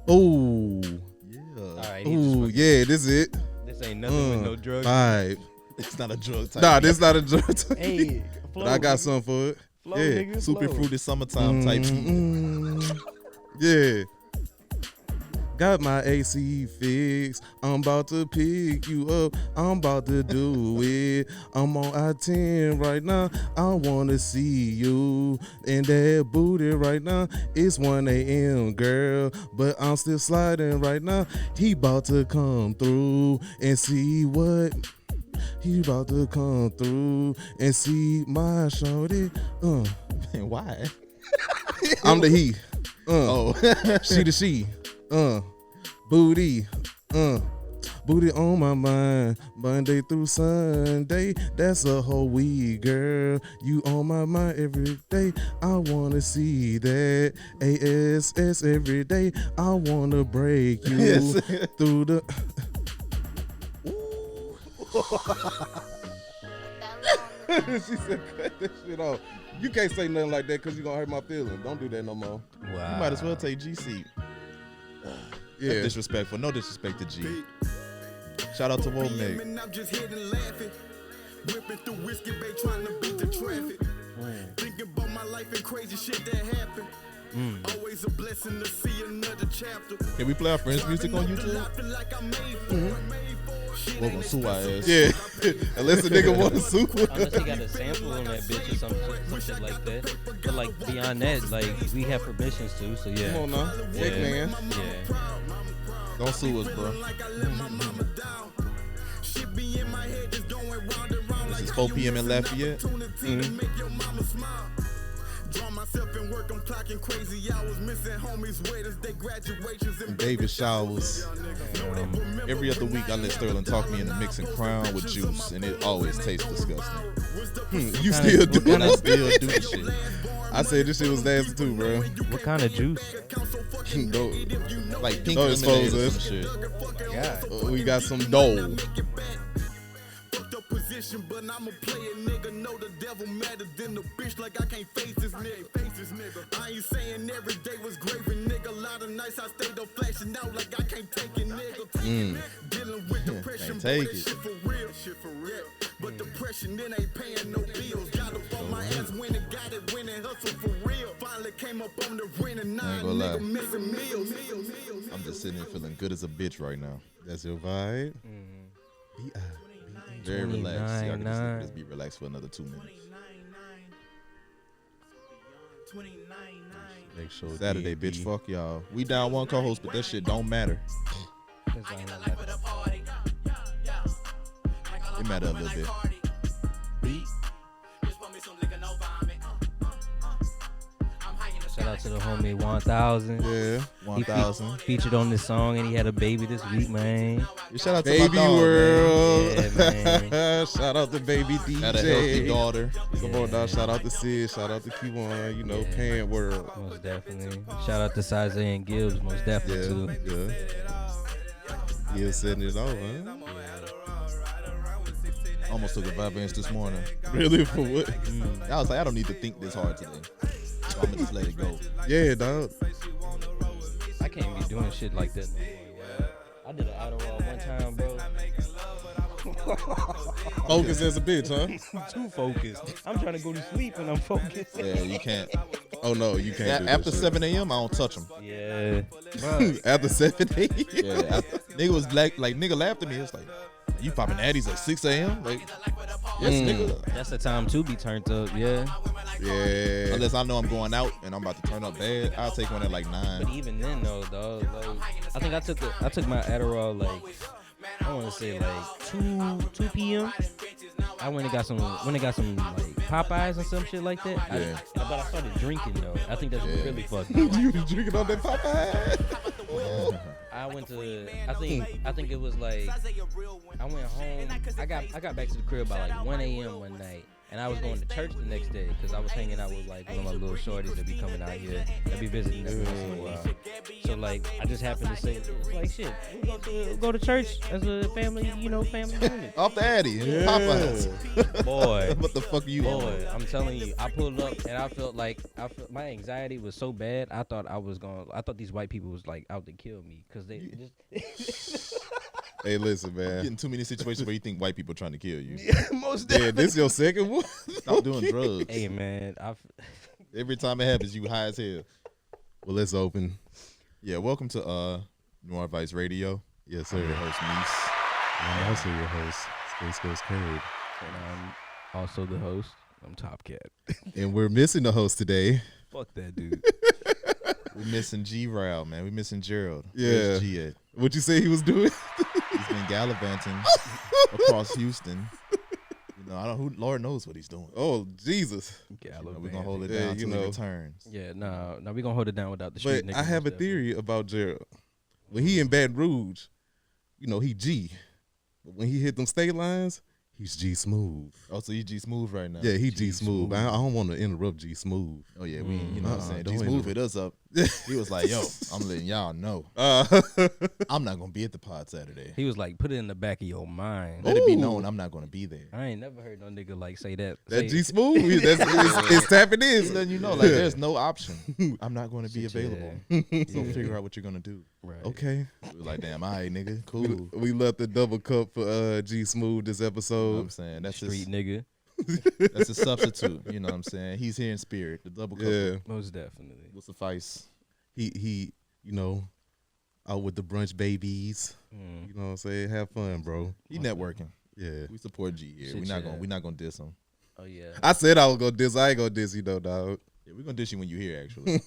Oh. Yeah. All right. Ooh, yeah, this is it. This ain't nothing with no drugs. 5. It's not a drug type. Nah, this not a drug type. Hey, But I got something for it. Flow, Yeah. nigga, Super flow. fruity summertime type. Yeah. Got my AC fixed. I'm about to pick you up. I'm about to do it. I'm on I-10 right now. I wanna see you. And that booty right now. It's 1 a.m. girl. But I'm still sliding right now. He about to come through and see what. He about to come through and see my shorty. Why? I'm the he. Oh. She the she. Booty. Booty on my mind. Monday through Sunday. That's a whole week, girl. You on my mind every day. I wanna see that. ASS every day. I wanna break you through the. She said, cut that shit off. You can't say nothing like that because you're going to hurt my feelings. Don't do that no more. Wow. You might as well take GC. Yeah. That's disrespectful. No disrespect to G. Shout out to YOUNGBOY'S. I'm just hitting laughing. Whipping through whiskey bay trying to beat the traffic. Thinking about my life and crazy shit that happened. Always a blessing to see another chapter. Can we play our friends' music on YouTube? We're gonna sue our ass. Yeah. Unless a nigga want to sue. Unless he got a sample on that bitch or some shit like that. But like beyond that, like we have permissions to, so yeah. Come on now. Big man. Yeah. Don't sue us, bro. This is 4 p.m. in Lafayette. Draw myself in work, I'm clocking crazy hours, missing homies' weddings, they graduations and David showers. Every other week, I let Sterling talk me into mixing Crown with juice, and it always tastes disgusting. You still do And I it. still do the shit. I said this shit was nasty too, bro. What kind of juice? Dough. Like pink Don't lemonade expose or us. some shit. Yeah. We got some dough. but I'ma play a nigga. Know the devil madder than the bitch, like I can't face this nigga. I ain't saying every day was gravy, nigga. A lot of nights I stayed up flashing out like I can't take it, nigga. Dealing with depression, Can't take but it. shit for real. But depression, it ain't paying no bills. Got up on my ass, win and got it, win and hustle for real. Finally came up on the win and I ain't 9 gonna lie. nigga missing meals. I'm just sitting here feeling good as a bitch right now. That's your vibe. Very relaxed. Y'all can just, 29.9. just be relaxed for another 2 minutes. Make sure Saturday, bitch. Fuck y'all. We down one co-host, but that shit don't matter. It matter a little bit. Shout out to the homie 1000. Yeah. He 1,000. featured on this song and he had a baby this week, man. Shout out to Baby my dog, World. Yeah, Shout out to Baby DJ. Had a healthy daughter. Come on, dog. Shout out to Sid. Shout out to Q1. You know, Yeah. Pan World. Most definitely. Shout out to Size and Gibbs, most definitely Yeah. too. Yeah. You're setting it off, huh? Almost took a Vibance this morning. Really? For what? I was like, I don't need to think this hard today. So I'm gonna just let it go. Yeah, dog. I can't be doing shit like that no more, yo. I did an Adderall one time, bro. Focus as a bitch, huh? Too focused. I'm trying to go to sleep and I'm focused. Yeah, you can't. Oh, no, you can't do that After shit. 7 a.m., I don't touch them. Yeah. After 7 a.m. Yeah, nigga was like nigga laughed at me. It's like, you popping addies at 6 a.m.? Like, yes, nigga. That's the time to be turned up, yeah. Yeah. Unless I know I'm going out and I'm about to turn up bad, I'll take one at like 9. But even then though, dog, like, I think I took my Adderall like I want to say like 2 p.m. I went and got some like Popeyes and some shit like that. Yeah. But I started drinking though. I think that's what Yeah. really fucked me. You was drinking on that Popeye? I went to I think it was like I went home. I got back to the crib by like 1 a.m. one night. And I was going to church the next day because I was hanging out with like one of my little shorties that be coming out here. That be visiting every once in a while. So like, I just happened to say, it's like shit. We go to church as a family, family unit. Off the Addy, Popeyes. Boy, What the fuck are you on? boy, I'm telling you, I pulled up and I felt my anxiety was so bad. I thought these white people was like out to kill me because they just. Hey, listen, You're man. getting too many situations where you think white people trying to kill you. Most Yeah, this your second one? Stop doing drugs. Hey man, Every time it happens, you high as hell. Well, let's open. Yeah, welcome to Noir Vice Radio. Yes, I'm sir. your host, Nice. I'm also your host, Space Ghost KIRB. and I'm also the host. I'm Top Cat. And we're missing the host today. Fuck that dude. We're missing G-Rail, man. We're missing Gerald. Yeah. Where's G at? What you say he was doing? He's been gallivanting across Houston. Lord knows what he's doing. Oh, Jesus. We're gonna hold it Yeah, down you till it know. returns. Yeah, no, we gonna hold it down without the street But niggas. I have a most theory about Gerald. When he in Baton Rouge, he G. But when he hit them state lines, he's G Smooth. Oh, so he's G Smooth right now. Yeah, he G Smooth. I don't want to interrupt G Smooth. Oh yeah, we you know what I'm saying. don't G Smooth interrupt. hit us up. He was like, "Yo, I'm letting y'all know I'm not gonna be at the pod Saturday. He was like, put it in the back of your mind. Let it be Ooh. known I'm not gonna be there." I ain't never heard no nigga like say that. That Say- G Smooth, it's tapping He's in. letting you know, like, there's no option. I'm not going to be Shit, available. yeah. So figure out what you're gonna do. Right. Okay. We was like, damn, all right, nigga, cool. We left the double cup for G Smooth this You know what episode. I'm saying? That's Street his, nigga. that's a substitute. You know what I'm saying? He's here in spirit. The double cup Yeah. Most definitely. will suffice. He out with the brunch babies. Mm. You know what I'm saying? Have fun, bro. He networking. Yeah. We support G here. Shit, We're yeah. not gonna diss him. Oh yeah. I said I was gonna diss. I ain't gonna diss you though, dog. Yeah, we're gonna diss you when you here. Actually,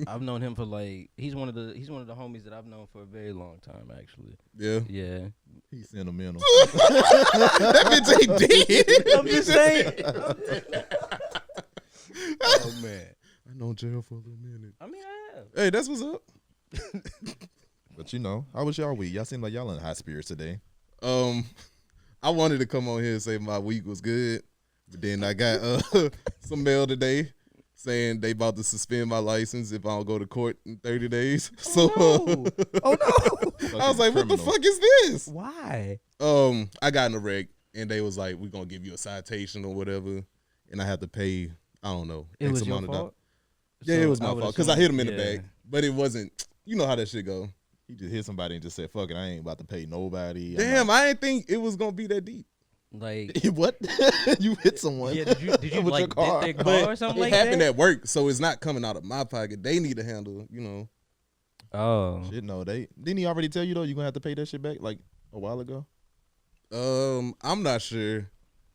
I've known him for like he's one of the homies that I've known for a very long time actually. Yeah. Yeah. he's sentimental. That bitch ain't dead. I'm just saying. Oh man. I know jail for a little minute. I mean I have. Hey, that's what's up. But how was y'all week? Y'all seem like y'all in high spirits today. I wanted to come on here and say my week was good, but then I got some mail today saying they about to suspend my license if I don't go to court in 30 days. So Oh no. I was like, what the Criminal. fuck is this? Why? I got in a wreck and they was like, we're gonna give you a citation or whatever, and I had to pay, I don't know, It was X your amount of dollars. fault. Yeah, it So was my I would fault because I hit him in assume- the back, but it wasn't. You know how that shit go. He just hit somebody and just said, "Fuck it, I ain't about to pay nobody." Damn, I didn't think it was gonna be that deep. Like What? You hit someone? yeah, did you With your like car. dent their car or It something like happened that? at work, so it's not coming out of my pocket. They need to handle, Oh. Shit, no, didn't he already tell you though? You gonna have to pay that shit back like a while ago. I'm not sure.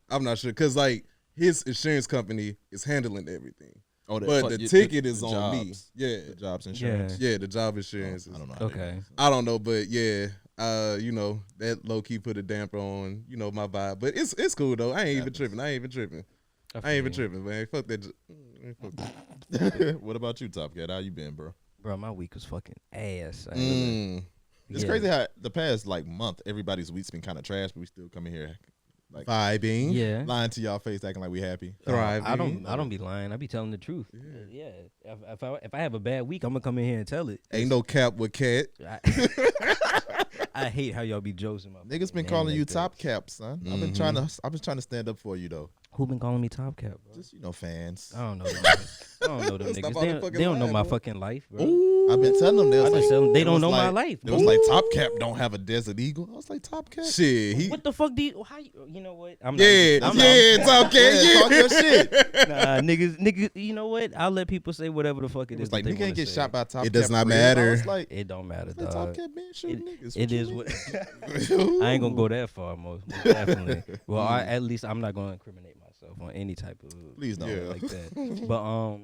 Cause like his insurance company is handling everything, Oh, but the ticket is the on me. jobs. Yeah, The jobs insurance. yeah, the job insurance. I don't know. Okay. I don't know, but yeah, that low key put a damper on my vibe. But it's cool though. I ain't even tripping, man. Fuck that. Fuck that. What about you, Top Cat? How you been, bro? Bro, my week was fucking ass. It's Yeah. crazy how the past month everybody's week's been kind of trash, but we still come in here Vibing. Yeah. lying to y'all face, acting like we happy. Thriving. I don't be lying. I be telling the truth. Yeah. If I have a bad week, I'm gonna come in here and tell it. Ain't no cap with cat. I hate how y'all be joking my Niggas been name calling like you that. Top Cap, son. I've been trying to stand up for you though. Who been calling me Top Cap, bro? Just fans. I don't know them niggas. I don't know them Stop niggas. all They that don't, fucking they don't know lying, my bro. fucking life, bro. I've been telling them I they just tell them they don't know my like, life. It was like Top Cap don't have a Desert Eagle. I was like Top Cap. Shit, he. What the fuck do you know what? I'm Yeah, not, I'm it's okay. Yeah, talk your shit. Nah, niggas, you know what? I'll let people say whatever the fuck it It is. was like that nigga they ain't wanna get say. shot by Top Cap. It does not for real. matter. I was like, It don't matter, like, Top dog. Cap been shooting niggas. It is what. I ain't gonna go that far, most definitely. Well, at least I'm not gonna incriminate myself on any type of Please don't. Yeah. like that. But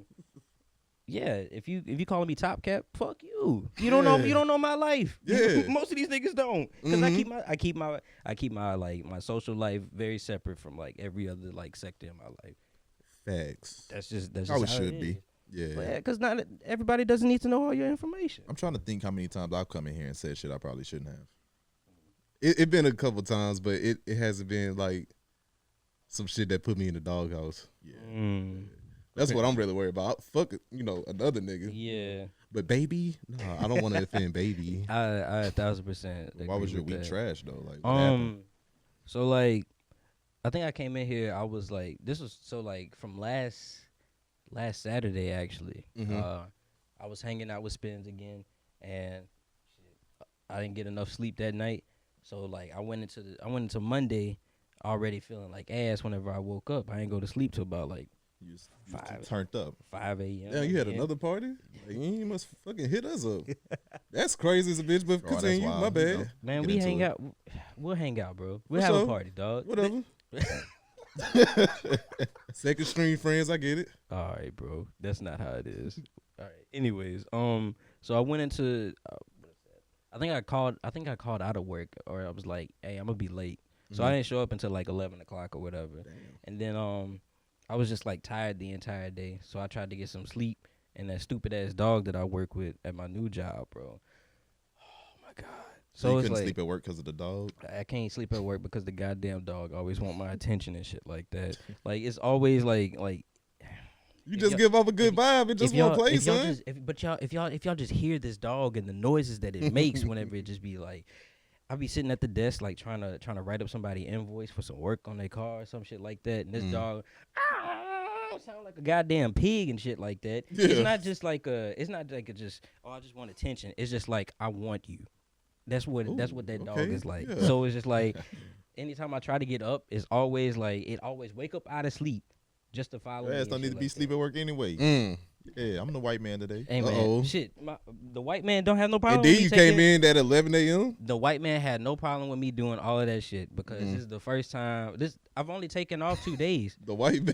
yeah, if you calling me Top Cap, fuck you. You don't know. You don't know my life. Yeah. Most of these niggas don't. Because I keep my like my social life very separate from like every other like sector in my life. Facts. That's just How it how should is. be. Yeah. Because not everybody doesn't need to know all your information. I'm trying to think how many times I've come in here and said shit I probably shouldn't have. It been a couple times, but it hasn't been like some shit that put me in the doghouse. Yeah. Mm. That's what I'm really worried about. Fuck it, another nigga. Yeah. But baby, no, I don't want to offend baby. I 1,000%. Why was your agree with week that. trash though? Like, what happened? So like, I think I came in here. I was like, this was so like from last Saturday actually. I was hanging out with Spins again, and I didn't get enough sleep that night. So like, I went into Monday already feeling like ass. Whenever I woke up, I didn't go to sleep till about like You turned up. 5 a.m. Damn, you had another party? Like, you must fucking hit us up. That's crazy as a bitch, but continue. wild. My bad. You know. Man, Get we into hang it. out. We'll hang out, bro. We'll For have sure. a party, dog. Whatever. Second string friends, I get it. All right, bro. That's not how it is. All right. Anyways, so I went into. What is that? I think I called out of work, or I was like, "Hey, I'm gonna be late." So I didn't show up until like 11 o'clock or whatever. Damn. And then I was just like tired the entire day, so I tried to get some sleep. And that stupid ass dog that I work with at my new job, bro. Oh my god. So you it's couldn't like, sleep at work because of the dog. I can't sleep at work because the goddamn dog always want my attention and shit like that. Like it's always like You If just y'all- give off a good vibe and just want to play, if y'all son. just, if y'all just hear this dog and the noises that it makes whenever it just be like, I be sitting at the desk like trying to write up somebody invoice for some work on their car or some shit like that, and this dog sound like a goddamn pig and shit like that. Yeah. It's not just like it's not like a just I just want attention. It's just like I want you. That's what that dog okay, is like. yeah. So it's just like anytime I try to get up, it's always like it always wake up out of sleep just to follow me. Your ass and don't need shit to be like sleep at work anyway. Mm. Yeah, I'm the white man today. that. Hey man, Uh-oh. shit, the white man don't have no problem. And then with me you came taking- in at 11 a.m.? The white man had no problem with me doing all of that shit because this is the first time. I've only taken off 2 days. The white man.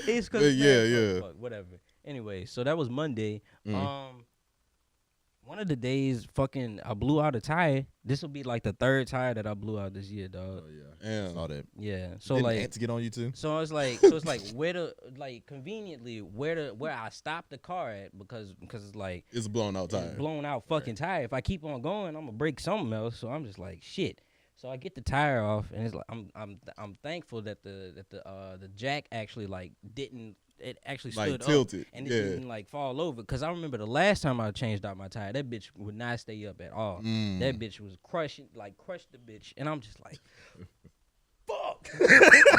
It's because Yeah. whatever. Anyway, so that was Monday. One of the days, I blew out a tire. This will be like the third tire that I blew out this year, dog. Damn. Saw that. Yeah. So Didn't like, ants get on you too? so it's like where to like conveniently where I stopped the car at because it's like It's a blown out tire. it's blown out fucking tire. If I keep on going, I'm gonna break something else. So I'm just like shit. So I get the tire off, and it's like I'm thankful that the jack actually like didn't. It actually Like stood tilted, up and it yeah. didn't like fall over. Cause I remember the last time I changed out my tire, that bitch would not stay up at all. That bitch was crushed the bitch, and I'm just like, fuck.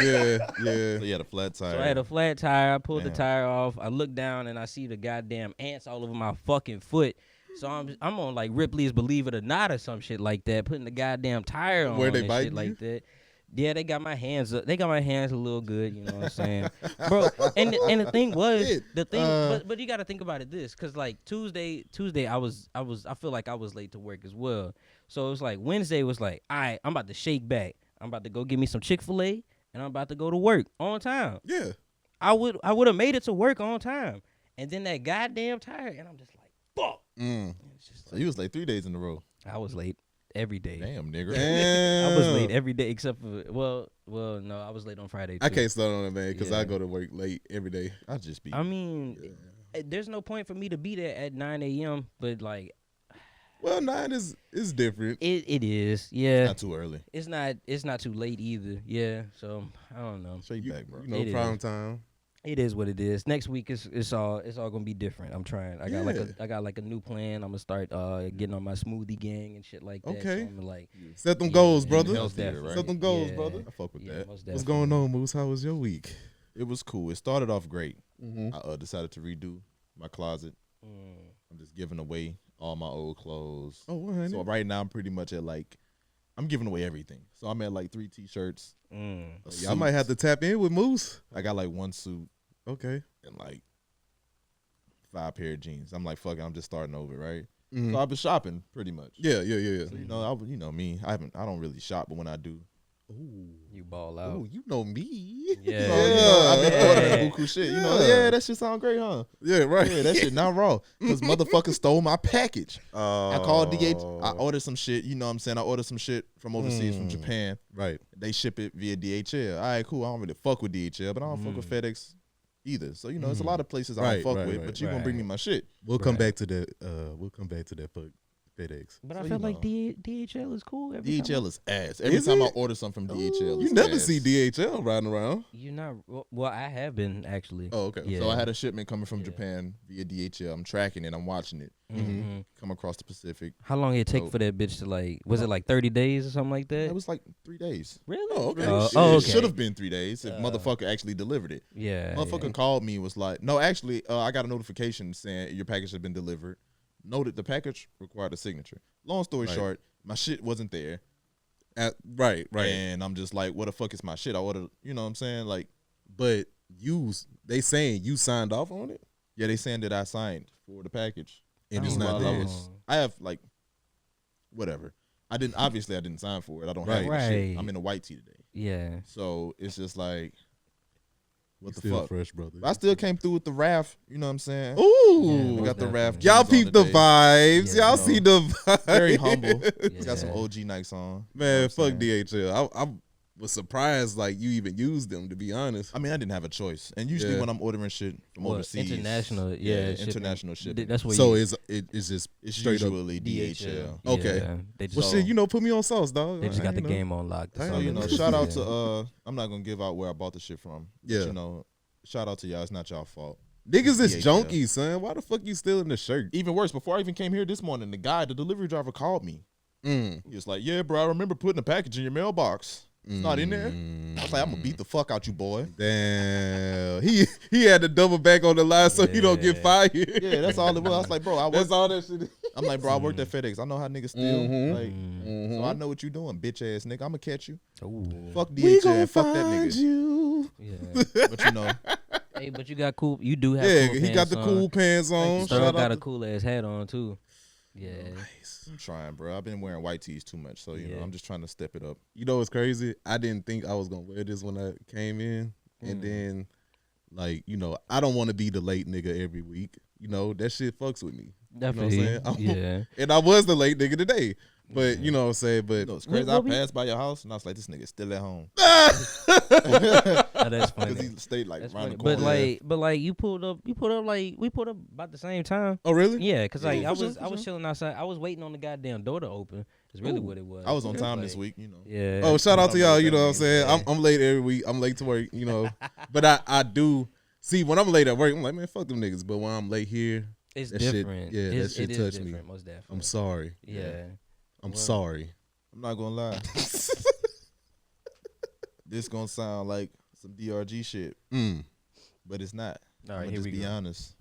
Yeah. So you had a flat tire. So I had a flat tire. I pulled the Damn. tire off. I look down and I see the goddamn ants all over my fucking foot. So I'm on like Ripley's Believe It or Not or some shit like that, putting the goddamn tire on Where they and biting shit like you? that. Yeah, they got my hands up. They got my hands a little good, you know what I'm saying, bro. And the thing was, Shit. but you got to think about it this, cause like Tuesday, I feel like I was late to work as well. So it was like Wednesday was like, all right, I'm about to shake back. I'm about to go get me some Chick-fil-A, and I'm about to go to work on time. Yeah. I would have made it to work on time, and then that goddamn tire, and I'm just like, fuck. It's just So you was like 3 days in a row. I was late every day. Damn, nigga. Damn. I was late every day except for well, no, I was late on Friday too. I can't start on that, man, because Yeah. I go to work late every day. I just be. I mean, there's no point for me to be there at 9 a.m. But like, Well, 9 is different. it is, yeah. not too early. It's not too late either, yeah. So I don't know. Straight back, bro. You know, It prime is. time. It is what it is. Next week it's all gonna be different. I'm trying. I got like a new plan. I'm gonna start getting on my smoothie gang and shit like that. Okay. So I'm like, Set them yeah, goals, man, brother. most Healthier, definitely. right? Set them goals, Yeah. brother. I fuck with Yeah, that. most What's definitely. going on, Moose? How was your week? It was cool. It started off great. Mm-hmm. I decided to redo my closet. I'm just giving away all my old clothes. Oh, 100. So right now I'm pretty much at like, I'm giving away everything. So I'm at like 3 t-shirts. Y'all might have to tap in with Moose. I got like 1 suit Okay. and like 5 pair of jeans. I'm like, fuck it, I'm just starting over, right? Mhm. So I've been shopping pretty much. Yeah. So, you know me. I don't really shop, but when I do, You ball out. Oh, you know me. Yeah. you know, I've been ordering Yeah. buku shit. You know, Yeah. yeah, that shit sound great, huh? Yeah, right. Yeah, that shit not raw. Because motherfuckers stole my package. I called DH. I Oh. ordered some shit. You know what I'm saying? I ordered some shit from overseas, from Japan. Right. They ship it via DHL. All right, cool. I don't really fuck with DHL, but I don't fuck with FedEx either. So, you know, it's a lot of places I Right, don't fuck right, with, right, but you gonna bring me my shit. We'll come back to that. We'll come back to that. Fuck FedEx. But So, I feel you like know. DHL is cool. Every time DHL is ass. Every Is time I it? order something from DHL, You it's never ass. see DHL riding around. You're not. Well, I have been actually. Oh, okay. Yeah. So I had a shipment coming from Yeah. Japan via DHL. I'm tracking it. I'm watching it. Mhm. Come across the Pacific. How long it take So- for that bitch to like? Was it like 30 days or something like that? It was like 3 days. Really? Oh, okay. Oh, Shit. oh, It okay. should have been 3 days if motherfucker actually delivered it. Yeah. Motherfucker yeah. called me, was like, no, actually, I got a notification saying your package had been delivered. Noted the package required a signature. Long story Right. short, my shit wasn't there. Right. And I'm just like, what the fuck is my shit? I ordered, you know what I'm saying? Like, But they saying you signed off on it, yeah, they saying that I signed for the package. and it's Oh, not While I there. was- I have like, whatever. I didn't sign for it. I don't Right. have my shit. Right. I'm in a white tee today. Yeah. So it's just like, what You the still fuck? fresh, brother. But I still came through with the RAF, you know what I'm saying? Ooh, Yeah, we got the most RAF. definitely. y'all jeans on peep the today. vibes. Yeah. Y'all No. see the vibes. Very humble. Yeah. Got some OG Nikes on. You know Man, what fuck I'm saying? DHL. I was surprised like you even used them, to be honest. I mean, I didn't have a choice. And usually Yeah. when I'm ordering shit from Well, overseas, international. international shipping. That's what. So you, it's just It's straight up. usually DHL. Okay. Yeah, they just, Well, So- shit, put me on sauce, dog. they just got the You know. game on lock. I So, ain't you know, Yeah. shout out to I'm not gonna give out where I bought the shit from. But, Yeah. you know, shout out to y'all. It's not y'all fault. Niggas is DHL. junkies, son. Why the fuck you still in the shirt? Even worse, before I even came here this morning, the delivery driver called me. Mm. He was like, "Yeah, bro, I remember putting a package in your mailbox. It's not in there." I was like, "I'm gonna beat the fuck out you, boy." Damn. He had to double back on the line so he don't get Yeah. fired. Yeah, that's all it was. I was like, "Bro, I That's work." all that shit is. I'm like, "Bro, I worked at FedEx. I know how niggas steal. Mhm. Like, Mm. so I know what you doing, bitch ass nigga. I'm gonna catch you. Ooh. Fuck We DHL gonna and fuck that find nigga." you. Yeah. But you know, Hey, but you got cool. You do have. Yeah, cool he got pants the on. cool pants on. Sterl Shout got out a to- cool ass hat on too. Yeah. Nice. I'm trying, bro. I've been wearing white tees too much, so you know, Yeah. I'm just trying to step it up. You know what's crazy? I didn't think I was gonna wear this when I came in, and Mm. then, like, you know, I don't want to be the late nigga every week. You know, that shit fucks with me. Definitely. You know what I'm saying? Yeah. And I was the late nigga today, but you know what I'm saying. But You know, it's crazy. what I we- passed by your house and I was like, "This nigga's still at home." Oh, that's funny. Because he stayed like That's around funny. the corner. But like you pulled up like we pulled up about the same time. oh really? Yeah, cause like Yeah, I for was sure, I for was sure. chilling outside. I was waiting on the goddamn door to open. Is really Ooh. what it was. I was on time Like, this week, you know. Yeah. Oh, shout out to I don't y'all. know You what know what I'm that saying? means. I'm late every week. I'm late to work. You know, but I do see when I'm late at work. I'm like, man, fuck them niggas. But when I'm late here, It's that shit- different. yeah, that It's- shit it is touched me. different, most definitely. I'm sorry. Yeah. I'm Well- sorry. I'm not gonna lie. This gonna sound like some DRG shit, Mm. but it's not. All I'm right, gonna here just we be go. honest.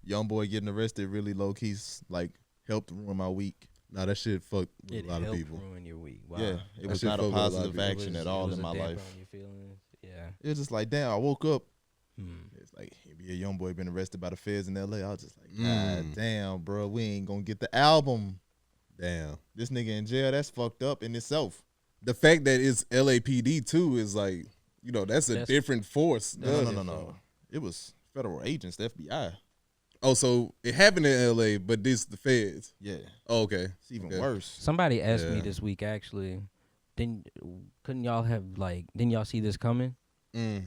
Young boy getting arrested really low key's like helped ruin my week. Nah, that shit fucked with It a lot of helped people. ruin your week. Wow. Yeah, it was shit not a fucked with a lot of positive people. action at all in my life. On your feelings. Yeah. It was just like, damn, I woke up. Hmm. It's like, maybe a young boy been arrested by the feds in LA. I was just like, God Mm. damn, bro, we ain't gonna get the album. Damn. This nigga in jail, that's fucked up in itself. The fact that it's LAPD too is like, you know, that's a That's- different force. No. It was federal agents, the FBI. Oh, so it happened in LA, but this the feds. Yeah, Oh, okay. it's even Okay. worse. Somebody asked me Yeah. this week actually. Couldn't y'all have like? Didn't y'all see this coming? Mm.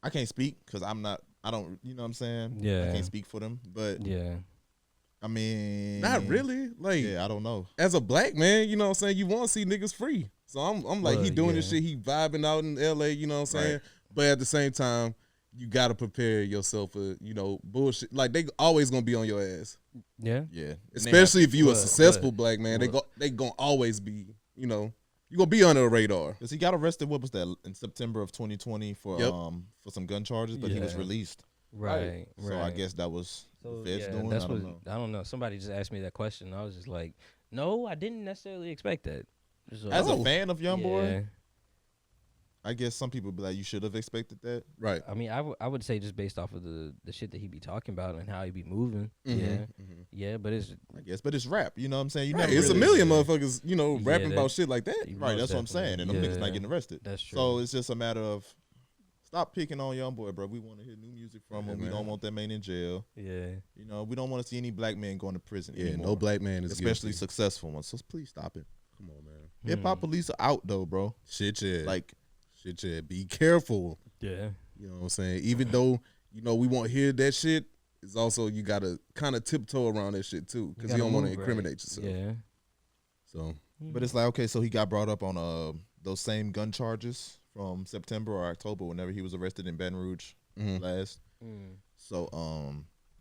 I can't speak because I don't, you know what I'm saying? Yeah. I can't speak for them, but Yeah. I mean. Not really. Like, Yeah, I don't know. as a black man, you know what I'm saying, you want to see niggas free. So I'm like, he Well, doing this yeah. shit, he vibing out in LA, you know what I'm saying? Right. But at the same time, you gotta prepare yourself for, you know, bullshit. Like, they always gonna be on your ass. Yeah. Yeah. Especially if you a What- successful what- black man. what- They gonna always be, you know, you gonna be under the radar. Because he got arrested, what was that, in September of 2020 for Yep. some gun charges, but he was Yeah. released. Right. So I guess that was So, the feds yeah, doing. that's I don't what know. I don't know. Somebody just asked me that question. I was just like, no, I didn't necessarily expect that. So, As Oh. a fan of Young Boy, yeah. I guess some people be like, you should have expected that. Right. I mean, I would say just based off of the shit that he be talking about and how he be moving. Mhm, Yeah. mhm. Yeah, but it's I guess, but it's rap. You know what I'm saying? You Right, never it's a really- million motherfuckers, you know, Yeah, rapping that- about shit like that. Right, most that's what I'm definitely. saying. And them niggas not Yeah. getting arrested. That's true. So it's just a matter of stop picking on Young Boy, bro. We want to hear new music from Yeah, him. We man. don't want that man in jail. Yeah. You know, we don't want to see any black man going to prison Yeah, anymore. no black man is especially guilty. successful ones. So please stop it. Come on, man. Hip hop police are out though, bro. Shit, yeah. Like, shit, yeah. Be careful. Yeah. You know what I'm saying? Even though, you know, we won't hear that shit, it's also you gotta kind of tiptoe around that shit too, because you gotta don't want to move right. incriminate yourself. Yeah. So, But it's like, okay, so he got brought up on those same gun charges from September or October whenever he was arrested in Baton Rouge last. So,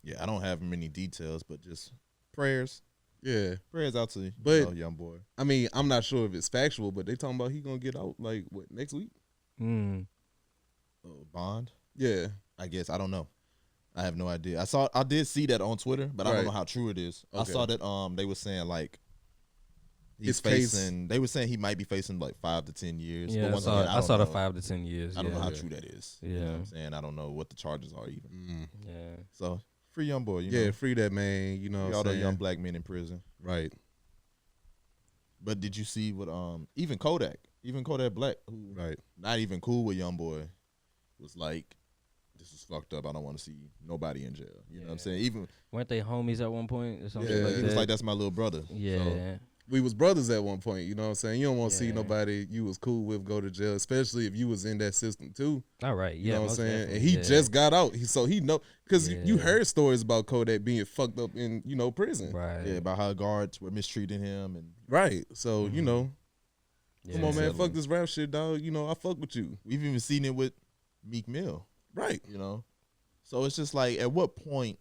yeah, I don't have many details, but just prayers. yeah. Prayers out to But young boy. I mean, I'm not sure if it's factual, but they talking about he gonna get out like what next week? Bond? Yeah. I guess. I don't know. I have no idea. I did see that on Twitter, but I don't know how true it is. I saw that they were saying like he's facing. They were saying he might be facing like 5 to 10 years. Yeah, but I saw the 5 to 10 years. I don't know how true that is. Yeah, you know what I'm saying, I don't know what the charges are even. Yeah. So free young boy. You Yeah, know? free that man. You know, Free all the young black men in prison. Right. But did you see what even Kodak Black, who not even cool with young boy, was like, this is fucked up. I don't want to see nobody in jail. You know what I'm saying? Even weren't they homies at one point or something? Yeah, like he that? was like, that's my little brother. Yeah. So, we was brothers at one point, you know what I'm saying? You don't want to see nobody you was cool with go to jail, especially if you was in that system too. All right, You know what I'm saying? definitely. And he just got out. So he know, because you heard stories about Kodak being fucked up in, prison. Right. Yeah, about how guards were mistreating him. And Right. So, come on, man, fuck this rap shit, dog. I fuck with you. we've even seen it with Meek Mill. Right. So it's just like, at what point,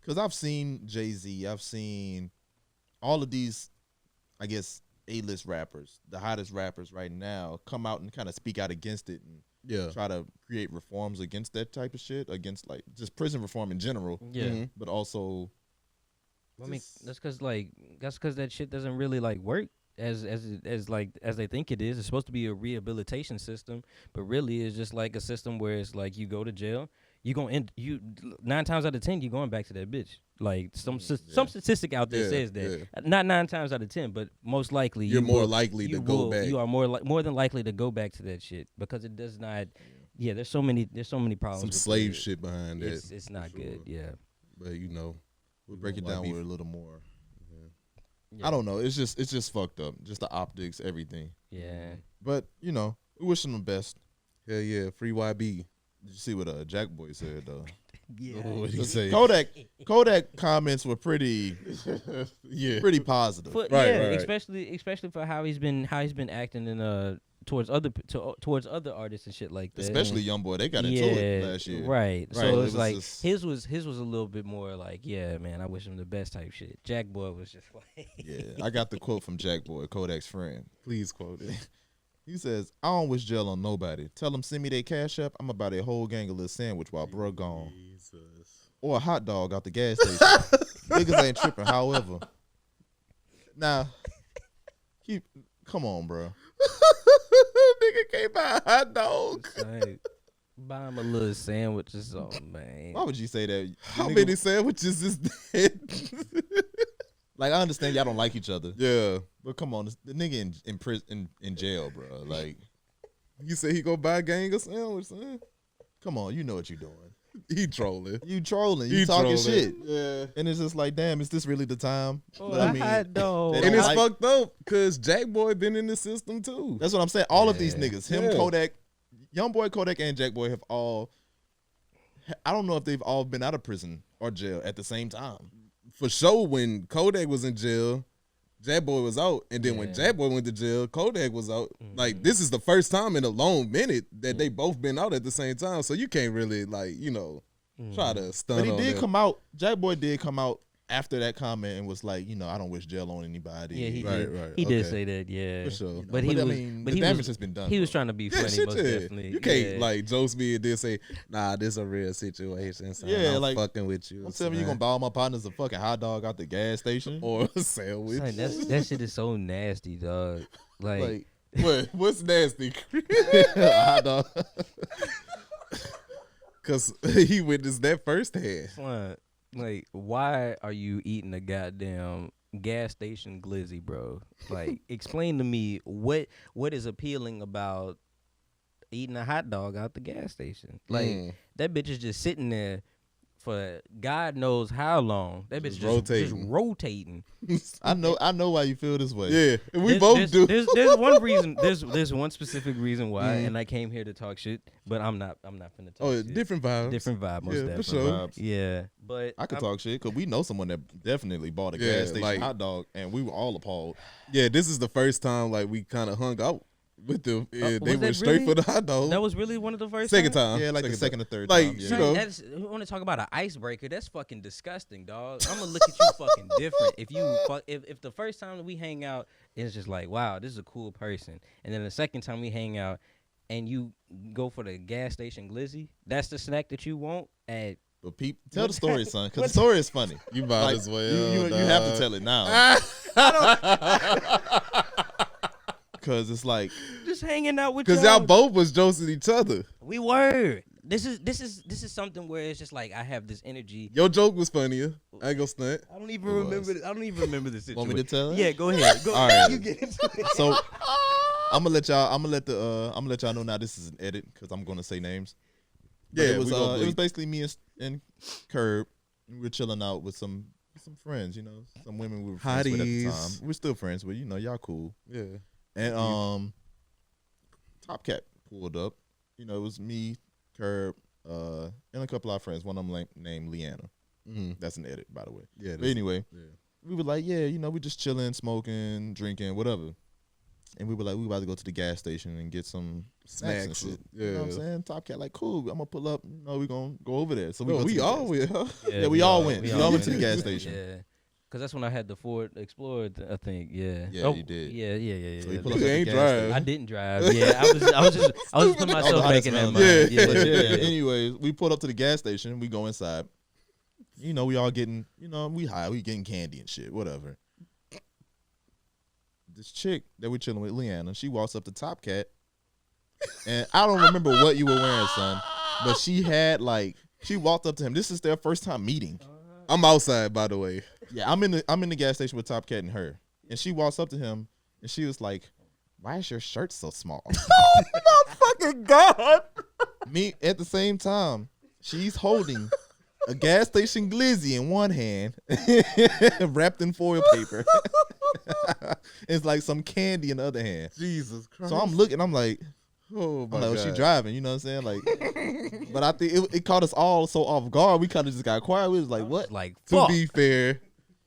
because I've seen Jay-Z, I've seen all of these, I guess, A-list rappers, the hottest rappers right now, come out and kind of speak out against it and try to create reforms against that type of shit, against like just prison reform in general. Yeah. But also, I mean, that's because that shit doesn't really like work as they think it is. It's supposed to be a rehabilitation system, but really it's just like a system where it's like you go to jail, you 9 times out of 10 you're going back to that bitch. Like some statistic out there says that. Not 9 times out of 10, but most likely you're more likely to go back. You are more than likely to go back to that shit because it does not. Yeah, there's so many problems. Some with slave it. shit behind that. It's not good. Yeah. But we'll break it down with a little more. Yeah. I don't know. It's just fucked up. Just the optics, everything. Yeah. But we wish them the best. Hell yeah, free YB. Did you see what Jack Boy said though? Yeah. What he say? Kodak comments were pretty pretty positive. Right. Especially for how he's been acting in towards other artists and shit like that. Especially young boy, they got into it last year. Right. So it's like just, his was a little bit more like, yeah, man, I wish him the best type shit. Jack Boy was just like yeah. I got the quote from Jack Boy, Kodak's friend. Please quote it. He says, I don't wish jail on nobody. Tell them send me their cash up. I'm about a whole gang of little sandwich while bruh gone. Jesus. Or a hot dog out the gas station. Niggas ain't tripping, however. Now, come on, bro. Nigga can't buy a hot dog. like, buy him a little sandwich or something, man. Why would you say that? How many sandwiches is that? Like, I understand y'all don't like each other. Yeah. But come on, the nigga in prison, in jail, bro. Like, You say he go buy a gang of sandwich, son? come on, you know what you're doing. He trolling. You trolling. You He talking trolling. shit. Yeah. And it's just like, damn, is this really the time? Hot dog. they And don't it's like- fucked up because Jack Boy been in the system too. That's what I'm saying. All of these niggas, him, Yeah. Kodak, young boy Kodak, and Jack Boy have all. I don't know if they've all been out of prison or jail at the same time. For sure, when Kodak was in jail, Jack Boy was out. And then when Yeah. Jack Boy went to jail, Kodak was out. Like, this is the first time in a long minute that they both been out at the same time. So you can't really, like, try to stun But he on did them. come out. Jack Boy did come out after that comment and was like, I don't wish jail on anybody. Yeah, he Right, did. right, He did okay. say that. Yeah, For sure. But he I was. mean, but the he damage was, has been done. He was bro. trying to be funny, shit, most yeah. definitely. You can't, yeah. like, Joe Smith did say, nah, this a real situation. Son. Yeah, I'm like, fucking with you. Don't tell me you son. gonna buy all my partners a fucking hot dog out the gas station. Or a sandwich. Son, that shit is so nasty, dog. Like What's nasty? a hot dog. Because he witnessed that firsthand. son, like, why are you eating a goddamn gas station glizzy, bro? Like, explain to me what is appealing about eating a hot dog out the gas station. Like, that bitch is just sitting there for God knows how long. That bitch just rotating. I know why you feel this way. Yeah, and we both do. There's one reason. There's one specific reason why, and I came here to talk shit. But I'm not finna talk. Oh, shit. different vibes. Different vibe, most Yeah, definitely. for sure. Vibes. Yeah, but I could talk shit because we know someone that definitely bought a gas station like- hot dog, and we were all appalled. Yeah, this is the first time like we kind of hung out with them. And they was went that straight really- for the hot dog. That was really one of the first second times? time. Yeah, like the second or third Like, time. Yeah. you know, That's, we want to talk about an icebreaker. That's fucking disgusting, dog. I'm gonna look at you fucking different if you if the first time that we hang out it's just like, wow, this is a cool person, and then the second time we hang out and you go for the gas station glizzy, that's the snack that you want at. But tell the story, son, because the story is funny. you might Like, as well. you have to tell it now. Because it's like, Just hanging out with Because y'all both was josing each other. We were. This is something where it's just like I have this energy. Your joke was funnier. I ain't gonna stunt. I don't even remember. I don't even remember the situation. want me to tell it? Yeah, go ahead. Go All ahead. right. You get into it. so I'm gonna let y'all know now. This is an edit because I'm gonna say names. But Yeah, it was we gonna it was bleep. basically me and KIRB. We were chilling out with some friends, you know, some women we were friends with at the time. Hotties. We're still friends with, you know, y'all cool. Yeah. And TopKat pulled up. You know, it was me, KIRB, and a couple of our friends. One of them named Leanna. Mm-hmm. That's an edit, by the way. Yeah. But anyway, yeah. we were like, yeah, you know, we just chilling, smoking, drinking, whatever. And we were like, we about to go to the gas station and get some snacks and Snacks, shit. yeah. You know what I'm saying? TopKat like, cool, I'm gonna pull up. You know, we gonna go over there. So No, go to we the gas all station. will. Yeah, we all went. We all went to the gas station. Yeah, because that's when I had the Ford Explorer. I think. Yeah. Yeah, you did. Yeah. So we yeah. pull up You at the ain't gas drive. station. I didn't drive. Yeah, I was just putting myself Oh, back in that smell. mind. Yeah. But yeah, yeah. anyways, we pulled up to the gas station. We go inside. You know, we all getting, you know, we high. We getting candy and shit, whatever. This chick that we chilling with, Leanna, she walks up to TopKat. And I don't remember what you were wearing, son. But she walked up to him. This is their first time meeting. I'm outside, by the way. Yeah, I'm in the gas station with TopKat and her. And she walks up to him and she was like, why is your shirt so small? Oh my fucking God. Me at the same time, she's holding a gas station glizzy in one hand, wrapped in foil paper. It's like some candy in the other hand. Jesus Christ. So I'm looking, I'm like, oh my oh, God. she driving, you know what I'm saying? Like, but I think it caught us all so off guard. We kind of just got quiet. We was like, what? Like, To fuck. be fair,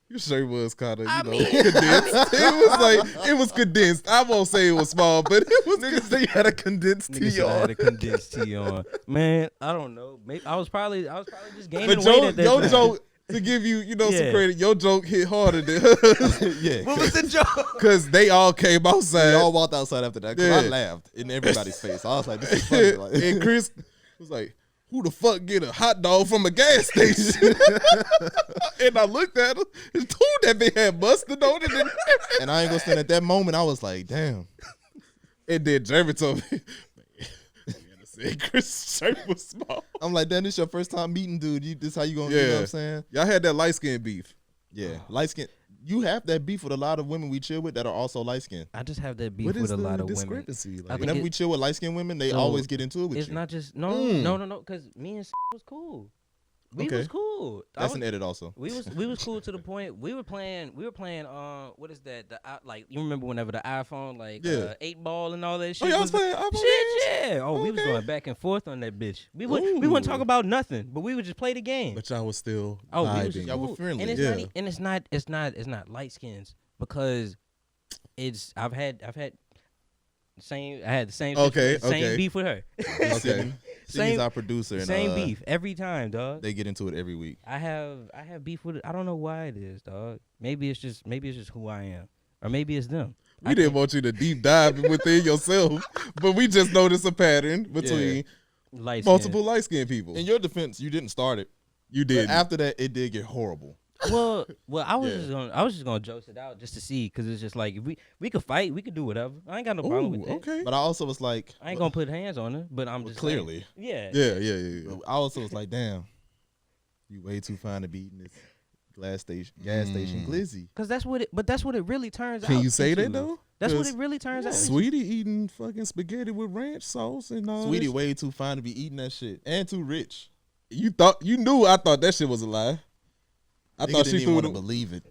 your shirt was kind of, condensed. It was condensed. I won't say it was small, but it was. Niggas say you had a condensed Nigga tee said I had on. a condensed tee on. Man, I don't know. Maybe I was probably just gaining But weight at that your time. joke, to give you, some Yeah. credit, your joke hit harder than hers. Yeah. What was the joke? Because they all came outside. We all walked outside after that because I Yeah. laughed in everybody's face. I was like, this is funny. Like, And Chris was like, who the fuck get a hot dog from a gas station? And I looked at him. It's two that they had mustard on it. and I ain't gonna stand at that moment. I was like, damn. And then Jeremy told me, man, said Chris' shirt was small. I'm like, damn, this your first time meeting, dude. This how you gonna, you know what I'm saying? Y'all had that light skin beef. Yeah, light skin. You have that beef with a lot of women we chill with that are also light skinned. I just have that beef What with is a the lot of women. discrepancy? I Like, think Whenever it- we chill with light skinned women, they So, always get into it with It's you. not just no, because me and was cool. We Okay. was cool. That's an edit also. We was cool to the point we were playing what is that, the like, you remember whenever the iPhone, like, Yeah. 8-ball and all that shit. Oh, y'all was playing iPhone shit, games? yeah. Oh, we was Okay. going back and forth on that bitch. We wouldn't talk about nothing, but we would just play the game. but y'all was still Oh, we was vibing. just Y'all were cool. friendly. And it's Yeah. not, it's not light skins, because I've had the same Okay, same okay. beef with her. Okay. She's Same- our producer. And, Same beef every time, dog. They get into it every week. I have beef with it. I don't know why it is, dog. Maybe it's just who I am, or maybe it's them. We didn't want you to deep dive within yourself, but we just noticed a pattern between Light multiple light skinned people. In your defense, you didn't start it. You But did. after that, it did get horrible. Well, I was Yeah. just gonna joke it out just to see, because it's just like, if we could fight, we could do whatever. I ain't got no problem with that. Okay. But I also was like, I ain't gonna put hands on her, but I'm well, just clearly. saying, Yeah. But I also was like, damn, you way too fine to be eating this gas station glizzy. Because that's what it really turns out. Can you say that into. though? That's what 'Cause it really turns out. Sweetie eating fucking spaghetti with ranch sauce and all. Sweetie this. way too fine to be eating that shit and too rich. You knew I thought that shit was a lie. I Nigga thought didn't she even threw want to it. believe it.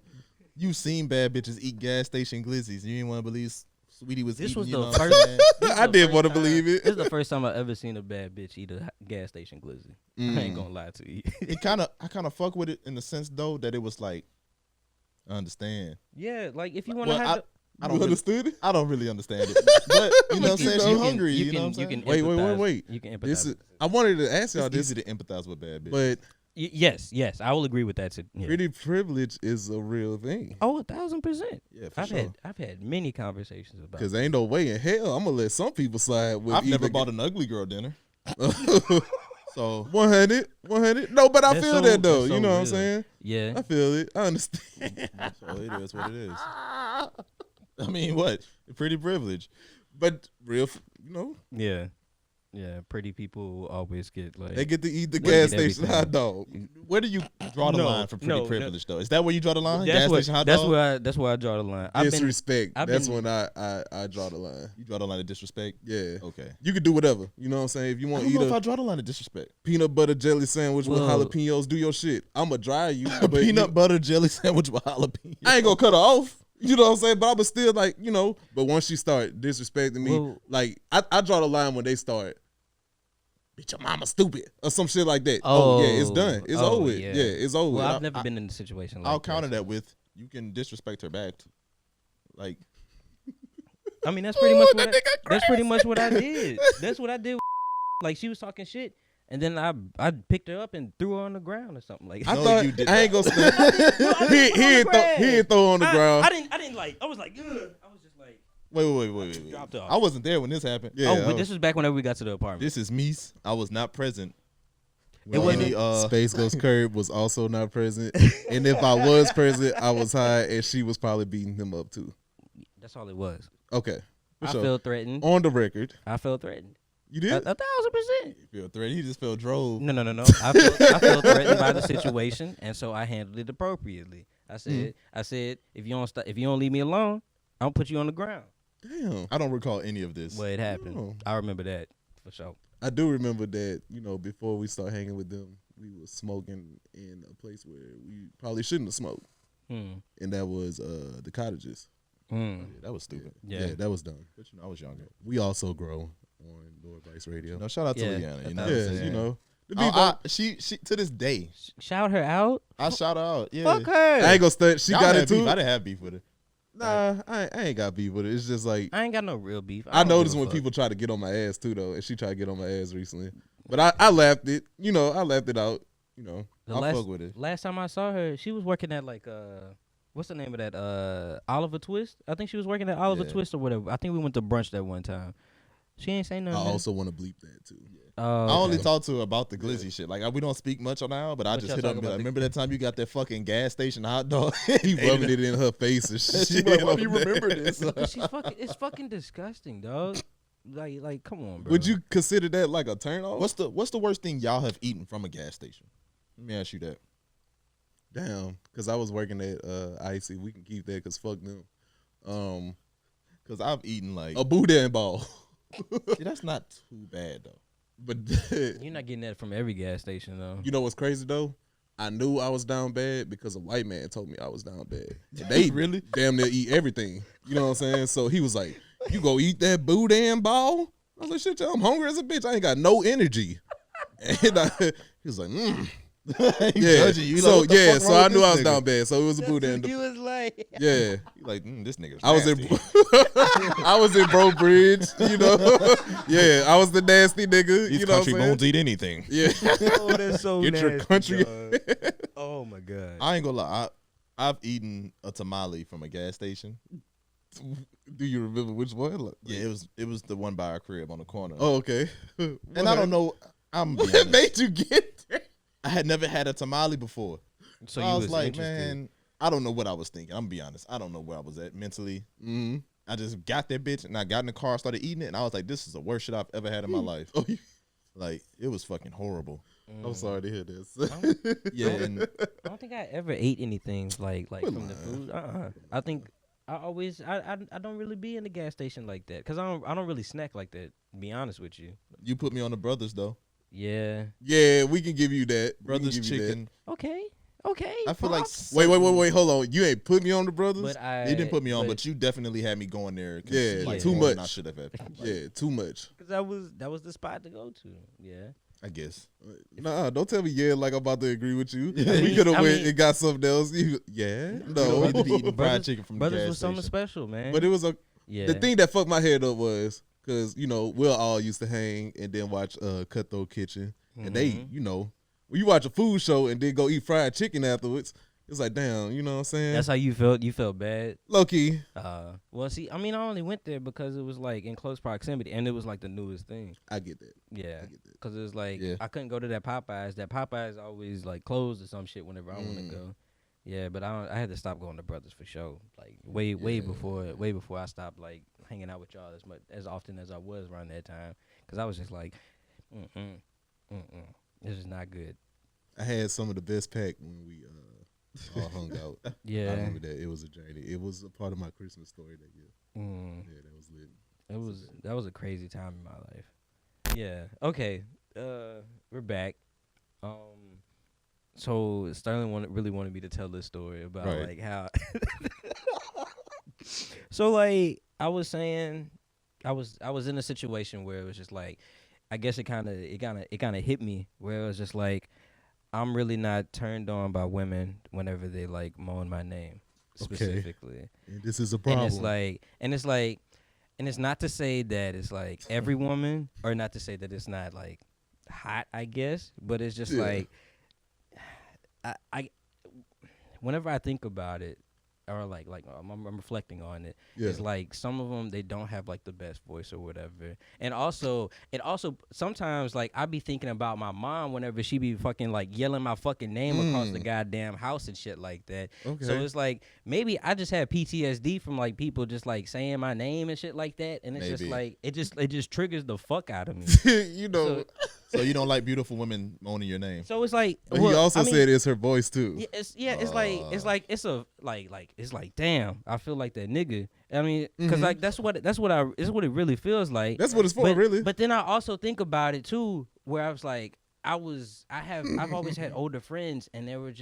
You seen bad bitches eat gas station glizzies. You didn't want to believe Sweetie was This eating. was You the know what I'm first. saying? this was I the did first want to time- believe it. This is the first time I ever seen a bad bitch eat a gas station glizzy. I ain't gonna lie to you. I kind of fuck with it in the sense though that it was like, I understand. Yeah, like if you want to Well, have. I You don't really, understood it? I don't really understand it, but you know what I'm saying. She hungry. You know what I'm saying. You can Wait. empathize. You can empathize. This is. I wanted to ask y'all It's this, easy to empathize with bad bitches. but Yes, I will agree with that. Too. Yeah. pretty privilege is a real thing. Oh, 1,000%. Yeah, for sure. I've had many conversations about. Because ain't no way in hell I'm gonna let some people slide with. I've never either bought an ugly girl dinner. So 100. No, but I That's feel so- that though. that's You so know what I'm real. saying? Yeah. I feel it. I understand. so it is what it is. I mean, what? Pretty privilege. But real, you know, Yeah. Yeah. Pretty people always get like. they get to eat the They gas get station everything. hot dog. Where do you draw the No, line for pretty no. privilege though? Is that where you draw the line? that's Gas where, station hot that's dog? where I draw the line. I've been, Disrespect. I've That's been- when I draw the line. You draw the line of disrespect. Yeah. Okay. You could do whatever. You know what I'm saying? If you I want don't to know eat if I a draw the line of disrespect. peanut butter jelly sandwich with Whoa. jalapenos, do your shit. I'ma dry you. A but peanut you- butter jelly sandwich with jalapeno. I ain't gonna cut her off. You know what I'm saying? But I'ma still like, you know. But once she start disrespecting me, Well- like I draw the line when they start. Bitch, your mama stupid or some shit like that. Oh, yeah, it's done. It's over. With. Yeah. Yeah, it's over. Well, with. I've never been in a situation like I'll that. counter that with you can disrespect her back. Like I mean, that's pretty much what that's pretty much what I did. That's what I did. Like she was talking shit, and then I picked her up and threw her on the ground or something like. I No, thought you did I ain't gonna stand. He ain't throw on the ground. I didn't like. I was like, ugh. I was just like, wait. dropped off. I wasn't there when this happened. Yeah, oh, but this was back whenever we got to the apartment. This is Mies. I was not present. It wasn't- Space Ghost KIRB was also not present, and if I was present, I was high, and she was probably beating him up too. That's all it was. Okay, for I sure. felt threatened. On the record, I felt threatened. you did. 1,000%. You feel threatened. He just felt drove. No. I felt threatened by the situation, and so I handled it appropriately. I said, if you don't leave me alone, I'll put you on the ground. Damn, I don't recall any of this. Well, it happened. Oh. I remember that for sure. I do remember that. You know, before we start hanging with them, we was smoking in a place where we probably shouldn't have smoked, and that was the cottages. Yeah, that was stupid. Yeah. That was dumb. But you know, I was younger. We also grow on Lord Vice Radio. No, shout out to Yeah, Leanna. You know that's what I'm Yeah, saying? you know. The Oh, people, she to this day, Shout her out. I shout her out. Yeah. Fuck her. I ain't gonna stunt. She Y'all got had it too. beef. I didn't have beef with her. Nah, I ain't got beef with it. It's just like I ain't got no real beef. I don't noticed give a when fuck. people try to get on my ass too, though, and she tried to get on my ass recently. But I laughed it. You know, I laughed it out. You know, The I last, fuck with it. last time I saw her, she was working at like what's the name of that? Oliver Twist. I think she was working at Oliver Yeah. Twist or whatever. I think we went to brunch that one time. She ain't say I nothing. also want to bleep that too. Oh, I only okay. talked to her about the glizzy shit. Like we don't speak much on now, but I What just y'all hit her talk and be about like, the- remember that time you got that fucking gas station hot dog? He rubbing it in her face and She shit. be like, why do you on that. remember this? But she's fucking. It's fucking disgusting, dog. Like, come on, bro. Would you consider that like a turn off? What's the worst thing y'all have eaten from a gas station? Let me ask you that. Damn, because I was working at IC. We can keep that because fuck them. Because I've eaten like A boudin ball. See, that's not too bad though. But You're not getting that from every gas station, though. you know what's crazy though? I knew I was down bad because a white man told me I was down bad. And they Really? damn near eat everything. You know what I'm saying? So he was like, "You go eat that boudin ball?" I was like, "Shit, yo, I'm hungry as a bitch. I ain't got no energy." And he was like, He "Yeah." judging you. Like, So what the yeah, fuck so wrong I with knew this I was nigga? down bad. So it was a boudin. He was like, Yeah. You like this nigga's I was in nasty. I was in Bro Bridge, you know. Yeah, I was the nasty nigga. These you know country what I'm bones saying? eat anything. Yeah. oh, that's so Get your nasty, country- dog. Oh my god. I ain't gonna lie. I've eaten a tamale from a gas station. Do you remember which one? Like, Yeah, it was the one by our crib on the corner. Oh, okay. and I don't know. I'm What being honest. made you get there? I had never had a tamale before. So I you was like, interested. man, I don't know what I was thinking. I'm gonna be honest. I don't know where I was at mentally. Mm-hmm. I just got that bitch and I got in the car, started eating it, and I was like, this is the worst shit I've ever had in my life. Oh, Like, it was fucking horrible. I'm sorry to hear this. Yeah, and I don't think I ever ate anything like from the food. I think I don't really be in the gas station like that because I don't really snack like that. To be honest with you. you put me on the brothers though. Yeah. Yeah, we can give you that. We can Brothers give you that. Chicken. Okay. I feel like Wait, hold on. You ain't put me on the brothers? But you didn't put me on, but you definitely had me going there. Yeah, like, too more than I much. should have had. Like, Yeah, too much. because that was the spot to go to. Yeah. I guess. Nah, don't tell me like I'm about to agree with you. mean- We could have I went mean- and got something else. No. You don't need to be eating fried chicken from the Brothers gas was something station. special, man. But it was yeah. the thing that fucked my head up was because we'll all used to hang and then watch Cutthroat Kitchen, and they when you watch a food show and then go eat fried chicken afterwards, it's like damn, you know what I'm saying? That's how you felt. You felt bad. Low key. Well, see, I mean, I only went there because it was like in close proximity, and it was like the newest thing. I get that. Yeah, I get that. because it was like Yeah. I couldn't go to that Popeyes. That Popeyes always like closed or some shit whenever I want to go. Yeah, but I had to stop going to Brothers for sure. Like way before I stopped like hanging out with y'all as often as I was around that time. Because I was just like, this is not good. I had some of the best pack when we all hung out. Yeah, I remember that. It was a journey. It was a part of my Christmas story that year. Yeah, that was lit. that was a crazy time in my life. Yeah. Okay. We're back. So Sterling really wanted me to tell this story about Right. like how. So like I was saying, I was in a situation where it was just like, I guess it kind of hit me where it was just like, I'm really not turned on by women whenever they like moan my name specifically. And this is a problem. And it's not to say that it's like every woman, or not to say that it's not like hot, I guess, but it's just like I whenever I think about it, or like I'm reflecting on it, it's like some of them, they don't have like the best voice or whatever. And also it sometimes like I be thinking about my mom whenever she be fucking like yelling my fucking name across the goddamn house and shit like that. Okay. So it's like maybe I just have PTSD from like people just like saying my name and shit like that, and it's just like it just triggers the fuck out of me. So you don't like beautiful women moaning your name. So it's like, But he also said it's her voice too. Yeah, it's like damn, I feel like that nigga. I mean, because like that's what it really feels like. That's what it's for, really. But then I also think about it too, where I was like, I've always had older friends, and they would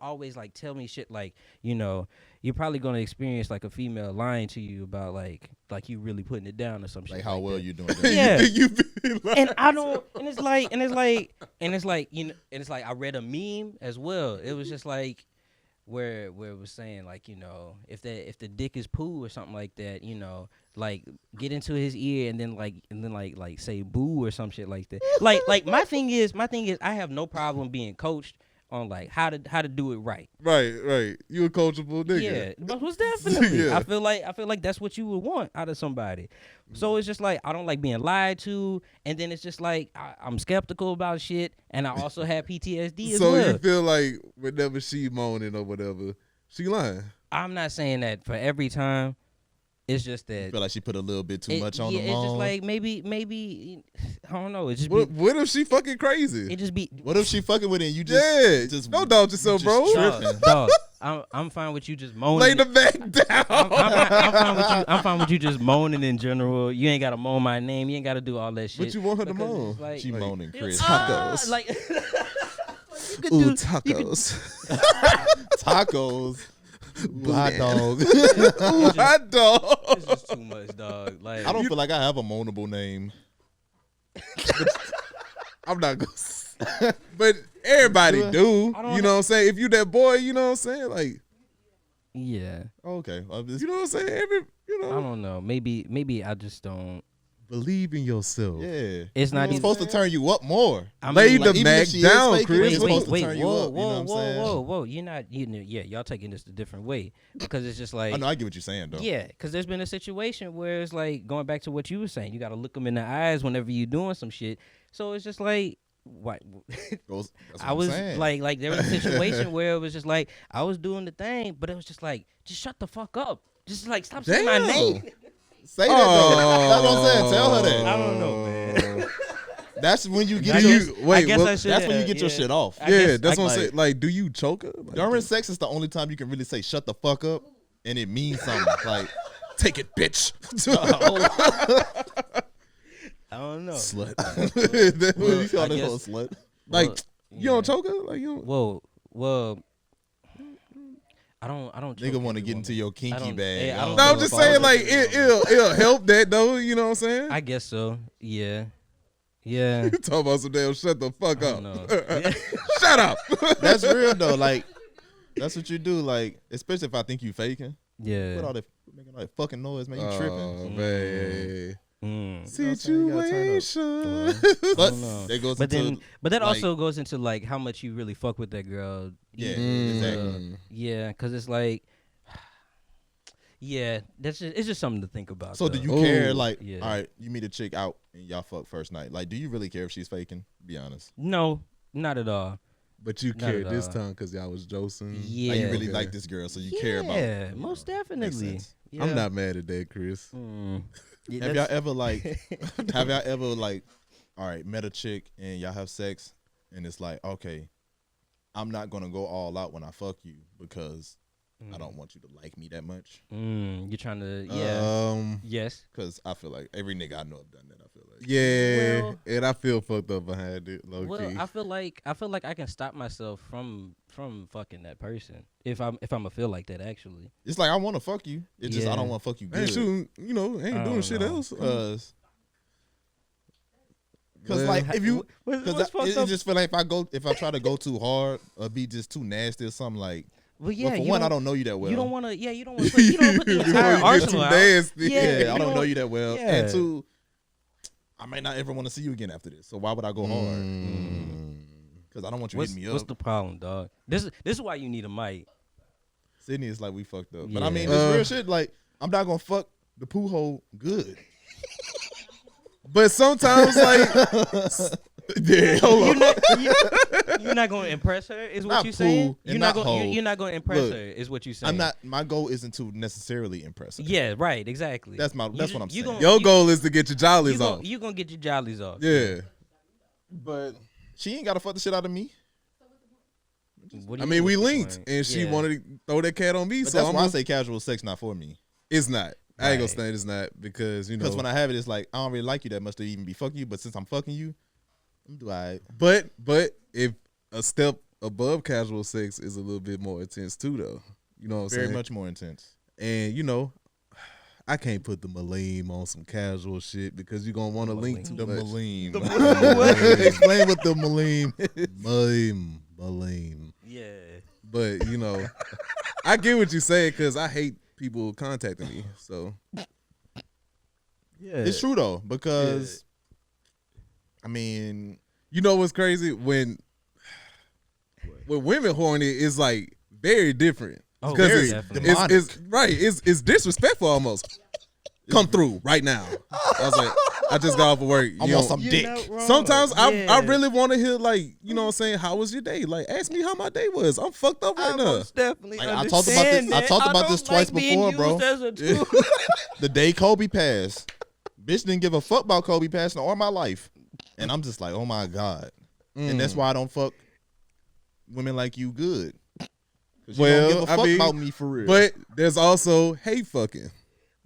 always like tell me shit like, you're probably gonna experience like a female lying to you about like you really putting it down or some shit. Like how well that. you doing. Yeah. You be like, And I don't, and it's like I read a meme as well. It was just like where it was saying like, if the dick is poo or something like that, like get into his ear and then like say boo or some shit like that. Like my thing is I have no problem being coached on like how to do it right. Right. You a coachable nigga. Yeah, but was definitely. Yeah. I feel like that's what you would want out of somebody. So it's just like I don't like being lied to, and then it's just like I'm skeptical about shit, and I also have PTSD as So well. you feel like whenever she moaning or whatever, she lying. I'm not saying that for every time. It's just that I feel like she put a little bit too much on the moan. It's just like maybe I don't know. It just What if she fucking crazy? it just be. What if she fucking with it and you just just don't doubt yourself, bro. Dog, I'm fine with you just moaning. Lay the back down. I'm fine with you just moaning in general. You ain't gotta moan my name. You ain't gotta do all that shit. But you want her to because moan. it's like- she moaning Chris. Tacos. Like you could Ooh, do tacos. Tacos. Hot dog. Ooh, hot dog. It's just too much, dog. Like I don't feel like I have a moanable name. I'm not gonna. But everybody do. I don't You know what I'm saying? If you that boy, you know what I'm saying? Like, yeah. Okay. you know what I'm saying? I don't know. Maybe I just don't. Believe in yourself. Yeah. It's not It's even supposed to turn you up more. I Lay mean, the even Mac if she is down, faking, Chris. it's supposed to turn you up, you know what I'm saying? whoa. You're not, yeah, y'all taking this a different way because it's just like, I know I get what you're saying though. yeah, because there's been a situation where it's like going back to what you were saying, you got to look them in the eyes whenever you're doing some shit. So it's just like, what? That's what I I'm was saying. like there was a situation where it was just like I was doing the thing, but it was just like, just shut the fuck up, just like stop saying my Damn. name. Say that though. That's what I'm saying. Tell her that. I don't know, man. That's when you Do get you your. wait? I guess what- I should. That's when you get your yeah. shit off. I yeah, guess- that's what I'm like- saying. Like, do you choke her? Like, During sex is the only time you can really say "shut the fuck up" and it means something. Like, take it, bitch. I don't know. Slut. What Well, you call I this guess- whole slut? Like, Well, you don't choke her? Like, you don't. Well, I don't. Nigga choke want to every get into woman. your kinky don't- bag. hey, I don't No, know I'm just if I saying, would like, do every woman. it'll help that, though. You know what I'm saying? I guess so. Yeah. Yeah. Talk about some damn shut the fuck I up. don't know. Shut up. That's real though. Like, that's what you do. Like, especially if I think you faking. Yeah. What all that making all that fucking noise, man? You tripping? Oh, man. Mm. Situation. But don't know. that goes But into then, but that like- also goes into like how much you really fuck with that girl. Yeah, exactly. Yeah, because it's like, yeah, it's just something to think about. So do though. you care? Ooh. Like, Yeah. all right, you meet a chick out and y'all fuck first night. Like, do you really care if she's faking? Be honest. No, not at all. But you Not carried at this all. time because y'all was Josing. Yeah. Like, you really Okay. like this girl, so you care about. Yeah, you most know, makes definitely. sense. Yeah. I'm not mad at that, Chris. Mm. Yeah, Have y'all that's- ever like? Have y'all ever like? All right, met a chick and y'all have sex, and it's like, okay, I'm not gonna go all out when I fuck you because I don't want you to like me that much. You're trying to. Yeah. Yes. Because I feel like every nigga I know have done that. I feel like. Yeah, Well- and I feel fucked up behind it, low Well, key. I feel like I can stop myself from fucking that person if I'ma feel like that actually. It's like I want to fuck you. It's just I Yeah. don't want to fuck you I ain't good. shooting, ain't I doing don't shit know. else. Cause Well, like if you, What's cause fucked it up? just feel like if I try to go too hard or be just too nasty or something like. Well, yeah. Well, for you one, I don't- don't know you that well. You don't want to. Yeah, you don't want to. You don't put the Before entire you get arsenal too out. nasty. Yeah, Yeah, I you don't know you that well. Yeah. And two, I might not ever want to see you again after this. So why would I go hard? Mm. Because I don't want you What's, hitting me what's up. the problem, dog? This is why you need a mic. Sydney is like we fucked up. But I Yeah. mean, it's real shit. Like I'm not gonna fuck the poo hole good. But sometimes, like, yeah, hold on. You're not going to impress her. Is what Not you saying? poo and You're not not going. hoe. You're not going to impress Look, her. Is what you saying? I'm not. My goal isn't to necessarily impress her. Yeah. Right. Exactly. That's what I'm you saying. gon- Your you- goal is to get your jollies you off. gon- You gonna get your jollies off. Yeah. But she ain't gotta fuck the shit out of me. What do I you- mean, we what's the linked, point? and she Yeah. wanted to throw that cat on me. But So that's I'm why I gonna- say casual sex not for me. it's not. I ain't gonna Right. stand it's not because Because when I have it, it's like I don't really like you that much to even be fucking you. But since I'm fucking you, I'm do I. But if a step above casual sex is a little bit more intense too, though. You know what I'm Very saying? much more intense. And I can't put the Maleem on some casual shit because you're gonna want to link too The much. Maleem. Explain what the Maleem. Maleem. Yeah. But I get what you say because I hate people contacting me. So Yeah. It's true though, because I mean, you know what's crazy when women horny is like very different. Oh, 'Cause very it's, definitely. it's right. It's disrespectful almost. Come through right now. I was like, I just got off of work. I You want know, some dick. Sometimes I Yeah. really want to hear like, you know what I'm saying, how was your day? Like ask me how my day was. I'm fucked up right now. Definitely. Like, I talked about this- I talked about this twice before, bro. The day Kobe passed, bitch didn't give a fuck about Kobe passing or my life. And I'm just like, oh my God. And that's why I don't fuck women like you good. 'Cause you don't give a fuck about me for real. But there's also hate fucking.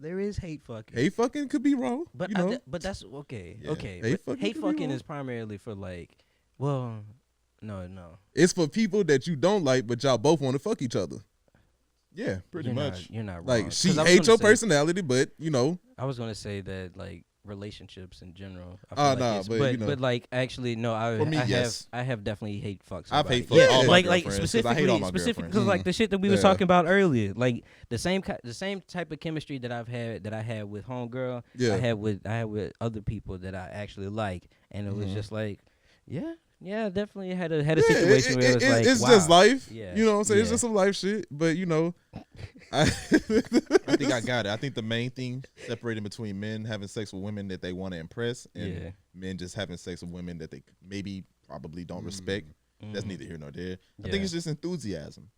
There is hate fucking. Hate fucking could be wrong. But you know? but that's okay. Yeah. Okay. Hate but fucking hate could be fucking wrong. is primarily for like, well, no. It's for people that you don't like, but y'all both want to fuck each other. yeah, pretty You're much. you're not wrong. Like she 'Cause I was hates gonna your say- personality, but I was gonna say that like relationships in general. I Oh, feel like nah, it's- but, but you know. like actually no. For me, yes. I have definitely hate fucked. I've somebody. hate fucked all my like girlfriends, 'cause I hate all my specifically girlfriends. because like the shit that we was Yeah. talking about earlier, like the same type of chemistry that I had with homegirl. Yeah. I had with other people that I actually like, and it was just like, yeah, definitely had a Yeah, situation where it was like, it's wow. just life. Yeah. You know what I'm saying? It's Yeah. just some life shit. But I I think I got it. I think the main thing separating between men having sex with women that they want to impress and Yeah. men just having sex with women that they maybe probably don't respect. That's neither here nor there. I think Yeah. it's just enthusiasm.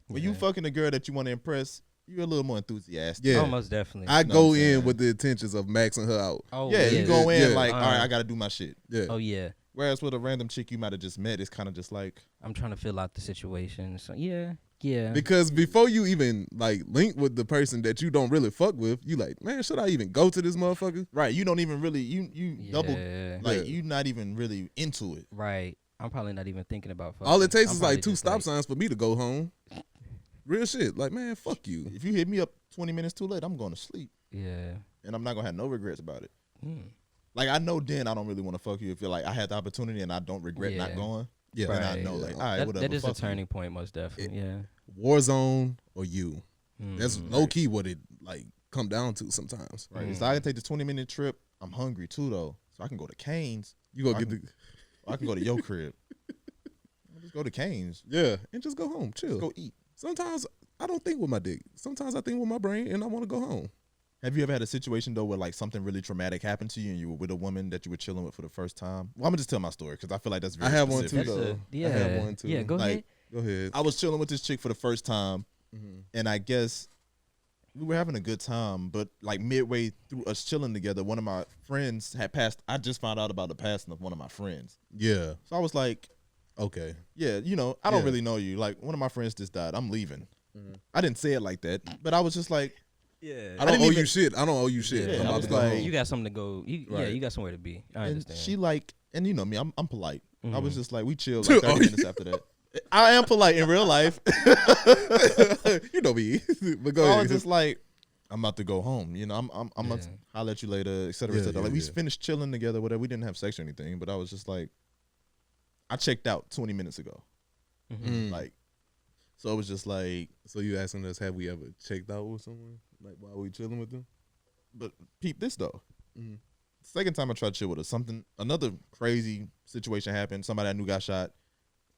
When you Yeah. fucking a girl that you want to impress, you're a little more enthusiastic. Yeah. Almost definitely. I know go what I'm in saying? with the intentions of maxing her out. oh Yeah, you go in Yeah. like, all right, Uh-huh. I got to do my shit. Yeah. Oh yeah. Whereas with a random chick you might have just met, it's kind of just like, I'm trying to fill out the situation. So yeah. Yeah. Because before you even like link with the person that you don't really fuck with, you like, man, should I even go to this motherfucker? Right. You don't even really you double like Yeah. you not even really into it. Right. I'm probably not even thinking about fucking. All it takes I'm is probably like 2 just, stop signs for me to go home. Real shit. Like, man, fuck you. If you hit me up 20 minutes too late, I'm going to sleep. Yeah. And I'm not gonna have no regrets about it. Mm. Like I know then I don't really want to fuck you if you're like I had the opportunity and I don't regret not Yeah. going. Yeah. Then Right. I know like all right, That, whatever. that is a fuck you. turning point, most definitely. Yeah. Warzone or you. Mm. That's low key what it like come down to sometimes. Right. So I can take the 20-minute trip. I'm hungry too though, so I can go to Cane's. You go I get can- Or I can go to your crib. I'll just go to Cane's. yeah, and just go home, chill. Just go eat. Sometimes I don't think with my dick. Sometimes I think with my brain, and I want to go home. Have you ever had a situation though where like something really traumatic happened to you and you were with a woman that you were chilling with for the first time? Well, I'm gonna just tell my story because I feel like that's very I have one specific. too, That's though. yeah. I have one too. Yeah. Go Like, ahead. Go ahead. I was chilling with this chick for the first time, Mhm. and I guess we were having a good time. But like midway through us chilling together, one of my friends had passed. I just found out about the passing of one of my friends, Yeah. so I was like, Okay. "Yeah, you know, I don't Yeah. really know you. Like one of my friends just died. I'm leaving." Mhm. I didn't say it like that, but I was just like, Yeah. I don't didn't owe even- you shit. I don't owe you shit. Yeah, I'm I about was to go like- home. You got something to go. Yeah, Right. you got somewhere to be. I and understand. she like, and you know me, I'm polite. I was Mhm. just like, we chilled like 30 Oh, minutes after that. I am polite in real life. You know me. But go I ahead. was just like, I'm about to go home. You know, I'm gonna Yeah. holler at you later, et cetera, et Yeah, cetera. yeah, Like we yeah. finished chilling together, whatever. We didn't have sex or anything, but I was just like, I checked out 20 minutes ago. Mm. Like, so it was just like, So you asking us, have we ever checked out with someone? Like while we chilling with them? but peep this though. Mhm. Second time I tried to chill with her, another crazy situation happened. Somebody I knew got shot,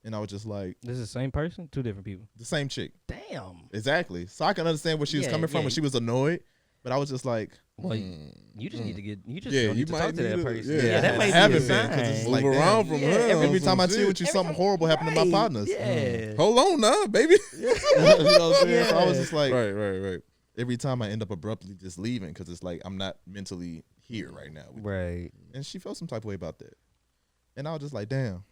and I was just like, This is the same person, 2 different people. the same chick. Damn. Exactly. So I can understand where she was Yeah, coming from yeah. when she was annoyed, but I was just like, Well, Mm. you just need to get. You just Yeah, don't you need to might talk to that need to- person. yeah. Yeah, that might Haven't be a been, 'cause it's sign. just like, Move damn. around from Yeah, her. every every on time I some chill shit. with you, something horrible happened to my Right. partners. Yeah. Hold on now, baby. You know what I'm saying? So I was Yeah. just like, right. every time I end up abruptly just leaving because it's like I'm not mentally here right now. Right. And she felt some type of way about that. And I was just like, damn,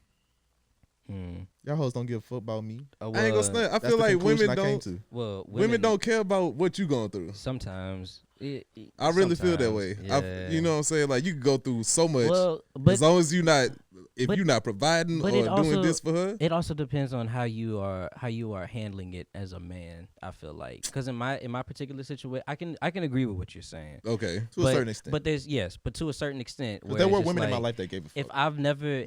Hmm. y'all hoes don't give a fuck about me. I ain't gonna snap. I That's feel the like conclusion women I came don't. to. Well, Women don't care about what you going through. Sometimes. I really feel that way. Yeah. You know what I'm saying? Like you can go through so much Well, but as long as you not, if but- you're not providing or but it doing also- this for her. it also depends on how you are handling it as a man. I feel like because in my particular situation, I can agree with what you're saying. Okay. To a certain extent. But but to a certain extent, But where there it's were just women in my like, life that gave a fuck. If I've never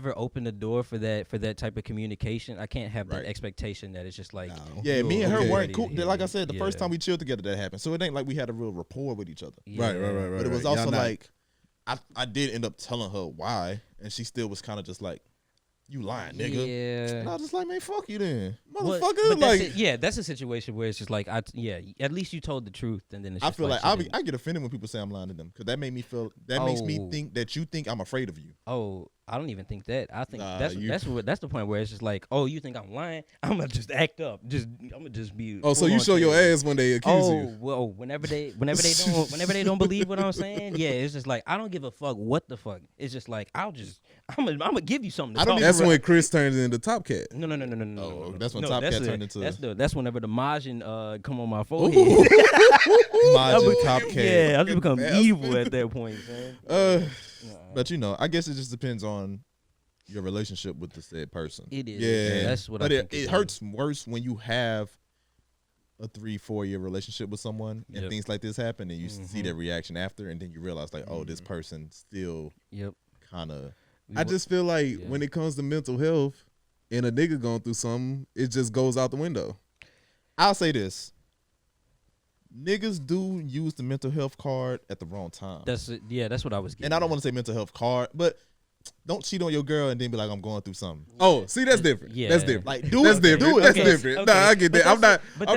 Yeah. opened the door for that type of communication, I can't have Right. that expectation that it's just like No. Yeah, me and her Okay. weren't cool. Like I said, the Yeah. first time we chilled together, that happened. So it ain't like we had a real rapport with each other. Right. But it was Y'all also not- like, I did end up telling her why, and she still was kind of just like, "You lying, nigga." And I Yeah. was just like, "Man, fuck you then." motherfucker. But like that's a situation where it's just like at least you told the truth, and then it's I just feel like shit I get offended when people say I'm lying to them because that made me feel makes me Oh. think that you think I'm afraid of you. Oh, I don't even think that. I think Nah, that's you- that's the point where it's just like, oh, you think I'm lying? I'm gonna just act up. I'm gonna just be. oh, so full you on show your shit. ass when they accuse Oh you. well, whenever they don't believe what I'm saying, yeah, it's just like I don't give a fuck what the fuck. It's just like I'm gonna give you something. To I don't talk even That's about. when Chris turns into Top Cat. No. Oh, that's when No, Top that's Cat the- turned into That's whenever the Majin come on my forehead. Majin Top Cat. Yeah, I just become Bastard. evil at that point, man. But you know, I guess it just depends on your relationship with the said person. It is. Yeah. That's what But I it, think. it hurts worse when you have a 3-4 year relationship with someone and Yep. things like this happen and you see Mhm. their reaction after and then you realize like, oh, this person still Yep. kind of I just feel like Yeah. when it comes to mental health and a nigga going through something, it just goes out the window. I'll say this. Niggas do use the mental health card at the wrong time. That's what I was getting. And I don't at. want to say mental health card, but don't cheat on your girl and then be like, I'm going through something. Oh, see, that's different. Yeah. That's different. Like, do That's it. different. Do it. That's Okay. different. Nah, I get that. I'm not. But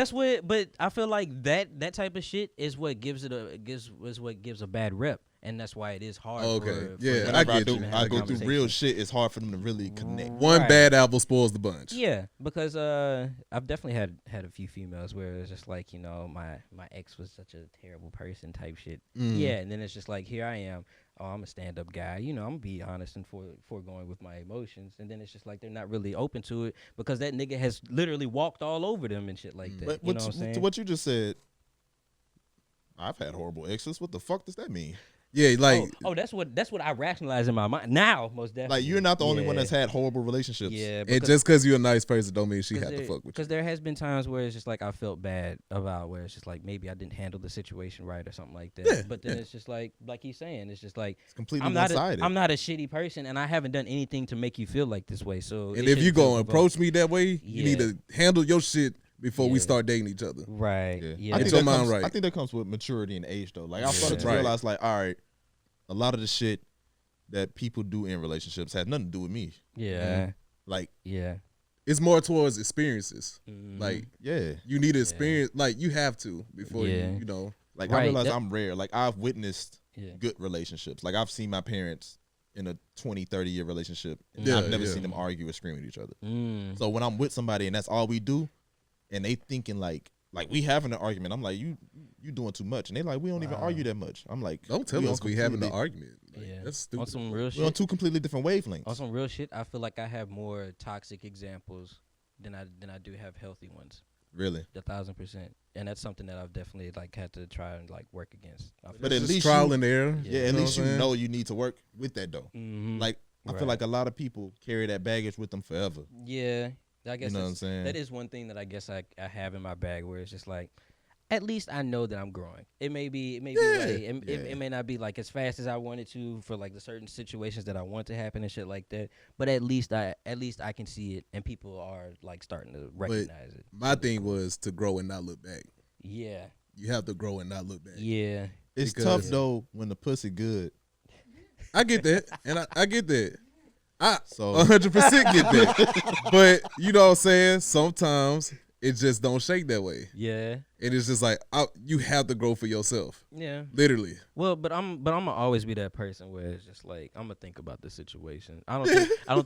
but I feel like that type of shit is what gives it a gives a bad rep and that's why it is hard. Okay. For Yeah, Whenever I get you. I go through conversation. real shit. It's hard for them to really connect. One Right. bad apple spoils the bunch. Yeah, because I've definitely had a few females where it's just like, you know, my ex was such a terrible person type shit. Yeah, and then it's just like, here I am. Oh, I'm a stand-up guy. You know, I'm gonna be honest and foregoing with my emotions. And then it's just like they're not really open to it because that nigga has literally walked all over them and shit like that. But You know what I'm saying? to what you just said, I've had horrible exes. What the fuck does that mean? Yeah, like that's what I rationalize in my mind now. Most definitely. Like you're not the only one Yeah. that's had horrible relationships. Yeah, and just because you're a nice person don't mean she had to fuck with you. Because there has been times where it's just like I felt bad about where it's just like maybe I didn't handle the situation right or something like that. Yeah, but then it's just like he's saying, it's just like It's completely I'm not one-sided. I'm not a shitty person and I haven't done anything to make you feel like this way. So And it if you shouldn't go feel and provoked. approach me that way, you need Yeah. to handle your shit before we Yeah. start dating each other. Right. Yeah. Yeah. I Get think your that mind comes, right. I think that comes with maturity and age, though. Like I started to Right. realize, like, all right, a lot of the shit that people do in relationships has nothing to do with me. Yeah. Like, Yeah. It's more towards experiences. Mhm. Like yeah, you need to experience, like you have to before Yeah. you know. like I Right, realize that- I'm rare. Like I've witnessed Yeah. good relationships. Like I've seen my parents in a 20, 30-year relationship, and Yeah, I've never yeah. seen them argue or scream at each other. Mm. So when I'm with somebody and that's all we do, and they thinking like we having an argument, I'm like, you doing too much, and they like, we don't even argue that much. I'm like, Don't tell we us on we having an completely- argument. Like, Yeah. that's On stupid. some real We're on shit. two completely different wavelengths. On some real shit, I feel like I have more toxic examples than I do have healthy ones. Really, 1,000%, and that's something that I've definitely like had to try and like work against. I feel But like- at Just least trial you- and error. yeah. At know least what you I'm know you need to work with that though. Mhm. Like I feel Right. like a lot of people carry that baggage with them forever. Yeah, I guess know what I'm saying? that is one thing that I guess I have in my bag where it's just like, at least I know that I'm growing. It may be like, it may not be like as fast as I wanted to for like the certain situations that I want to happen and shit like that. But at least I can see it, and people are like starting to recognize it. My thing was to grow and not look back. Yeah, You have to grow and not look back. yeah, It's Because- tough though when the pussy good. I get that, and I get that. I So 100% get that. But you know what I'm saying? Sometimes it just don't shake that way. yeah, And it's just like you have to grow for yourself. yeah. Literally. Well, but I'm gonna always be that person where it's just like I'm gonna think about the situation. I don't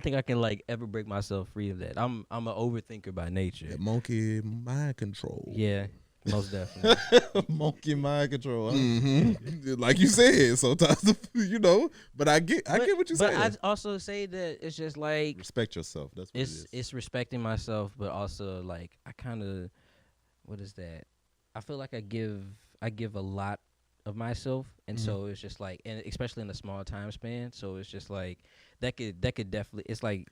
think I can like ever break myself free of that. I'm an overthinker by nature. That monkey mind control. Yeah, most definitely. monkey mind control. Huh? Mm-hmm. Like you said, sometimes you know. But I get what you're saying. But I also say that it's just like Respect yourself. That's what it is. it's respecting myself, but also like I kind of, what is that? I feel like I give a lot of myself, and so it's just like, and especially in a small time span. So it's just like that could definitely. It's like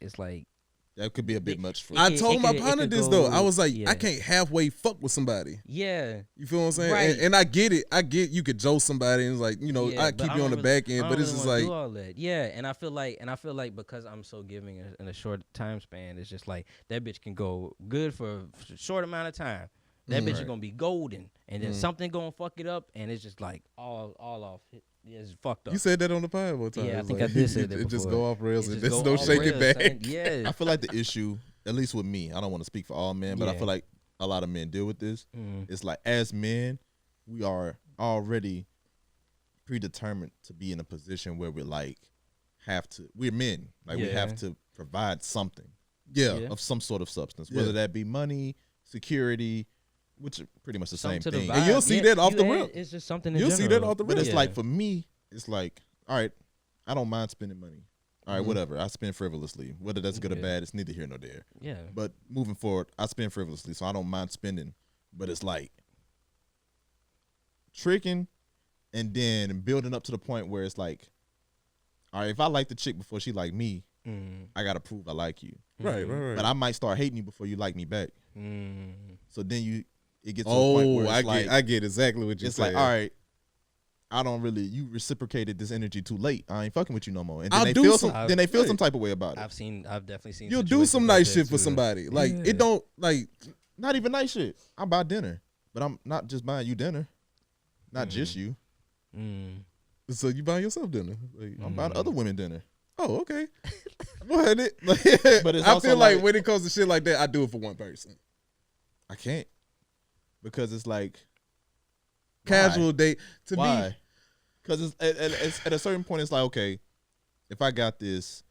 That could be a bit much for I you. told my partner this though. I was like, yeah. I can't halfway fuck with somebody. Yeah. You feel what I'm saying? Right. And I get it. I get you could joke somebody and it's like, you know, Yeah, I but keep you on the don't really- back end, I but don't it's really just wanna like do all that. Yeah, and I feel like because I'm so giving in a short time span, it's just like that bitch can go good for a short amount of time. That bitch is Right. gonna be golden, and then something gonna fuck it up, and it's just like all off. It's fucked up. you said that on the pod one time. Yeah, I It's think like, I did say that It just before. go off rails It and just there's go no off shaking rails, back. son. Yeah. I feel like the issue, at least with me, I don't want to speak for all men, but I Yeah. feel like a lot of men deal with this. Mm. It's like as men, we are already predetermined to be in a position where we're like we're men. Like we Yeah. have to provide something Yeah. Yeah. of some sort of substance, Yeah. whether that be money, security, which are pretty much the Something same to the thing. vibe. And you'll see that off you the add- rip. It's just something. In You'll see that general. off the But rip. it's like for me, it's like, all right, I don't mind spending money. All right, Mm-hmm. whatever. I spend frivolously. Whether that's good or Yeah. bad, it's neither here nor there. Yeah. But moving forward, I spend frivolously, so I don't mind spending. But it's like tricking and then building up to the point where it's like, all right, if I like the chick before she like me, Mm. I gotta prove I like you. Right, right. But I might start hating you before you like me back. Mm. So then it gets to a point Oh, where it's I get exactly what you're it's saying. like, all right, I don't really. You reciprocated this energy too late. I ain't fucking with you no more. And then I'll they do feel some- then they feel right. some type of way about it. I've definitely seen. You'll do situations some like nice that shit for too. somebody. Like Yeah. it don't like Not even nice shit. I buy dinner, but I'm not just buying you dinner. Not Mm-hmm. just you. Mm. so you buy yourself dinner. Like, I'm buying other women dinner. oh, okay. Go ahead. But it's I also feel like like- when it comes to shit like that, I do it for one person. I can't because it's like Casual date to why? me. Because at a certain point, it's like, okay, if I got this,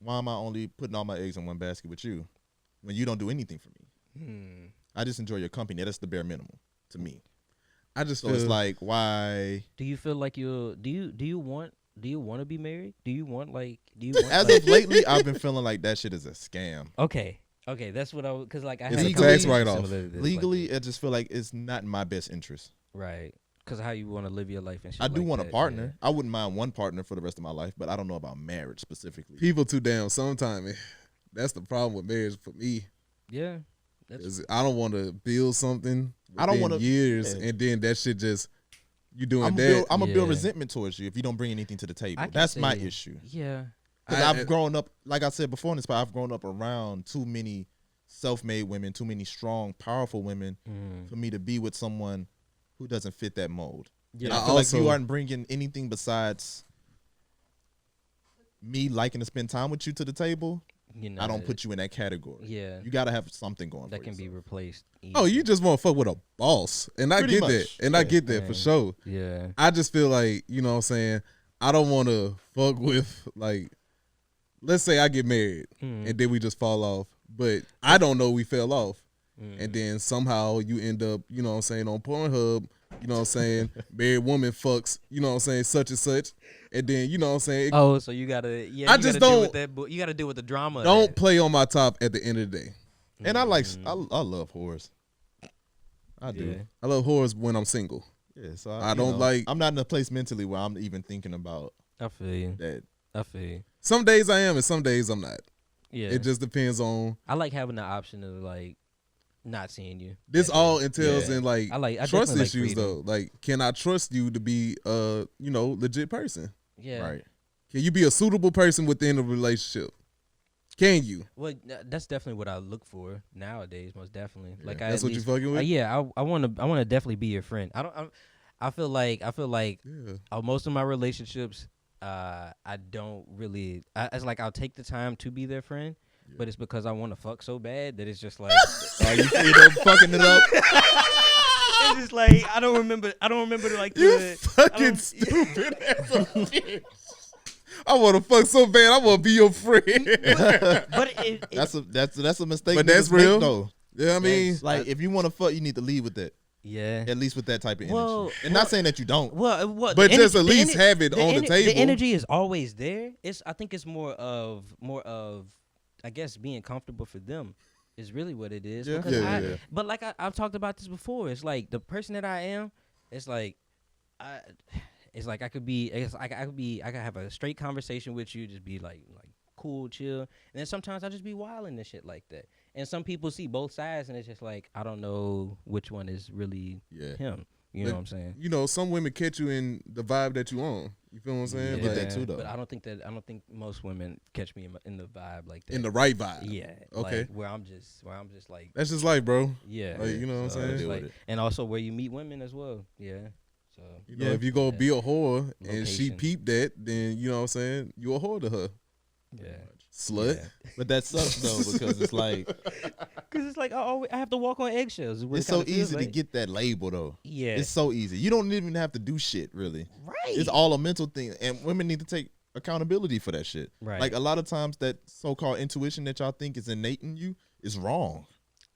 why am I only putting all my eggs in one basket with you when you don't do anything for me? I just enjoy your company. That's the bare minimum to me. I just So feel it's like, why? Do you feel like do you want to be married? Do you want As of lately, I've been feeling like that shit is a scam. Okay, that's what because like I It's had a a tax conversation write-off. similar to this, Legally, like, I just feel like it's not in my best interest. right? Because how you want to live your life and shit. I do like want a that, partner. I wouldn't mind one partner for the rest of my life, but I don't know about marriage specifically. people too damn sometime. That's the problem with marriage for me. Yeah, that's 'Cause I don't want to build something. I don't want wanna- years, yeah. and then that shit just you doing I'm that. gonna build Yeah. resentment towards you if you don't bring anything to the table. I can That's my say- issue. yeah. Because I- I've grown up, like I said before in this part, I've grown up around too many self-made women, too many strong, powerful women for me to be with someone who doesn't fit that mold. Yeah. And I feel like you aren't bringing anything besides me liking to spend time with you to the table. You know, I don't put you in that category. Yeah, You got to have something going that for can be yourself. replaced. Oh, easy. you just want to fuck with a boss, and I Pretty get much. that, and I Yeah. get that for Man. sure. Yeah. I just feel like, you know what I'm saying, I don't want to fuck with, like, let's say I get married and then we just fall off, but I don't know we fell off. And then somehow you end up, you know what I'm saying, on Pornhub, you know what I'm saying, married woman fucks, you know what I'm saying, such and such. And then, you know what I'm saying, Oh, so you gotta, yeah. I you just gotta deal with don't- that. You gotta deal with the drama. of don't that. play on my top at the end of the day. And I like, I love whores. I do. Yeah. I love whores when I'm single. Yeah, so I you don't know, like- I'm not in a place mentally where I'm even thinking about I feel you. that. I feel you. Some days I am and some days I'm not. Yeah. It just depends on, I like having the option of like not seeing you. this all entails Yeah. in like I trust definitely like issues freedom. though. Like, can I trust you to be you know, legit person? Yeah. Right. Can you be a suitable person within a relationship? Can you? Well, that's definitely what I look for nowadays. Most definitely. Like I That's at what you least- fucking with? yeah. I want to definitely be your friend. I feel like Yeah. most of my relationships, I don't really. It's like I'll take the time to be their friend, but it's because I want to fuck so bad that it's just like Are you fucking it up? it's just like I don't remember like You the fucking stupid ass bitch. I want to fuck so bad. I want to be your friend. but That's a mistake. But that's niggas make, real. though. Yeah, I mean, Like if you want to fuck, you need to lead with that. yeah. At least with that type of energy. Well, and not saying that you don't. Well, But the just energy- at the least ener- have it on the table. The energy is always there. I think it's more of I guess being comfortable for them is really what it is. Yeah. Because Yeah. But like I've talked about this before. It's like the person that I am. It's like I could be. I could have a straight conversation with you. Just be like cool, chill. And then sometimes I just be wilding and shit like that. And some people see both sides, and it's just like I don't know which one is really him. You know what I'm saying? you know, some women catch you in the vibe that you on. You feel what I'm saying? get Like, that too, though. But I don't think most women catch me in the vibe like that. in the right vibe. Yeah. Okay. Like, where I'm just like That's just like, bro. yeah. Like, you know what I'm So saying? it's Deal like- with it. and also where you meet women as well. Yeah. So You know, if you go be a whore and she Location. peeped that, then you know what I'm saying? You a whore to her. yeah. Slut. Yeah. But that sucks though because it's like Cause it's like I have to walk on eggshells. is what it's it so kinda feels easy to like. get that label though. Yeah. It's so easy. You don't even have to do shit really. right. It's all a mental thing, and women need to take accountability for that shit. Right. Like a lot of times, that so-called intuition that y'all think is innate in you is wrong.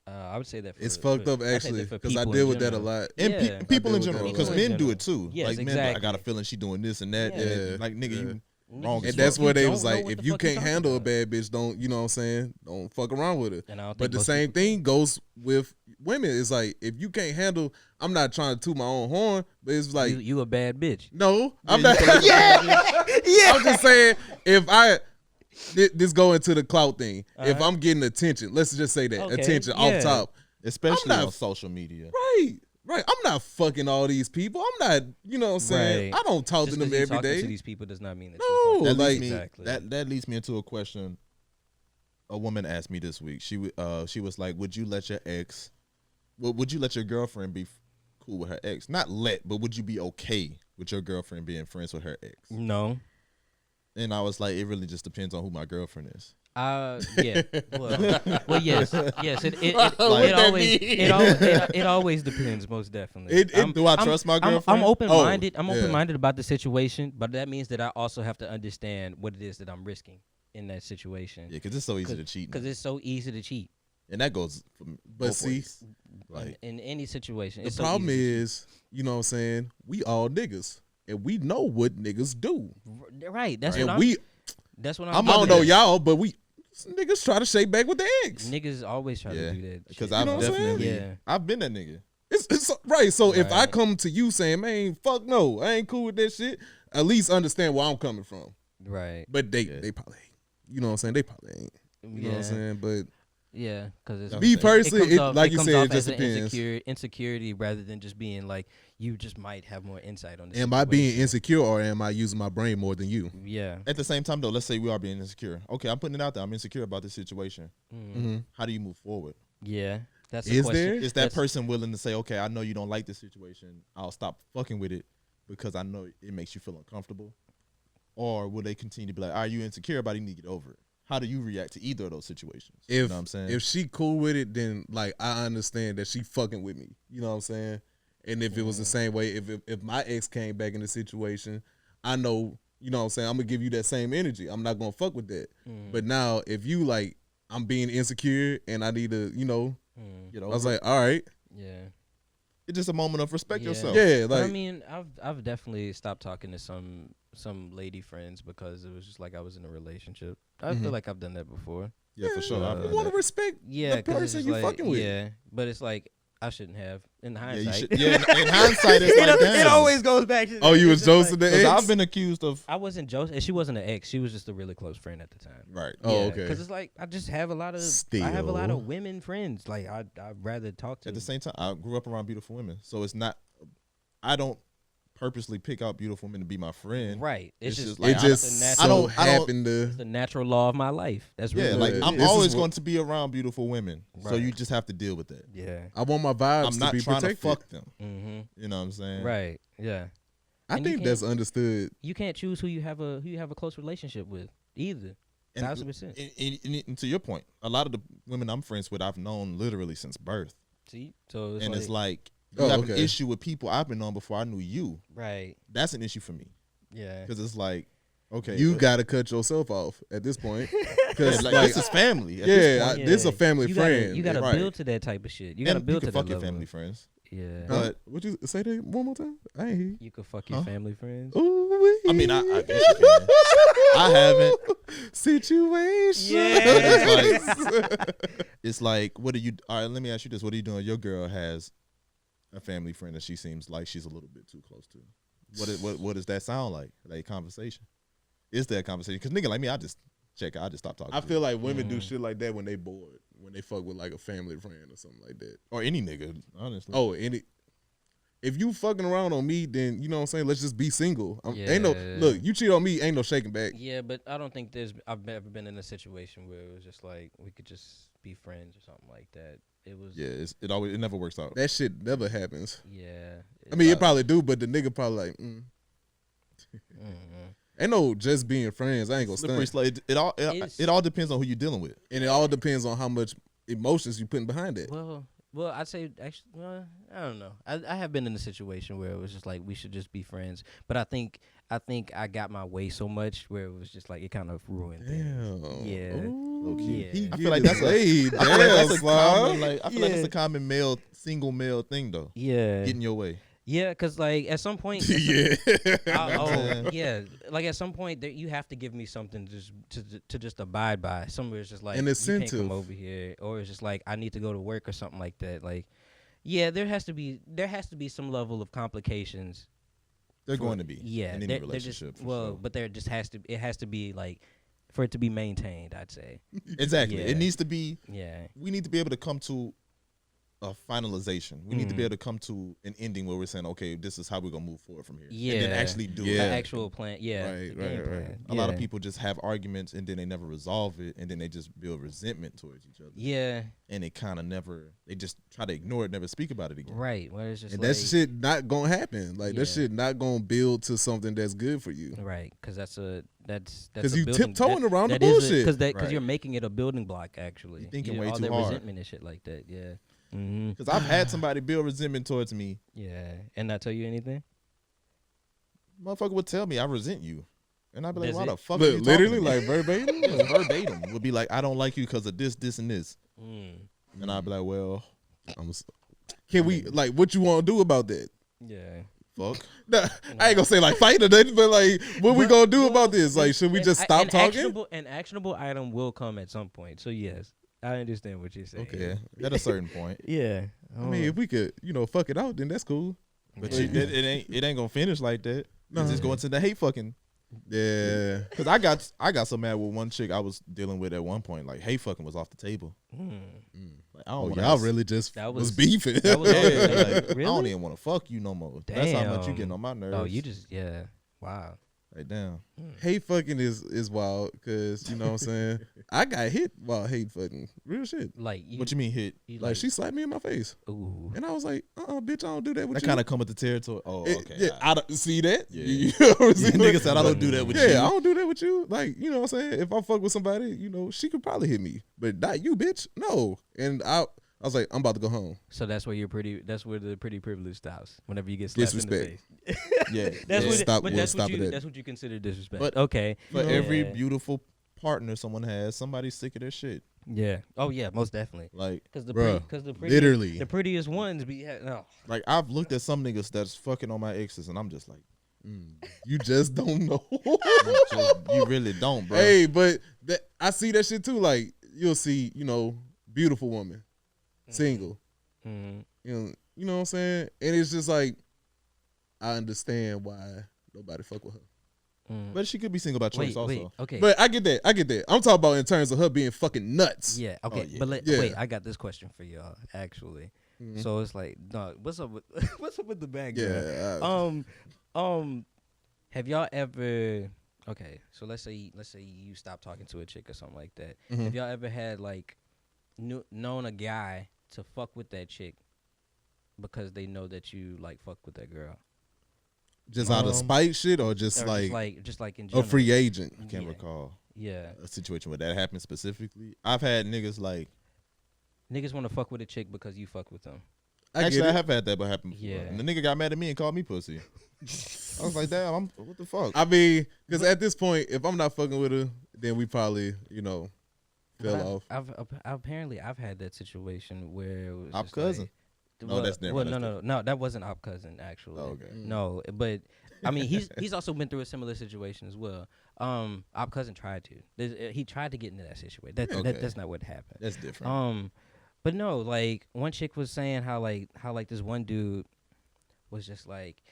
I would say that. It's fucked up I'd say actually that for because I people deal in with that a general. lot. And Yeah. people I in deal with general, that a because lot. men do General. it too. Yes, like men, I got a exactly. feeling she doing this and that. Yeah. And like nigga, you wrong. Niggas as And that's fuck. where they don't was know like, what if the you fuck you can't talking handle a about. bad bitch, don't, you know what I'm saying? Don't fuck around with her. And I don't But think the most same thing goes with women. It's like, if you can't handle, I'm not trying to toot my own horn, but it's like, you a bad bitch. no, I'm you not. feel like- Yeah. I'm just saying, if this go into the clout thing, if Uh-huh. I'm getting attention, let's just say that, Okay, attention yeah. off top. especially I'm not- on social media. Right. I'm not fucking all these people. I'm not, you know what I'm saying? Right. I don't talk Just to them 'cause you every talking day. to these people does not mean that No, you're That fucking- leads me. Exactly. That leads me into a question. A woman asked me this week. She was like, "Would you let your ex? Would you let your girlfriend be cool with her ex? Not let, but would you be okay with your girlfriend being friends with her ex?" No. And I was like, "It really just depends on who my girlfriend is." Yeah. Well, yes. It always depends. Most definitely. Do I trust my girlfriend? I'm open-minded. I'm yeah. open-minded about the situation, but that means that I also have to understand what it is that I'm risking in that situation. Yeah, because it's so easy to cheat. Because it's so easy to cheat. And that goes for But both see, ways. Like, in any situation. the It's so problem easy to is, you know what I'm saying? We all niggas, and we know what niggas do. cheat. Right. That's And what I I'm don't know y'all, but niggas try to shake back with the eggs. Niggas always try to do that. because shit. I've know what I'm saying? definitely, Yeah. I've been that nigga. It's right. So if I Right. come to you saying, man, fuck no, I ain't cool with that shit, at least understand where I'm coming from. Right. But they probably, you know what I'm saying? They probably ain't. You know what I'm saying? But Yeah, because it's me personally, like you comes said, off it just as an depends. insecurity rather than just being like you just might have more insight on. The Am I being situation. insecure or am I using my brain more than you? Yeah. At the same time, though, let's say we are being insecure. Okay, I'm putting it out there. I'm insecure about this situation. Mm-hmm. How do you move forward? Yeah. That's the Is question. there? Is that person willing to say, okay, I know you don't like this situation. I'll stop fucking with it because I know it makes you feel uncomfortable? Or will they continue to be like, are you insecure about it? You need to get over it? How do you react to either of those situations? You know what I'm saying? If she cool with it, then like I understand that she fucking with me. You know what I'm saying? And if it was the same way, if my ex came back in the situation, I know, you know what I'm saying, I'm gonna give you that same energy. I'm not gonna fuck with that. But now if you like, I'm being insecure and I need to, you know, Get I over was it. like, all right, Yeah. It's just a moment of respect yourself. yeah, But like I mean, I've definitely stopped talking to some lady friends because it was just like I was in a relationship. I feel like I've done that before. Yeah, for sure. I've you done want to that. respect Yeah, the 'cause it's person just you like, fucking with. Yeah, but it's like I shouldn't have. In Yeah, hindsight, you should. Yeah, in hindsight, it's like, damn. it always goes back to. Oh, you it's was just Joseph like- the 'Cause ex? I've been accused of. I wasn't Joseph. She wasn't an ex. She was just a really close friend at the time. Right. Oh, okay. Because it's like I just have a lot of. I have a lot Still. of women friends. Like I'd rather talk to. At the same time, I grew up around beautiful women, so it's not. I don't purposely pick out beautiful women to be my friend. Right. It's just like, It just the so natural. happened to. It's the natural law of my life. That's really Yeah, what like it I'm is. This is always what- going to be around beautiful women, so Right. you just have to deal with that. Yeah. I want my vibes I'm to not be trying protected. to fuck them. Mm-hmm. You know what I'm saying? Right. Yeah. I And you think that's can't- understood. You can't choose who you have a close relationship with either. And, 1000%. and to your point, a lot of the women I'm friends with, I've known literally since birth, See, so it's and like, it's like you Oh, have an okay. issue with people I've been on before I knew you. right. That's an issue for me Yeah. because it's like, okay, You but- got to cut yourself off at this point. yeah, Because like, like, this is family. At this yeah, point. this is a family you friend. Gotta, you gotta Right. build to that type of shit. You gotta and build you to can that fuck your level. family friends. Yeah. But Would you say that one more time? I ain't hear you. You could fuck your Huh? family friends. Ooh, I mean, I guess you can. I haven't. Situation. It's like, what are you? All right, let me ask you this: what are you doing? Your girl has a family friend that she seems like she's a little bit too close to. What does that sound like? Like conversation? Is there a conversation? Because nigga like me, I just check out. I just stop talking. I to feel you. like women do shit like that when they bored, when they fuck with like a family friend or something like that. or any nigga, honestly. Oh, if you fucking around on me, then you know what I'm saying. Let's just be single. Ain't no Yeah. look. You cheat on me, ain't no shaking back. Yeah, but I don't think I've ever been in a situation where it was just like we could just be friends or something like that. It was. Yeah, it never works out. That shit never happens. Yeah. I mean, it probably do, but the nigga probably like, Mhm. ain't no just being friends. I ain't gonna Slippery stand. slope. It's- It all depends on who you're dealing with. And it all depends on how much emotions you putting behind it. Well, I'd say actually, well, I don't know. I have been in a situation where it was just like we should just be friends, but I think I got my way so much where it was just like it kind of ruined things. Damn. Yeah. Low-key. Yeah. He I feel like that's a- laid. I feel like that's a Damn, common, son. like I feel like it's a common single male thing though. Yeah. Get in your way. Yeah, cause like at some point, Yeah. yeah, like at some point you have to give me something to just abide by. Somewhere it's just like An you can't incentive. come over here, or it's just like I need to go to work or something like that. Like, yeah, there has to be some level of complications. They're going to be. Yeah, in any they're relationship. just, for well, sure. but it has to be like for it to be maintained. I'd say. Exactly. Yeah. It needs to be. Yeah. We need to be able to come to a finalization. We need to be able to come to an ending where we're saying, okay, this is how we're gonna move forward from here. Yeah. And then actually do An it. actual plan. Yeah. Right, the game right. plan. A lot of people just have arguments and then they never resolve it, and then they just build resentment towards each other. Yeah. And they kind of never. They just try to ignore it, never speak about it again. Right. Where it's just And like, that shit not gonna happen. Like that Yeah. shit not gonna build to something that's good for you. Right, because that's Because a you building- tiptoeing that- around the that is bullshit. because Right. you're making it a building block. Actually, You're thinking Yeah, way all too that hard. resentment and shit like that. Yeah. Mm-hmm. Because I've had somebody build resentment towards me. Yeah, and not tell you anything. Motherfucker would tell me I resent you, and I'd be like, Does why it? the fuck? Are you Literally, talking to me? like verbatim. Yeah, verbatim would be like, I don't like you because of this, this, and this. Mm. And I'd be like, well, Can we like what you want to do about that? Yeah. fuck. Nah, I ain't gonna say like fight or nothing, but like what we gonna do about this? Like, should we just stop talking? An actionable item will come at some point. So yes, I understand what you're saying. Okay. Yeah, at a certain point. Yeah. I mean, if we could, fuck it out, then that's cool. But Yeah. it ain't gonna finish like that. No. It's just going to the hate fucking. Yeah. Cause I got so mad with one chick I was dealing with at one point. Like hate fucking was off the table. Like I don't Oh, wanna y'all really just That was was- beefing. that was- Yeah, like, I don't Really? even want to fuck you no more. That's how much you Damn. getting on my nerves. Oh, you just wow. like damn. Hate fucking is wild because you know what I'm saying. I got hit while hate fucking. Real shit. Like What you mean hit? Like she slapped me in my face, Ooh. and I was like, bitch, I don't do that with That you. kind of come with the territory. Oh, It- okay. Yeah, I don't see that. Yeah. You know what I'm saying? Nigga said I don't do that with Yeah, you. I don't do that with you. Like, you know what I'm saying? If I fuck with somebody, she could probably hit me. But not you, bitch. No. And I was like, I'm about to go home. So that's where that's where the pretty privilege stops. Whenever you get slapped in the Disrespect. face. Yeah. That's yeah. what. Stop- But we'll that's stop what you. at that. That's what you consider disrespect. But okay. For Yeah. every beautiful partner someone has, somebody's sick of their shit. Yeah. Oh yeah. Most definitely. Like, Because Bruh, the literally. the prettiest ones be no. like I've looked at some niggas that's fucking on my exes, and I'm just like, You just don't know. you really don't, bro. Hey, but I see that shit too. Like, you'll see, beautiful woman, single. Mm-hmm. You know what I'm saying? And it's just like, I understand why nobody fuck with her. But she could be single by choice also. Wait. Okay. But I get that. I'm talking about in terms of her being fucking nuts. Yeah. Okay. yeah. But Yeah. wait, I got this question for y'all. Actually, so it's like, no, what's up with what's up with the bag? Yeah. Have y'all ever? Okay, so let's say you stop talking to a chick or something like that. Have y'all ever had like known a guy to fuck with that chick because they know that you like fuck with that girl? Just out of spite shit or just Or like just like in a general? free agent. I can't Yeah. recall Yeah, a situation where that happened specifically. I've had niggas like, niggas want to fuck with a chick because you fuck with them. actually, get I it. have had that happen before. Yeah. And the nigga got mad at me and called me pussy. I was like, damn, what the fuck? I mean, because at this point, if I'm not fucking with her, then we probably, fell But off. I've had that situation where it was Op just cousin? like- No, that's never- Well, that's no, that wasn't op cousin actually. Oh, okay. No, but I mean he's also been through a similar situation as well. Op cousin tried to. He tried to get into that situation. Okay. That's not what happened. That's different. But no, like one chick was saying how this one dude was just like,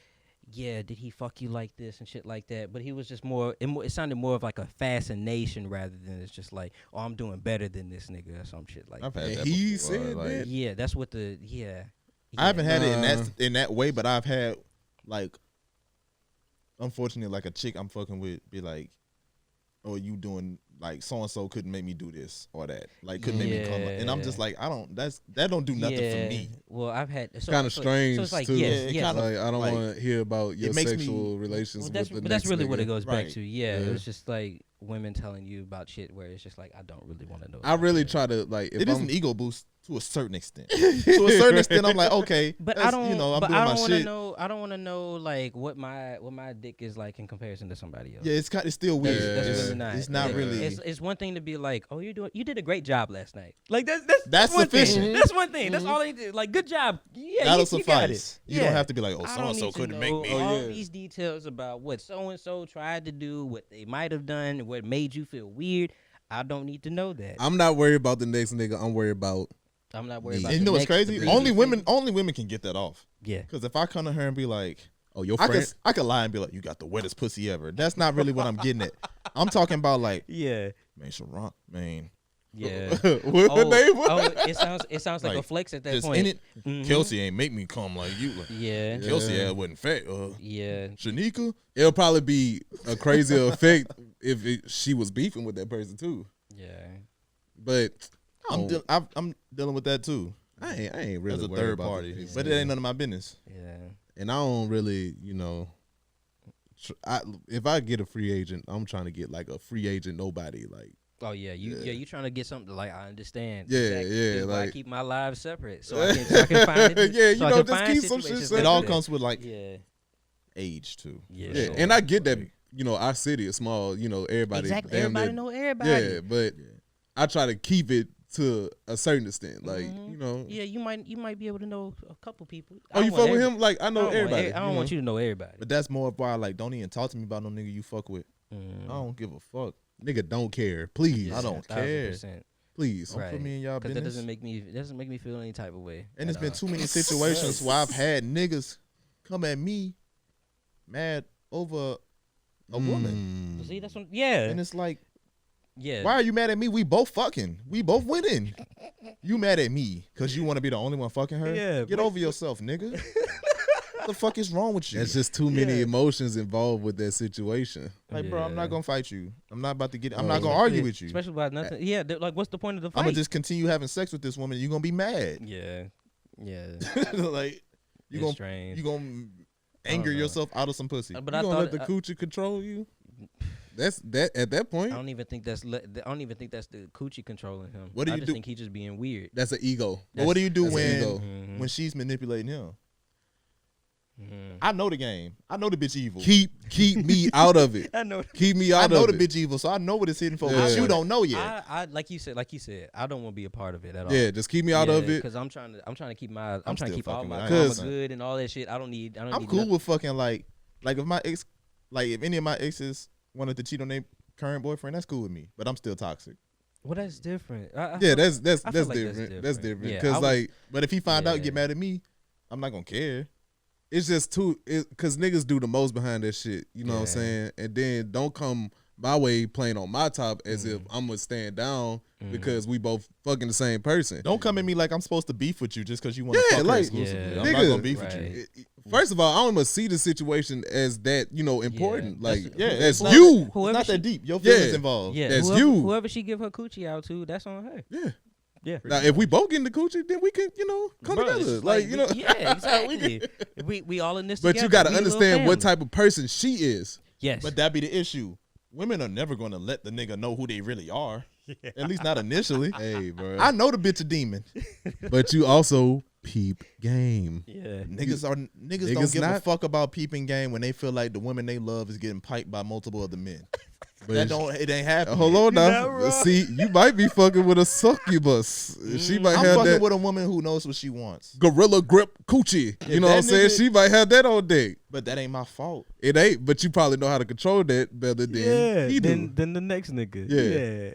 yeah, did he fuck you like this and shit like that? But he was just it sounded more of like a fascination rather than it's just like, oh, I'm doing better than this nigga or some shit like I've that. had And that he before, said like, that? Yeah, that's what I haven't had it Nah. in that way, but I've had like, unfortunately, like a chick I'm fucking with be like, "Oh, you doing like so and so couldn't make me do this or that, like couldn't make me come," and I'm just like, that don't do nothing for me. Well, I've had Kind of strange, So it's like too. yes, Yeah, it yes. kinda- Like, I don't like, want to hear about your it makes me- sexual relations Well, with that's, the but next that's really what it nigga. goes back Right. to. Yeah, Yeah. it's just like women telling you about shit where it's just like I don't really want to know. I about really that. try to, like, if It is I'm, an ego boost to a certain extent. To a certain extent, I'm like, okay, But that's, I don't. I'm but doing I my don't want to shit. know. I don't want to know like what my dick is like in comparison to somebody else. Yeah, it's still weird. That's Yeah. really not. It's not Like, really. It's one thing to be like, oh, you did a great job last night. Like That's one thing. sufficient. That's one thing. That's all they do. Like, good job. Yeah, That'll you got suffice. it. You don't have to be like, oh, I so don't and so need to couldn't make know me. all yeah. these details about what so and so tried to do, what they might have done, what made you feel weird. I don't need to know that. I'm not worried about the next nigga. I'm worried about I'm not worried And about. And you the know what's next crazy? previous Only nigga. women can get that off. Yeah. Because if I come to her and be like, oh your I friend. could lie and be like, you got the wettest pussy ever. That's not really what I'm getting at. I'm talking about like, Yeah. man, Sharon, man, Yeah. What her name was? It sounds like a flex at that just point. in it. Mhm. Kelsey ain't make me come like you. Like, Yeah. Kelsey ass wasn't fat. Yeah. Shanika. It'll probably be a crazier effect if she was beefing with that person too. Yeah. But I'm dealing with that too. I ain't really As a worried third about party, this. but it ain't none of my business. Yeah. And I don't really, if I get a free agent, I'm trying to get like a free agent nobody. Like, Oh yeah, you trying to get something like I understand. Yeah, exactly. yeah, That's why I like- keep my lives separate so I can find it. Yeah, so I can just find keep some shit situations separate. It all that. comes with like Yeah. age too. Yeah. yeah, sure. and I get that. Our city is small. Everybody. Exactly. damn Everybody near- know everybody. Yeah, but I try to keep it to a certain extent. Like, Yeah, you might be able to know a couple people. Oh, you fuck with him? Like, I know everybody. I don't want you to know everybody. But that's more of why like don't even talk to me about no nigga you fuck with. Mm. I don't give a fuck. Nigga, don't care. Please. I don't care. 1000%. Please. Don't put me in y'all Because that business. doesn't make me feel any type of way. And at it's been all. too many situations where I've had niggas come at me mad over a woman. See, that's what. Yeah. And it's like, Yeah. why are you mad at me? We both fucking. We both winning. You mad at me because you want to be the only one fucking her? Yeah, Get over yourself, nigga. What the fuck is wrong with you? That's just too many emotions involved with that situation. Like, bro, I'm Yeah. not gonna fight you. I'm not about to get. I'm Oh, not gonna argue with you. Especially about nothing. Yeah. Like, what's the point of the fight? I'm gonna just continue having sex with this woman. You're gonna be mad. Yeah. Yeah. Like you It's gonna strange. you gonna anger know. yourself out of some pussy. But You I gonna thought let the coochie control you? That's that at that point. I don't even think that's the coochie controlling him. What do I you just do? think he's just being weird. That's an ego. But what do you do That's an ego. when she's manipulating him? Mhm. I know the game. I know the bitch evil. Keep me out of it. I know. Keep me I out know of the it. bitch evil, so I know what it's hitting for. Yeah. But you don't know yet. I like you said, I don't want to be a part of it at all. Yeah, just keep me out of it. Because I'm trying to keep my, I'm trying to still keep all fucking my with karma it. good and all that shit. I don't need I'm need cool nothing. with fucking like if my ex, like if any of my exes wanted to cheat on their current boyfriend, that's cool with me. But I'm still toxic. Well, that's different. Yeah, that's I feel like different. That's different. Yeah, Cause I was- like But if he find out, Yeah. get mad at me, I'm not gonna care. it's just too. Cause niggas do the most behind that shit. You know what I'm Yeah. saying? And then don't come my way playing on my top as if I'm gonna stand down because we both fucking the same person. Don't come at me like I'm supposed to beef with you just because you want to Yeah, fuck like- her exclusively. Yeah. I'm not Nigga. gonna beef with Right. you. First of all, I don't even see the situation as that, important. Yeah, Like, that's- Yeah, that's it's not- you. It's Whoever not she, that deep. Your feelings Yeah. involved. yeah, That's whoever, you. Whoever she give her coochie out to, that's on her. Yeah. Yeah. Now, if we both get in the coochie, then we can, come Bro, it's together. just Like, yeah, exactly. we all in this. But together. you got to We a little understand what family. type of person she is. Yes. But that be the issue. Women are never gonna let the nigga know who they really are. At least not initially. Hey, bro. I know the bitch a demon. But you also peep game. yeah. Niggas don't Niggas give a not- fuck about peeping game when they feel like the women they love is getting piped by multiple other men. But It ain't happening. hold on not now. wrong. See, you might be fucking with a succubus. She might I'm have fucking that with a woman who knows what she wants. gorilla grip coochie. You know that what I'm saying? nigga- She might have that on deck. But that ain't my fault. It ain't, but you probably know how to control that better than he do. Then the next nigga. Yeah.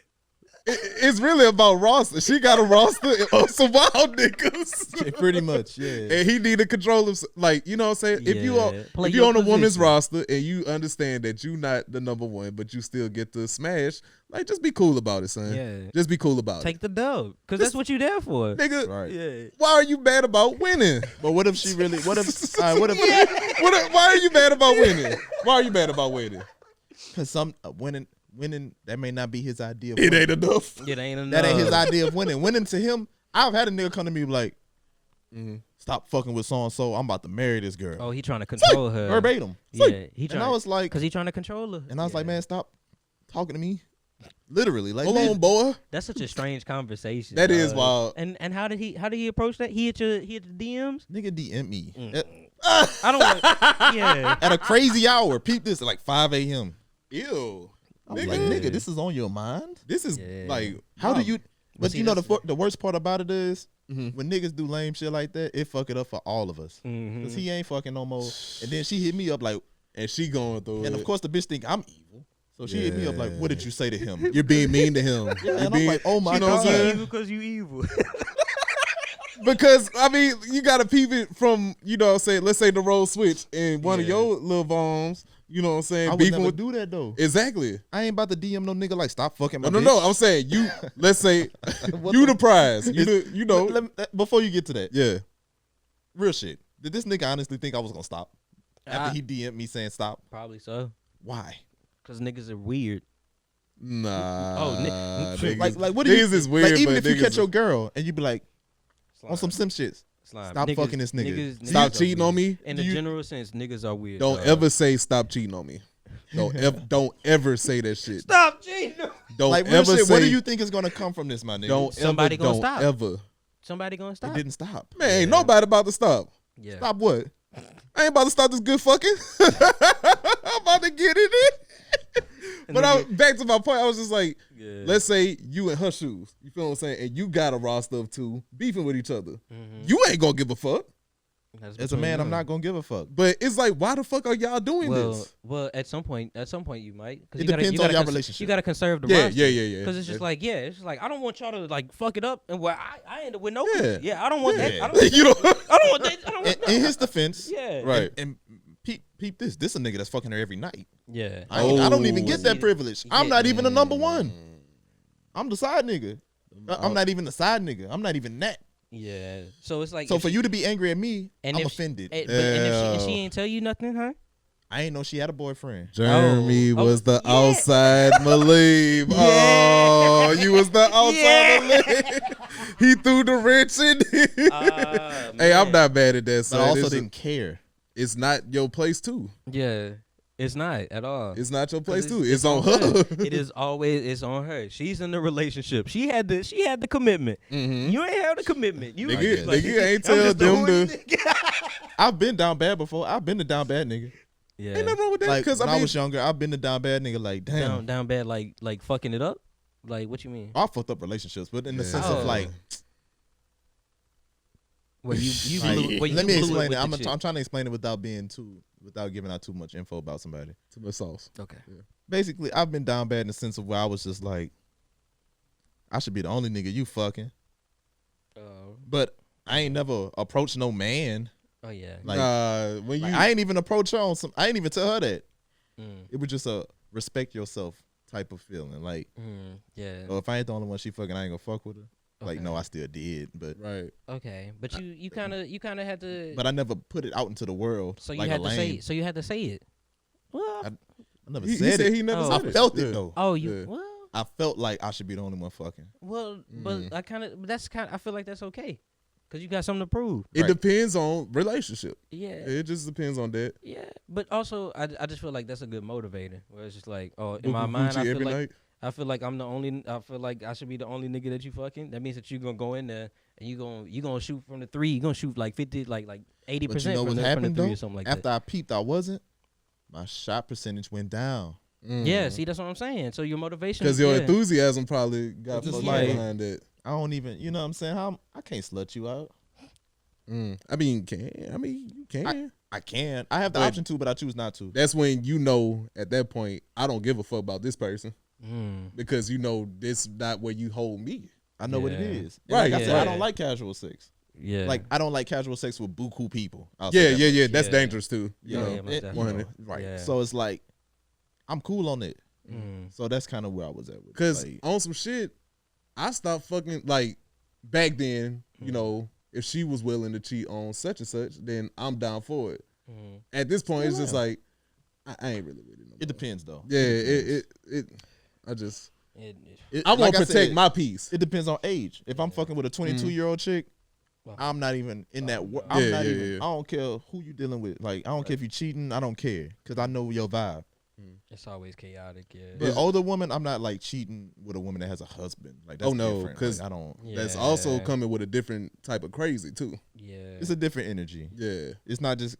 It's really about roster. She got a roster of some wild niggas. Pretty much, yeah. And he need to control him. Like, you know what I'm saying? If you Yeah. Play if you're your on a woman's position. roster and you understand that you not the number one, but you still get to smash, like just be cool about it, son. Yeah. Just be cool about Take the dub, because that's what you there for. it. Nigga, Right. Yeah. why are you mad about winning? But what if she really? What if? What if? Why are you mad about winning? Why are you mad about winning? Because some winning that may not be his idea. Of It winning. ain't enough. It ain't enough. That ain't his idea of winning. Winning to him, I've had a nigga come to me like, "Stop fucking with so and so. I'm about to marry this girl." Oh, he trying to control her. Verbatim. Yeah. He And trying. I was like, because he trying to control her. and I was like, Yeah. man, stop talking to me. Literally, like, Hold man, on, boy. That's such a strange conversation. That is dog. wild. And how did he approach that? He hit the DMs. nigga DM me I don't want. Yeah. at a crazy hour. Peep this at like 5 a.m. Ew. I was like, nigga, this is on your mind. This is Yeah. like How do you? But see, you know that's- the worst part about it is when niggas do lame shit like that, it fuck it up for all of us. Mhm. Cause he ain't fucking no more. And then she hit me up like, and she going through and it. of course the bitch think I'm evil. So she hit me up like, what did you say to him? You're being mean to him. Yeah, You're and I'm being, like, oh my you know what I'm God. saying? Because you evil. Because I mean, you gotta peep it from, you know what I'm saying, let's say the role switch and one of your little bombs, you know what I'm saying, I would beefing never with do that though. exactly. I ain't about to DM no nigga like stop fucking my No, bitch. no, I'm saying you. Let's say What you the prize. You know. Before you get to that, Yeah. real shit. Did this nigga honestly think I was gonna stop after he DM'd me saying stop? Probably so. Why? Cause niggas are weird. Nah. Oh, niggas, Like what do you? niggas is weird. Like even but if you niggas catch your girl and you be like Slime. on some sim shits, Slime. stop fucking this nigga. Stop niggas are cheating on weird. me. In the general sense, niggas are weird. Don't dog. ever say stop cheating on me. Don't ever say that shit. Stop cheating. Don't Like real ever shit. say. What do you think is gonna come from this, my nigga? Don't Somebody ever. gonna Don't stop. ever. Somebody gonna stop. It didn't stop. Man, ain't nobody about to stop. Yeah. Stop what? I ain't about to stop this good fucking. I'm about to get in it. But back to my point, I was just like, let's say you in her shoes. You feel what I'm saying? And you got a roster of two beefing with each other. You ain't gonna give a fuck. As a man, I'm not gonna give a fuck. But it's like, why the fuck are y'all doing this? Well, at some point you might. It depends on your relationship. You gotta conserve the Yeah, roster. yeah. Because it's just like, it's just like I don't want y'all to like fuck it up, and where I end up with no. Yeah. Yeah, I don't want that. Yeah. I don't want You know, that. I don't want that. I don't want that. In his defense, Yeah. right. And peep this. This a nigga that's fucking her every night. Yeah. I don't even get that See, privilege. you I'm get- not even a number one. I'm the side nigga. I'm not even the side nigga. I'm not even that. Yeah. So it's like So if for she- you to be angry at me, and I'm if offended. and if she ain't tell you nothing, huh? I ain't know she had a boyfriend. Jeremy Oh, was the yeah. outside Maleem. Oh, you was the outside Maleem. He threw the wrench in. Hey, I'm not mad at that. But Son. I also It's- didn't care. It's not your place too. Yeah. It's not at all. It's not your place 'Cause too. It's on her. It is always it's on her. She's in the relationship. She had the commitment. You ain't had the commitment. You Nigga ain't I'm tell just a them horny to. nigga. I've been down bad before. I've been the down bad nigga. Yeah. Ain't nothing wrong with that. Like Because when I I mean, was younger, I've been the down bad nigga. Like damn, down bad like fucking it up. Like what you mean? I fucked up relationships, but in the Yeah. sense Oh. of like, Where you like, blew, where you let me blew explain it. with I'm the chick. trying to explain it without giving out too much info about somebody. too much sauce. Okay. Basically, I've been down bad in the sense of where I was just like, I should be the only nigga you fucking, but I ain't never approached no man. Oh yeah. Like, When you, I ain't even approach her on some. I ain't even tell her that. Mm, It was just a respect yourself type of feeling. Like, yeah. oh, if I ain't the only one she fucking, I ain't gonna fuck with her. Like, Okay. no, I still did, but right. Okay. But you kind of had to. I never put it out into the world. so you like had a to lame. say. So you had to say it. Well. I never He said said it. he never Oh. said I it. felt Yeah. it though. Oh, you. Yeah. Well. I felt like I should be the only one fucking. Well, but I kind of. That's kind. I feel like that's okay, cause you got something to prove. It Right. depends on relationship. Yeah. It just depends on that. Yeah. But also, I just feel like that's a good motivator. Where it's just like, oh, in Boo my boo mind, Gucci I feel every like. night. I feel like I'm the only. I feel like I should be the only nigga that you fucking. That means that you gonna go in there and you gonna shoot from the three. You gonna shoot like 50, like 80%. But you know from what the happened three though? or something like After that. I peeped, I wasn't. My shot percentage went down. Yeah. See, that's what I'm saying. So your motivation. Because your yeah. enthusiasm probably got Just fucked like- behind that. I don't even. You know what I'm saying? I can't slut you out. I mean, you can. I can. I have the But- option to, but I choose not to. That's when you know at that point, I don't give a fuck about this person Mm. because you know this not where you hold me. I know what it Yeah. is. And Right, Like I said, yeah. I don't like casual sex. Yeah. Like I don't like casual sex with buku people. I'll say Yeah, that yeah, much. yeah. That's Yeah. dangerous too. Yeah, You know, yeah, most It- definitely. 100. right. Yeah. So it's like I'm cool on it. Mm. So that's kind of where I was at with it. Because Like, on some shit, I stopped fucking like back then. You know, if she was willing to cheat on such and such, then I'm down for it. Mm. At this point, it's just Yeah. like I ain't really with it. No it more. depends though. Yeah, It it. I just It- I want like to protect said, my peace. It depends on age. If I'm fucking with a 22-year-old chick, Well, I'm not even in that. Yeah, I'm not yeah, even. yeah. I don't care who you dealing with. Like I don't care if you cheating. I don't care because I know your vibe. It's always chaotic. Yeah. But older woman, I'm not like cheating with a woman that has a husband. Like that's Oh, no, different. 'cause Like, I don't. That's Yeah. also coming with a different type of crazy too. Yeah. It's a different energy. Yeah, It's not just.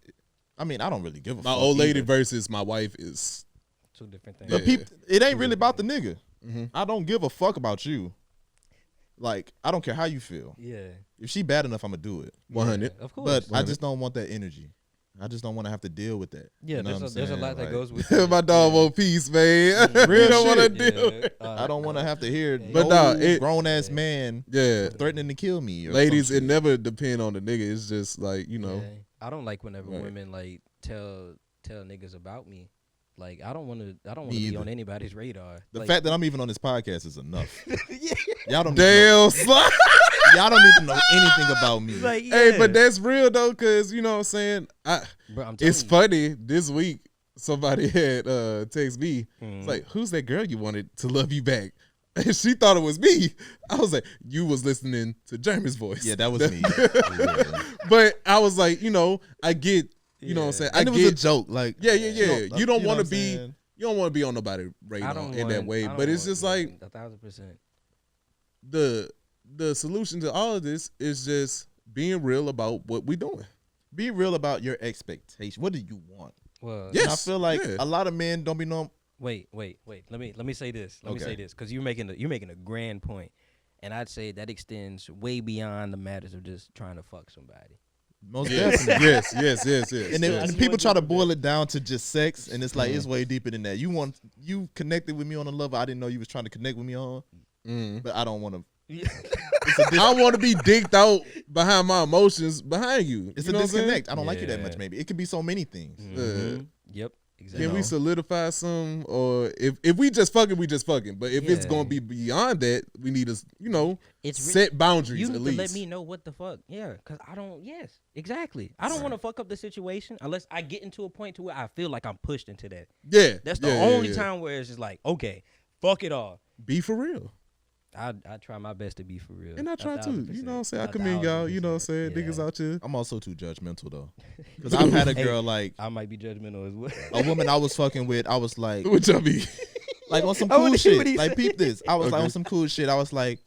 I mean, I don't really give a my fuck. old lady either. versus my wife is. Two different things. But Yeah. it ain't really about the nigga. Mm-hmm. I don't give a fuck about you. Like I don't care how you feel. Yeah. If she bad enough, I'm gonna do it. 100. Yeah, of course. But I 100. just don't want that energy. I just don't want to have to deal with that. Yeah, You know what I'm there's a saying? lot that Like, goes with it. My dog want peace, man. Real You don't want to shit. deal. I don't want to have to hear But nah, it- grown ass man Yeah. threatening to kill me. Or Ladies, some it shit. never depend on the nigga. It's just like, you know. Yeah. I don't like whenever Right. women like tell niggas about me. Like I don't want to Me be either. on anybody's radar. The Like, fact that I'm even on this podcast is enough. yeah. Y'all don't need to know, Damn, slime. y'all don't need to know anything about me. Like, Hey, yeah. but that's real though, cause you know what I'm saying. Bro, I'm It's telling funny. This week, somebody had text me. Mhm. It's like, who's that girl you wanted to love you back? And she thought it was me. I was like, you was listening to Jeremy's voice. Yeah, that was me. Yeah. But I was like, you know, I get, you know what I'm saying. I And it was get, a joke. Like, yeah. You don't know want what to be, I'm saying? you don't want to be on nobody's radar in that way. But it's just like 1,000%. the solution to all of this is just being real about what we doing. Be real about your expectation. What do you want? Well, Yeah. And I feel like yeah. a lot of men don't be knowing. wait. Let me say this. Let me Okay. say this because you're making a grand point, and I'd say that extends way beyond the matters of just trying to fuck somebody. Most Yes, definitely. yes. And then yes. and people try to boil it down to just sex, and it's like it's way deeper than that. You connected with me on a level I didn't know you was trying to connect with me on, but I don't want to. I want to be dicked out behind my emotions behind you. It's You a know what I'm saying? disconnect. I don't like you that Yeah. much. Maybe it could be so many things. Mhm. Yep. Exactly. Can we know. solidify some, or if we just fucking, we just fucking. But if it's Yeah. gonna be beyond that, we need to, you know, It's re- set boundaries You at need to least. let me know what the fuck. Yeah, because I don't. Yes, exactly. I don't want to fuck up the situation unless I get into a point to where I feel like I'm pushed into that. Yeah, That's the yeah, only yeah. time where it's just like, okay, fuck it all. Be for real, I try my best to be for real. and I try to. You 1,000%. know what I'm saying? I commend y'all. You know what I'm saying? 1,000%. Niggas out here. I'm also too judgmental though, because I've had a girl like I might be judgmental as well. a woman I was fucking with. I was like, What y'all be? like on some I cool wanna hear what shit. he Like said. peep this. I was like Okay. on some cool shit. I was like,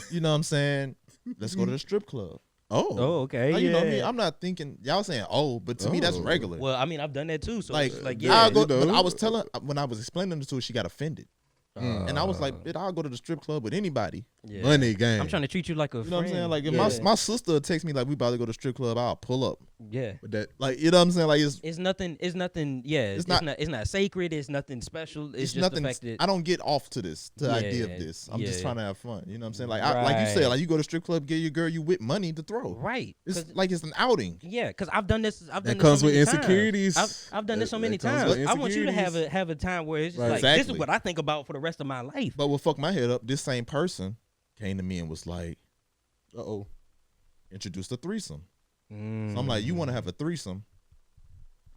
you know what I'm saying? Let's go to the strip club. Oh, Oh, okay. Like, yeah. you know me. I'm not thinking y'all saying but to me that's Oh. regular. Well, I mean, I've done that too. So like, it's like yeah, yeah. I'll go, you know. but I was telling when I was explaining this to her, she got offended, and I was like, bitch, I'll go to the strip club with anybody. yeah. money game. I'm trying to treat you like a You friend. know what I'm saying? Like if yeah. my sister texts me like we about to go to the strip club, I'll pull up. yeah. But that Like you know what I'm saying? Like It's nothing. Yeah, it's not- not sacred. It's nothing special. It's it's just nothing. the fact that I don't get off to this, to the idea Yeah, of this. I'm just yeah. trying to have fun. You know what I'm saying? Like like you said, Right. like you go to strip club, get your girl you with money to throw. right. It's 'Cause- like it's an outing. yeah, because I've done this. I've done that this comes so with many times. insecurities. I've done this so That- many that comes times. with I want you to have insecurities. a time where it's just Right. like this Exactly. is what I think about for the rest of my life. But what fucked my head up? This same person came to me and was like, Uh-oh. introduced a threesome. Mm, So I'm like, you want to have a threesome?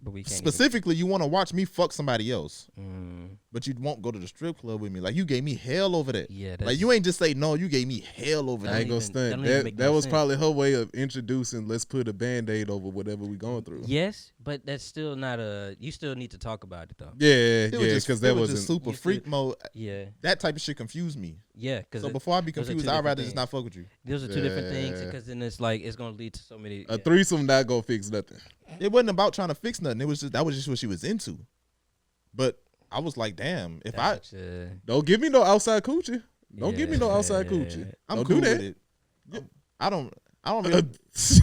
but we can't Specifically, you want to watch me fuck somebody else, Even, but you won't go to the strip club with me. Like you gave me hell over that. yeah, Like you ain't just say no. You gave me hell over I that. ain't gonna even- that stunt. don't even That make that no was sense. probably her way of introducing. Let's put a band-aid over whatever we going through. Yes, but that's still not a. You still need to talk about it though. Yeah, It was yeah, just- because it that was wasn't. just super you freak feel- mode. Yeah, That type of shit confused me. yeah. Because So before I be those are confused, two I'd different rather just things. not fuck with you. those are two different things. Yeah. Because then it's like it's gonna lead to so many. A threesome not gonna fix nothing. It wasn't about trying to fix nothing. It was just that was just what she was into. But I was like, damn, if I Don't give me no outside coochie. Don't give me no outside Yeah. coochie. I'm Don't cool do that. with it. I don't really.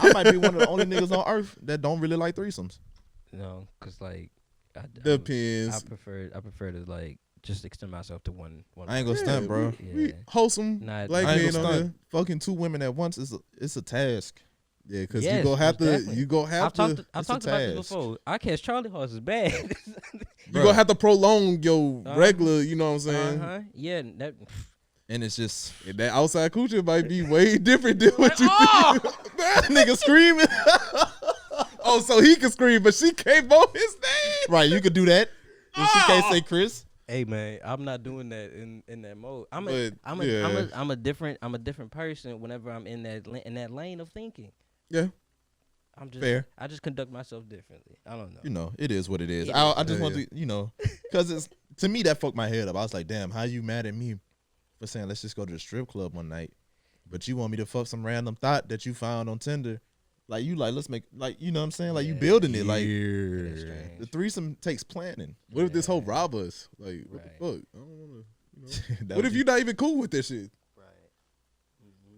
I might be one of the only niggas on earth that don't really like threesomes. No, because like Depends. I prefer to like just extend myself to one. I ain't gonna stunt, bro. We Yeah. wholesome Not- black I ain't men gonna on stunt. Fucking two women at once is it's a task. there. Yeah, because Yes, you gonna have most to. definitely. You gonna have I've to. talked it's a about this task. before. I catch Charlie horse is bad. You gonna have to prolong your Uh-huh. regular. You know what I'm saying? Uh-huh. Yeah, that And it's just And that outside coochie might be way different than what you oh! think. That nigga screaming. Oh, so he can scream, but she can't on his name. right. You could do that. If she can't say Chris. Hey man, I'm not doing that in that mode. I'm But, a different person whenever I'm in that lane of thinking. Yeah. I'm just Fair. I just conduct myself differently. I don't know. You know, it is what it is. It I is. just Yeah, want to, because it's to me that fucked my head up. I was like, damn, how you mad at me for saying let's just go to the strip club one night, but you want me to fuck some random thought that you found on Tinder? Like you like let's make like you know what I'm saying? Like you building it. Like It's Yeah. strange. the threesome takes planning. What if this whole rob us? Like, what Right. the fuck? I don't wanna. You know. That What would if you not even cool with this shit?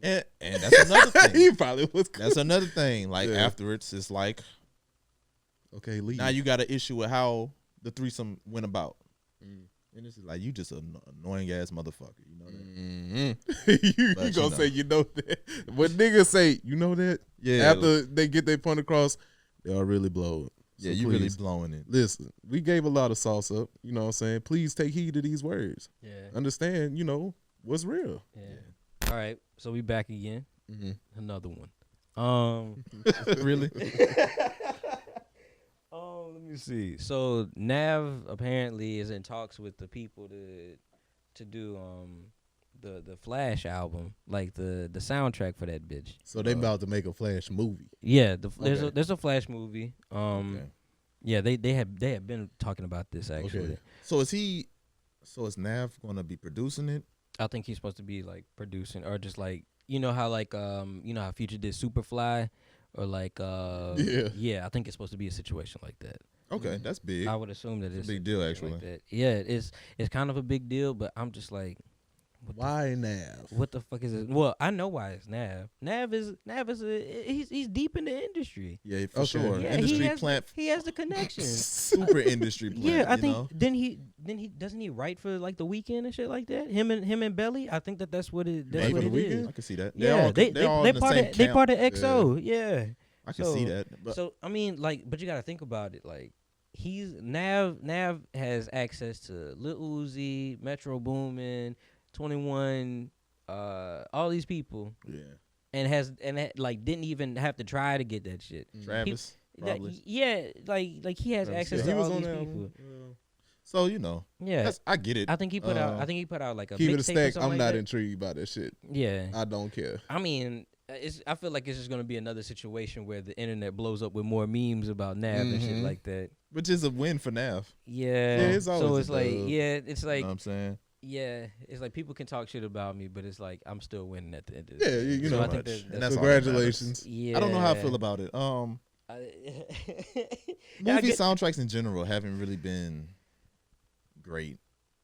and that's another thing. He probably was cool. That's another thing. Like Yeah. afterwards, it's like Okay, leave. Now you got an issue with how the threesome went about. And it's like, you just an annoying ass motherfucker. You know that? you But, gonna say you know that? When niggas say you know that, Yeah. after they get their point across, they are really blowing. So Yeah, you really please, blowing it. listen. We gave a lot of sauce up. You know what I'm saying? Please take heed to these words. Yeah. Understand? You know what's real. Yeah. All right. So we back again. Another one. Really? Let me see. So Nav apparently is in talks with the people to do the Flash album, like the soundtrack for that bitch. So they about to make a Flash movie. Yeah, there's Okay. a Flash movie. Okay. Yeah, they have been talking about this actually. Okay. So is Nav gonna be producing it? I think he's supposed to be like producing or just like how Future did Superfly or like I think it's supposed to be a situation like that. Okay, that's big. I would assume that It's it's a big deal, something actually. like that. Yeah, it's kind of a big deal, but I'm just like, Why Nav? what the fuck is it? Well, I know why it's Nav. Nav is he's deep in the industry. Yeah, for Okay. sure. Yeah, Industry plant, he has the connections. super industry plant. Yeah, I you think know? then he doesn't he write for like the Weeknd and shit like that. Him and Belly. I think that's what it Maybe what the it is. I can see that. Yeah, they're all in the same they camp. part of XO. Yeah. I can see that. But So I mean, like, but you got to think about it. Like, Nav has access to Lil Uzi, Metro Boomin, 21, all these people, yeah, and like didn't even have to try to get that shit. Travis probably. Like he has access Yeah, to he was all on these that people. album. So you know, Yeah, I get it. I think he put out like a Keep it a mixtape or stack. something I'm like not that. intrigued by that shit. Yeah, I don't care. I mean, I feel like it's just gonna be another situation where the internet blows up with more memes about Nav and shit like that. Which is a win for Nav. Yeah, it's so always it's a like, dub. it's You like, know what I'm saying? yeah, it's like people can talk shit about me, but it's like I'm still winning at the end of Yeah, the day. you So know, I think much. that, And that's that's all that Congratulations. yeah. I don't know how I feel about it. I Movie get- soundtracks in general haven't really been great.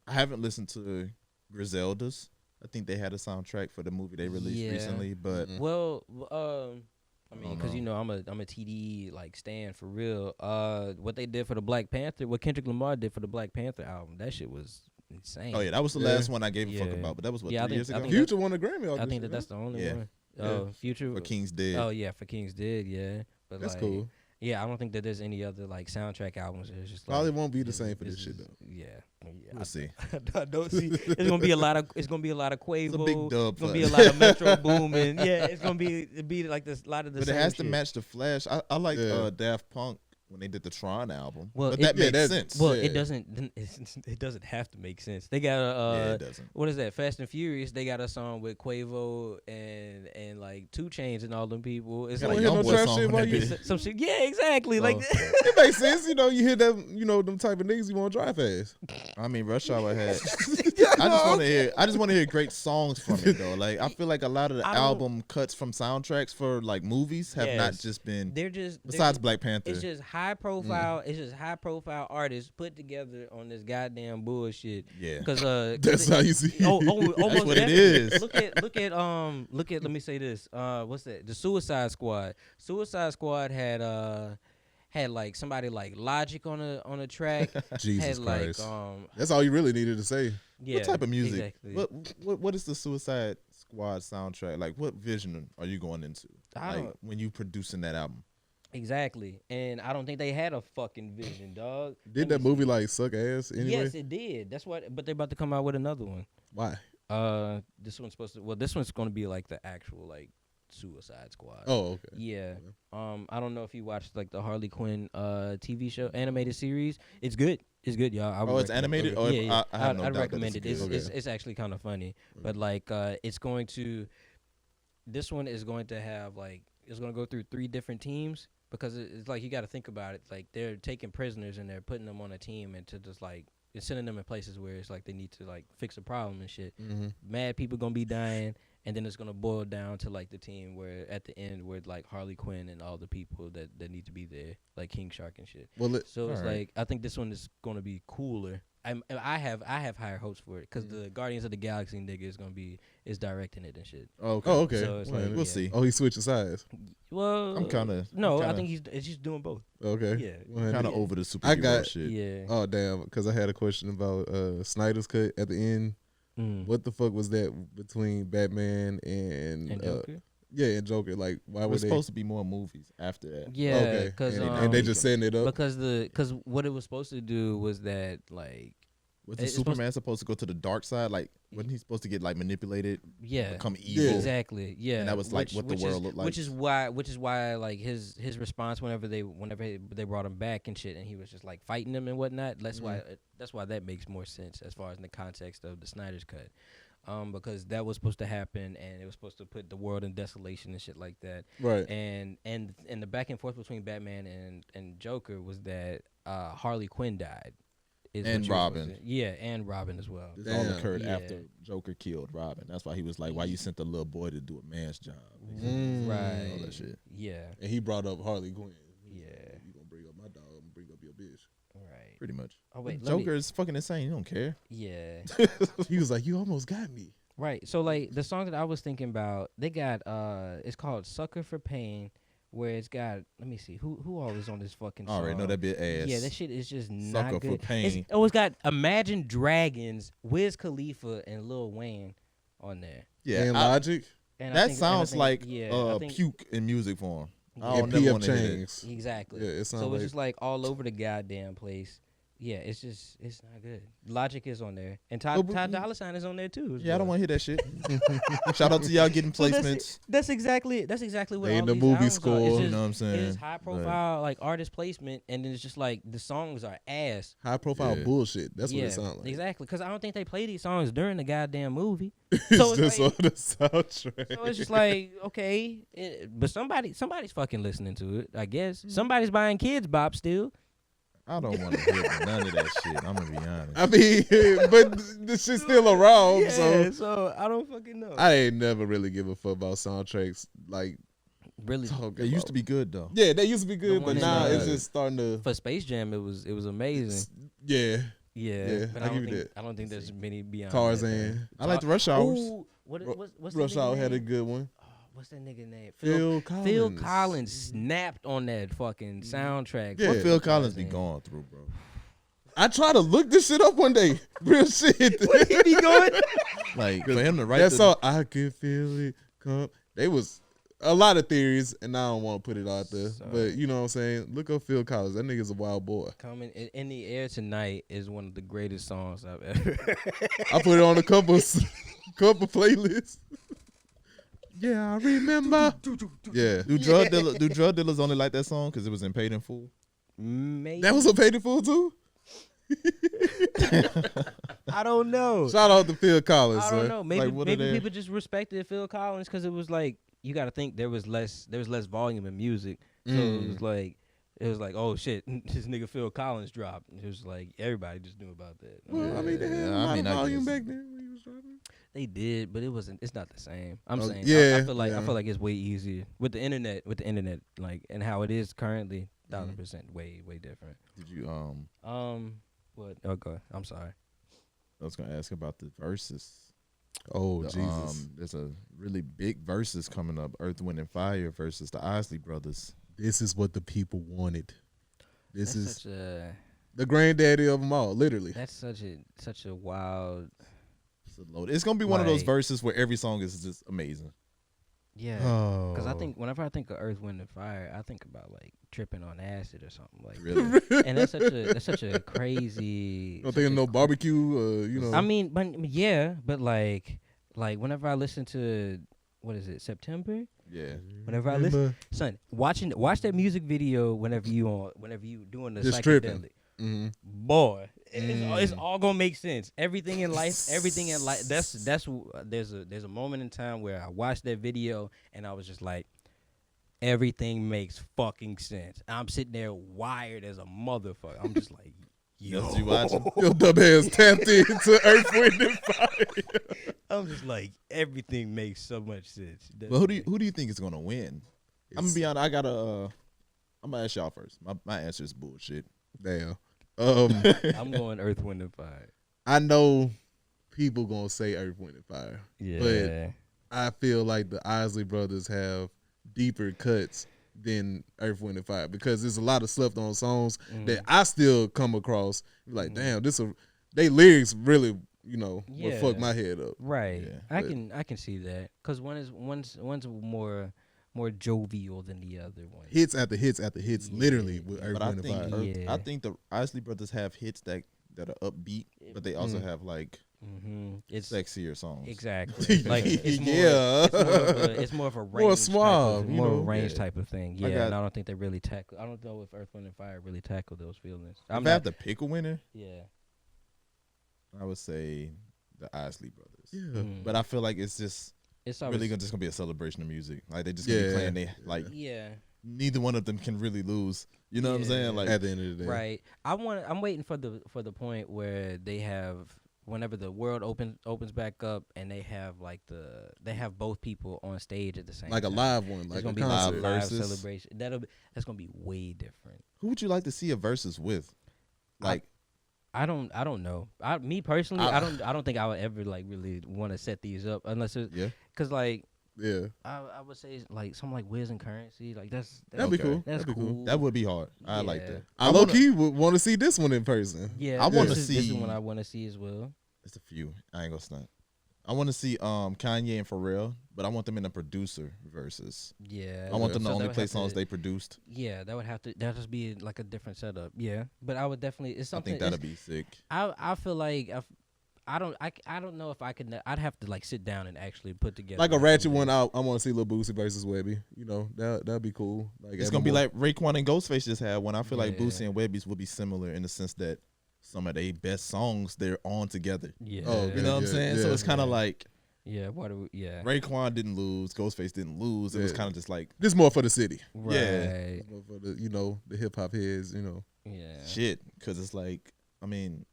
I haven't listened to Griselda's. I think they had a soundtrack for the movie they released Yeah. recently, but Well, I mean, don't because know. I'm a TD like stan for real. What they did for the Black Panther, what Kendrick Lamar did for the Black Panther album, that shit was insane. oh yeah, that was the Yeah. last one I gave a fuck Yeah. about. But that was what Yeah, I 3 years think- I ago. think Future won a Grammy. I think that's the only Yeah. one. Yeah. Oh, Future For King's Dead. Oh yeah, for King's Dead, yeah. But That's like, cool. Yeah, I don't think that there's any other like soundtrack albums. It's just Probably like, won't be the same for this shit though. Yeah, We'll see. I don't see. It's gonna be a lot of. It's gonna be a lot of Quavo. It's a big dub. It's gonna be a lot of Metro Boomin. Yeah, it's gonna be like this. A lot of the. But it same has to shit. match the Flash. I like Yeah. Daft Punk when they did the Tron album. Well, but it- that yeah, makes that- sense. Well, Yeah. it doesn't. It doesn't have to make sense. They got a. Yeah, it doesn't. What is that? Fast and Furious. They got a song with Quavo and like 2 Chainz and all them people. It's Yeah, like Don't hear no Youngboy trap song shit on while that you. bitch. some shit. Yeah, exactly. Like. It makes sense, you know. You hear them, you know, them type of niggas you want to drive fast. I mean, Rush Hour had. I just want to hear great songs from it though. Like I feel like a lot of the I don't- album cuts from soundtracks for like movies have not Yes. just been. They're just. Besides Black Panther, It's just high profile. It's just high profile artists put together on this goddamn bullshit. yeah. Because That's how you see. almost what it definitely. is. Look at. Let me say this. What's that? The Suicide Squad. Suicide Squad had like somebody like Logic on a track. Jesus had like Christ. That's all you really needed to say. yeah. What type of music? Exactly. What is the Suicide Squad soundtrack? Like, what vision are you going into? I Like don't- when you producing that album? Exactly. And I don't think they had a fucking vision, dog. Did Let that me movie like suck ass anyway? Yes, it did. That's what. But they're about to come out with another one. Why? This one's supposed to. Well, this one's going to be like the actual like Suicide Squad. Oh, okay. Yeah. I don't know if you watched like the Harley Quinn TV show animated series. It's good. It's good, y'all. I would Oh, it's recommend animated? it. Oh, yeah, I have no I'd doubt that recommend it. it's It's, good. it's actually kind of funny, but like it's going to. This one is going to have like it's going to go through 3 different teams because it's like you got to think about it. Like they're taking prisoners and they're putting them on a team and to just like it's sending them in places where it's like they need to like fix a problem and shit. Mad people gonna be dying, and then it's gonna boil down to like the team where at the end where like Harley Quinn and all the people that need to be there, like King Shark and shit. Well, So it's Alright. like I think this one is gonna be cooler I have higher hopes for it because the Guardians of the Galaxy nigga is directing it and shit. Okay. Oh, okay. So it's Well, like, we'll yeah. see. Oh, he switching sides. Well, I'm kinda- no. I'm I kinda- think it's just doing both. Okay. Yeah. Well, Kind of yeah. over the superhero I got- shit. Yeah. Oh damn! Because I had a question about Snyder's cut at the end. What the fuck was that between Batman and Joker. and Joker? Like, why were There's they? supposed to be more movies after that. Yeah, Okay, because and they just setting it up. because what it was supposed to do was that like Wasn't it's supposed- Superman supposed to go to the dark side? Like, wasn't he supposed to get like manipulated, yeah, become evil? exactly, yeah, And that was like what the world looked like. Which is why like his response whenever they brought him back and shit, and he was just like fighting them and whatnot. That's why that makes more sense as far as in the context of the Snyder's cut. Because that was supposed to happen, and it was supposed to put the world in desolation and shit like that. Right. And the back and forth between Batman and Joker was that Harley Quinn died. Is And what you were supposed Robin. to- Yeah, and Robin as well. This all Damn. occurred Yeah. after Joker killed Robin. That's why he was like, "Why you sent the little boy to do a man's job?" Right. All that shit. Yeah. And he brought up Harley Quinn. Yeah. You gonna bring up my dog? I'm gonna bring up your bitch. Right. Pretty much. Oh wait. Joker is fucking insane. He don't care. Yeah. He was like, "You almost got me." Right. So like the song that I was thinking about, they got it's called "Sucker for Pain," where it's got, let me see who all is on this fucking I song. already know that bit ass. Yeah, that shit is just not Sucker for good. Pain. It's got Imagine Dragons, Wiz Khalifa, and Lil Wayne on there. Yeah, and I- Logic And I that think- sounds and I like think- yeah, I think- puke in music form. I and don't never PF want to hear that. Chang's. Exactly. Yeah, it sounds so like it's just like all over the goddamn place. Yeah, it's not good. Logic is on there, and Ty Dolla $ign is on there too. as Yeah, I don't well. want to hear that shit. Shout out to y'all getting So placements. that's exactly what They all in the these movie albums score, Are. It's you just, know what I'm saying? It is high profile like artist placement, and then it's just like the songs are ass. high profile Yeah. bullshit. That's yeah, what it sounds like. exactly. Because I don't think they play these songs during the goddamn movie. It's So it's just like- on the soundtrack. So it's just like, okay, but somebody's fucking listening to it, I guess. Somebody's buying Kids Bop still. I don't want to hear none of that shit. I'm gonna be honest. I mean, but this shit's still around, Yeah, so so I don't fucking know. I ain't never really give a fuck about soundtracks. Like, Really, They used to be good though. yeah, they used to be The good, but one now in, it's just starting to, for Space Jam, it was amazing. yeah, Yeah, but I'll give you that. I don't think there's many beyond Tarzan. I like the Rush Hours. Ooh, what's Rush that nigga Hour had a name? good one. What's that nigga name? Phil Phil Collins. Collins snapped on that fucking soundtrack. Yeah. What for Phil Collins be Tarzan. going through, bro? I tried to look this shit up one day. Real shit. He be going. Like for him to write That's the, all. I could feel it come. They was a lot of theories, and I don't want to put it out there. But you know what I'm saying? Look up Phil Collins. That nigga's a wild boy. Coming in the Air Tonight is one of the greatest songs I've ever. I put it on a couple playlists. Yeah, I remember. Yeah, do drug dealers only like that song because it was in Paid in Full? Maybe. that was a Paid in Full too. I don't know. Shout out to Phil Collins. I don't son. know. Maybe Like, what are maybe they- people just respected Phil Collins because it was like you got to think there was less volume in music, so it was like oh shit, this nigga Phil Collins dropped. It was like everybody just knew about that. Well, I mean, they had Yeah, a I lot mean, of I volume guess. back then when he was dropping. They did, but it wasn't. It's not the same. I'm Oh, saying. yeah, I feel like yeah. it's way easier with the internet. Like and how it is currently, 1,000% way different. Did you What? Oh, go ahead. I'm sorry. I was gonna ask about the verses. Oh The, Jesus! there's a really big verses coming up. Earth, Wind, and Fire versus the Isley Brothers. This is what the people wanted. This That's is such a the granddaddy of them all, literally. that's such a wild. It's gonna be one of those Like- verses where every song is just amazing. Yeah. Oh, Because I think whenever I think of Earth, Wind, and Fire, I think about like tripping on acid or something like. Really, And that's such a crazy. don't such think of a no barbecue. You know. I mean, but yeah, but like whenever I listen to what is it, September? yeah. Whenever I listen, son, watch that music video whenever you doing the Just psychedelic, tripping. Mm-hmm. boy, it's all gonna make sense. Everything in life. That's there's a moment in time where I watched that video and I was just like, everything makes fucking sense. I'm sitting there wired as a motherfucker. I'm just like, yo, That's what you watching? Your dumb ass tapped into Earth, Wind, and Fire. I'm just like, everything makes so much sense. But who do you think is gonna win? I'm gonna be honest. I'm gonna ask y'all first. My answer is bullshit. Damn. I'm going Earth, Wind, and Fire. I know people gonna say Earth, Wind, and Fire. Yeah. But I feel like the Isley brothers have deeper cuts than Earth, Wind, and Fire because there's a lot of slept on songs that I still come across like, damn, they lyrics really, would fuck my head up. Right. Yeah. I can see that because one's more jovial than the other one. Hits after hits after hits, literally with Earth, But I Wind, and think Fire. I think the Isley brothers have hits that are upbeat, but they also have like It's sexier songs. Exactly. Like it's more, Yeah. it's more of a range More suave, type of, more of a you know? range Yeah. type of thing. I Yeah, got- and I don't think they really tackle. I don't know if Earth, Wind, and Fire really tackle those feelings. If I have to pick a winner, Yeah. I would say the Isley brothers. Yeah. But I feel like it's just It's really always, just gonna be a celebration of music. Like they just gonna be playing. They like yeah. neither one of them can really lose. You know what I'm saying? Like At the end of the day. Right. I'm waiting for the point where they have whenever the world opens back up and they have they have both people on stage at the same Like a time. live one, It's like gonna a be concert. live Versus. celebration. That's gonna be way different. who would you like to see a versus with? Like I don't know. Me personally, I don't think I would ever like really want to set these up unless it's yeah. cause like Yeah. I would say like something like Wiz and Currency, like that's That'd be Okay. cool. That's That'd be cool. cool. That would be hard. I like Yeah. that. I low key would want to see this one in person. Yeah, I wanna this is see- one I want to see as well. It's a few. I ain't gonna stunt. I want to see Kanye and Pharrell, but I want them in a producer versus. Yeah, I want them to So only that would play have songs to- they produced. Yeah, that just be like a different setup. Yeah, but I would definitely. It's I something. think that'd be sick. I feel like I don't know if I could. I'd have to like sit down and actually put together Like a ratchet something. one, I want to see Lil Boosie versus Webby. That'd be cool. Like It's at gonna be Memorial- like Raekwon and Ghostface just had one. I feel like Yeah. Boosie and Webby's will be similar in the sense that some of their best songs they're on together. Yeah. Oh, You know what I'm Yeah, saying? So yeah. it's kind of like Yeah. What? Yeah. Raekwon didn't lose, Ghostface didn't lose. It was Yeah. kind of just like this more for the city. Right. Yeah. More for the hip hop heads. Yeah. shit, because it's like, I mean,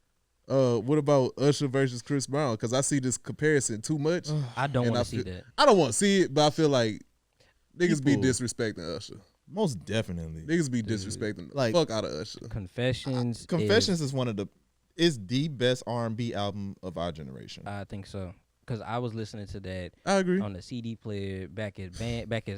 What about Usher versus Chris Brown? Because I see this comparison too much. I don't And want I to see feel- that. I don't want to see it, but I feel like niggas be People- disrespecting Usher. most definitely. Niggas be disrespecting the Like- fuck out of Usher. Confessions. Confessions is one of the best R&B album of our generation. I think so. Cause I was listening to that I agree. on the CD player back at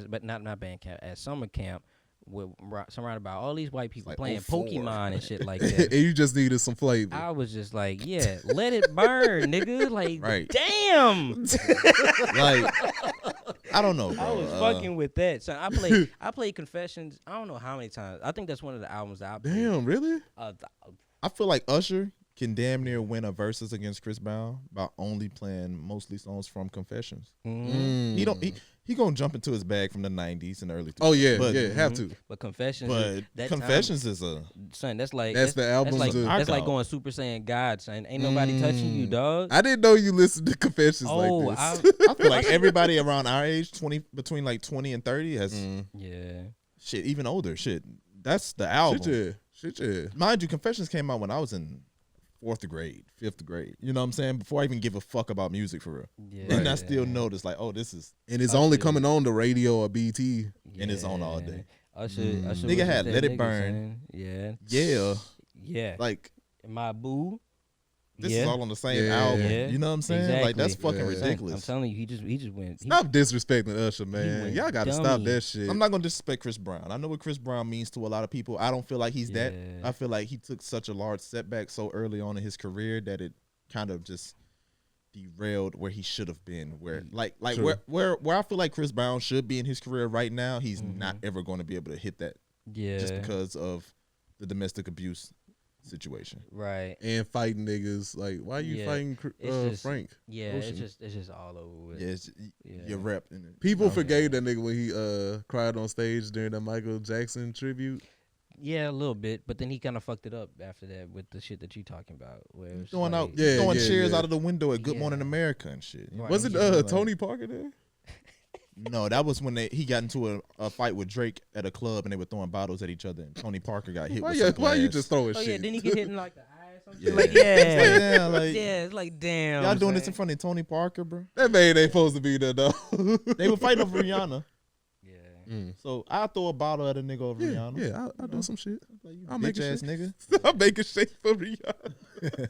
but not band camp at summer camp, with surrounded by all these white people like playing 04. Pokemon and shit like and that. you just needed some flavor. I was just like, yeah, let it burn, nigga. Like, Right. damn. Like, I don't know, bro. I was fucking with that. So I played Confessions. I don't know how many times. I think that's one of the albums that I played. Damn, really? I feel like Usher can damn near win a versus against Chris Brown by only playing mostly songs from Confessions. He gonna jump into his bag from the 90s and early 2000s. Oh yeah, but, yeah, have to. But Confessions, But that Confessions is a son, that's like That's the album That's like, to- that's like Knockout. going Super Saiyan God, son. Ain't nobody touching you, dog. I didn't know you listened to Confessions Oh, like this. I feel like everybody around our age, between like 20 and 30 has Yeah. shit, even older shit. That's the album. Shit, yeah. Mind you, Confessions came out when I was in 4th grade, 5th grade. You know what I'm saying? Before I even give a fuck about music for real. Yeah. And I still noticed like, oh, this is And it's only coming on the radio or BT. and it's on all day. Usher Nigga was had that Let It nigga, Burn. son. Yeah. yeah. Yeah. Like My boo. this yeah. is all on the same Yeah. album. Yeah. You know what I'm saying? Like that's Exactly. fucking Yeah. Son, I'm ridiculous. telling you, he just went. Stop disrespecting Usher, man. went Y'all gotta stop dummy. that shit. I'm not gonna disrespect Chris Brown. I know what Chris Brown means to a lot of people. I don't feel like he's that. Yeah. I feel like he took such a large setback so early on in his career that it kind of just derailed where he should have been. Where like True. where I feel like Chris Brown should be in his career right now, he's not ever going to be able to hit that Yeah. just because of the domestic abuse situation. Right. And fighting niggas. Like, why you Yeah. fighting It's just- Frank? Yeah. Ocean. It's just all over with. Yeah, it's, Yeah. your rep. In it. People forgave that nigga when he cried on stage during the Michael Jackson tribute. Yeah, a little bit, but then he kind of fucked it up after that with the shit that you talking about. Where it's Throwing like, out, Yeah, throwing yeah, chairs yeah. out of the window at Good Yeah. Morning America and shit. Right. Was it Yeah, like- Tony Parker there? No, that was when he got into a fight with Drake at a club and they were throwing bottles at each other and Tony Parker got hit with some Why you glass. just throwing Oh shit? yeah, didn't he get hit in like the eye or something? Yeah. Like yeah, Damn, like, yeah. It's like damn. y'all doing this son. in front of Tony Parker, bro? That man ain't supposed to be there, though. They were fighting over Rihanna. Yeah. So I'll throw a bottle at a nigga over Rihanna. Yeah, I'll do some shit. Like, you I'll make bitch a ass shake. nigga. I'll make a shake for Rihanna.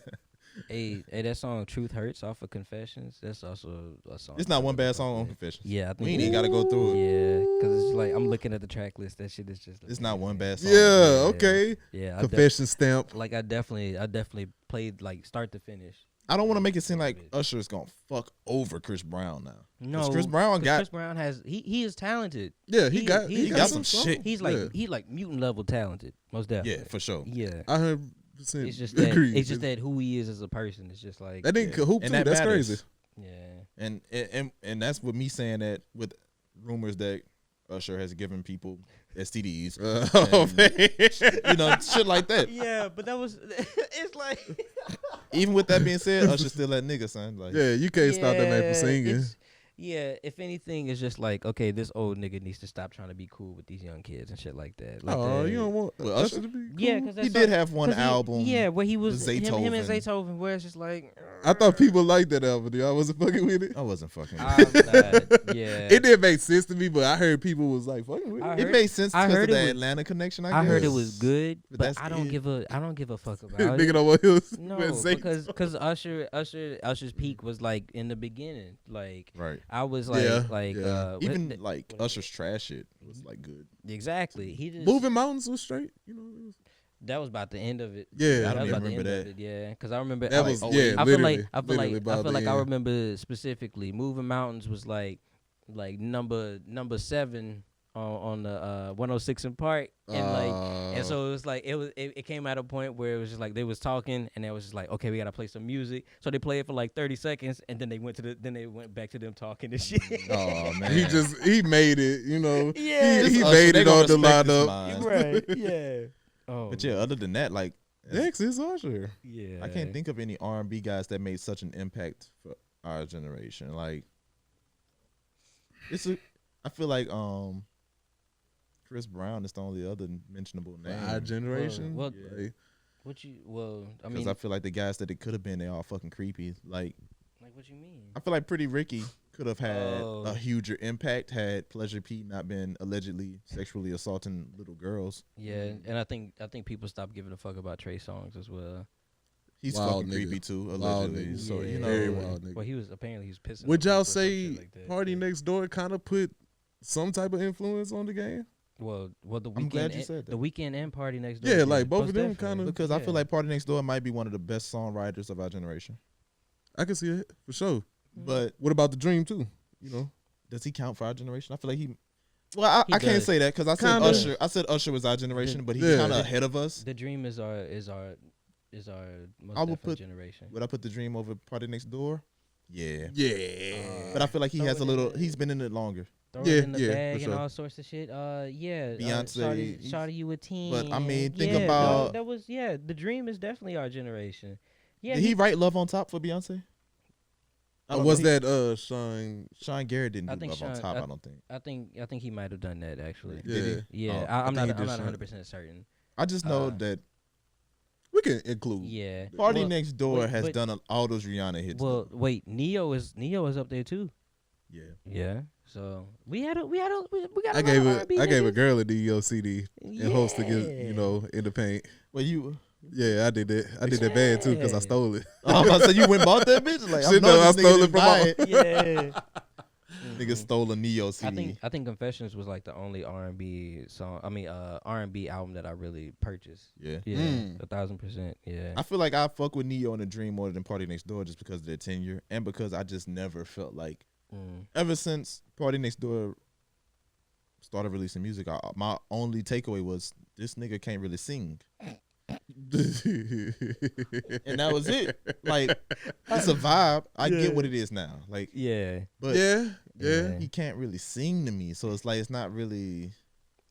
Hey, that song "Truth Hurts" off of Confessions. That's also a song. It's not one bad song on Confessions. Yeah, I think We ain't even got to go through it. Yeah, because it's like I'm looking at the track list. That shit is just. Like, It's not one bad song. Yeah, okay. Yeah, Confession stamp. like I definitely played like start to finish. I don't want to make it seem like Usher is gonna fuck over Chris Brown now. No, Chris Brown got. Chris Brown has he is talented. Yeah, he got some songs. shit. He's like he like mutant level talented, most definitely. Yeah, for sure. Yeah, 100% it's just that agree. it's just that who he is as a person. It's just like That nigga hoop And too. that That's matters. crazy. yeah. And that's with me saying that with rumors that Usher has given people STDs. Oh man. You know, shit like that. Yeah, but that was it's like Even with that being said, Usher still that nigga, son. Like, Yeah, you can't stop that man from singing. it's- Yeah, if anything, it's just like, okay, this old nigga needs to stop trying to be cool with these young kids and shit like that. Like Oh, that. you don't want Well, Usher Usher- to be cool? Yeah, because he did have one album. Yeah, where he was with him and Zaytoven. Zaytoven, where it's just like I thought people liked that album, dude. I wasn't fucking with it. I wasn't fucking with I'm not, yeah. It didn't make sense to me, but I heard people was like fucking with I it. it. heard- Made sense I because heard of it the was- Atlanta connection, I guess. I heard it was good, But but that's I don't it. give a fuck about Nigga it. know what he was. No, when Zay- because Usher's peak was like in the beginning. Like Right. I was like Yeah, Even what- like Usher's trash shit was like good. exactly. He just Moving Mountains was straight. You know, it was, that was about the end of it. Yeah. I that don't was even about the remember end of that. it. Yeah, because I remember that I, was oh, yeah. I feel literally, like I feel literally like about I feel the like I end. remember specifically Moving Mountains was like number 7 on the 106 in Park and so it was like it came at a point where it was just like they was talking and it was just like, okay, we gotta play some music, so they played it for like 30 seconds and then they went back to them talking and shit. Oh man. he made it. You know. Yeah. He Usher, made they it gonna on the respect his lineup. mind. Right. Yeah. Oh. But yeah, other than that, like Next is Usher. Yeah. I can't think of any R&B guys that made such an impact for our generation. Like I feel like Chris Brown is the only other mentionable name. Our generation. Well, Like, I Because mean, I feel like the guys that it could have been, they all fucking creepy. Like what you mean? I feel like Pretty Ricky could have had Oh. a huger impact had Pleasure P not been allegedly sexually assaulting little girls. Yeah, and I think people stopped giving a fuck about Trey Songz as well. He's Wild fucking nigga. creepy too, Wild allegedly. nigga. So Yeah. you know, Very wild nigga. Well, he was pissing. would on y'all people or some say shit like that. Party Next Door kind of put some type of influence on the game? Well, the I'm glad weekend. you said that. The weekend and Party Next Door. Yeah, like, both most of them definitely. kinda- because I Yeah. feel like Party Next Door might be one of the best songwriters of our generation. I can see it for sure. But What about the Dream too? You know, does he count for our generation? I feel like he. Well, He I can't does. say that because I said Kinda. Usher. I said Usher was our generation, but he's Yeah. kind of ahead of us. The Dream is our most I would definite put- generation. Would I put the Dream over Party Next Door? Yeah. yeah. But I feel like he Throw has it a in little. the- He's been in it longer. Throw Yeah, it in the yeah, bag for and sure. all sorts of shit. Yeah. Beyonce, Shawty, you a teen. but, I mean, think Yeah, about- that was The Dream is definitely our generation. Yeah. Did he write Love on Top for Beyonce? I don't was know. that Sean? Sean Garrett didn't I do think Love on Sean- Top? I don't think. I think he might have done that actually. Yeah. Did he? Yeah, Oh, I'm I think not. he I'm did not Sean. 100% certain. I just know Uh, that We can include. Yeah. Party Well, Next Door wait, has but- done all those Rihanna hits. Well, wait. Neo is up there too. yeah. Yeah. So we got. We got. I gave a girl a DEO CD and hopes to get Yeah. in the paint. Well, you. Yeah, I did that. I did that bad too because I Yeah. stole it. Oh, so you went and bought that bitch? Like, Shit, I no, know I this nigga stole it didn't from buy my- it. Yeah. Nigga stole a Neo CD. I think Confessions was like the only R&B song. I mean, R&B album that I really purchased. Yeah. Yeah, Mm. 1,000%. Yeah. I feel like I fuck with Neo and the Dream more than Party Next Door just because of their tenure and because I just never felt like ever since Party Next Door started releasing music, my only takeaway was this nigga can't really sing. And that was it. Like, it's a vibe. I get what it is now. Like, Yeah. but yeah. he can't really sing to me. So it's like it's not really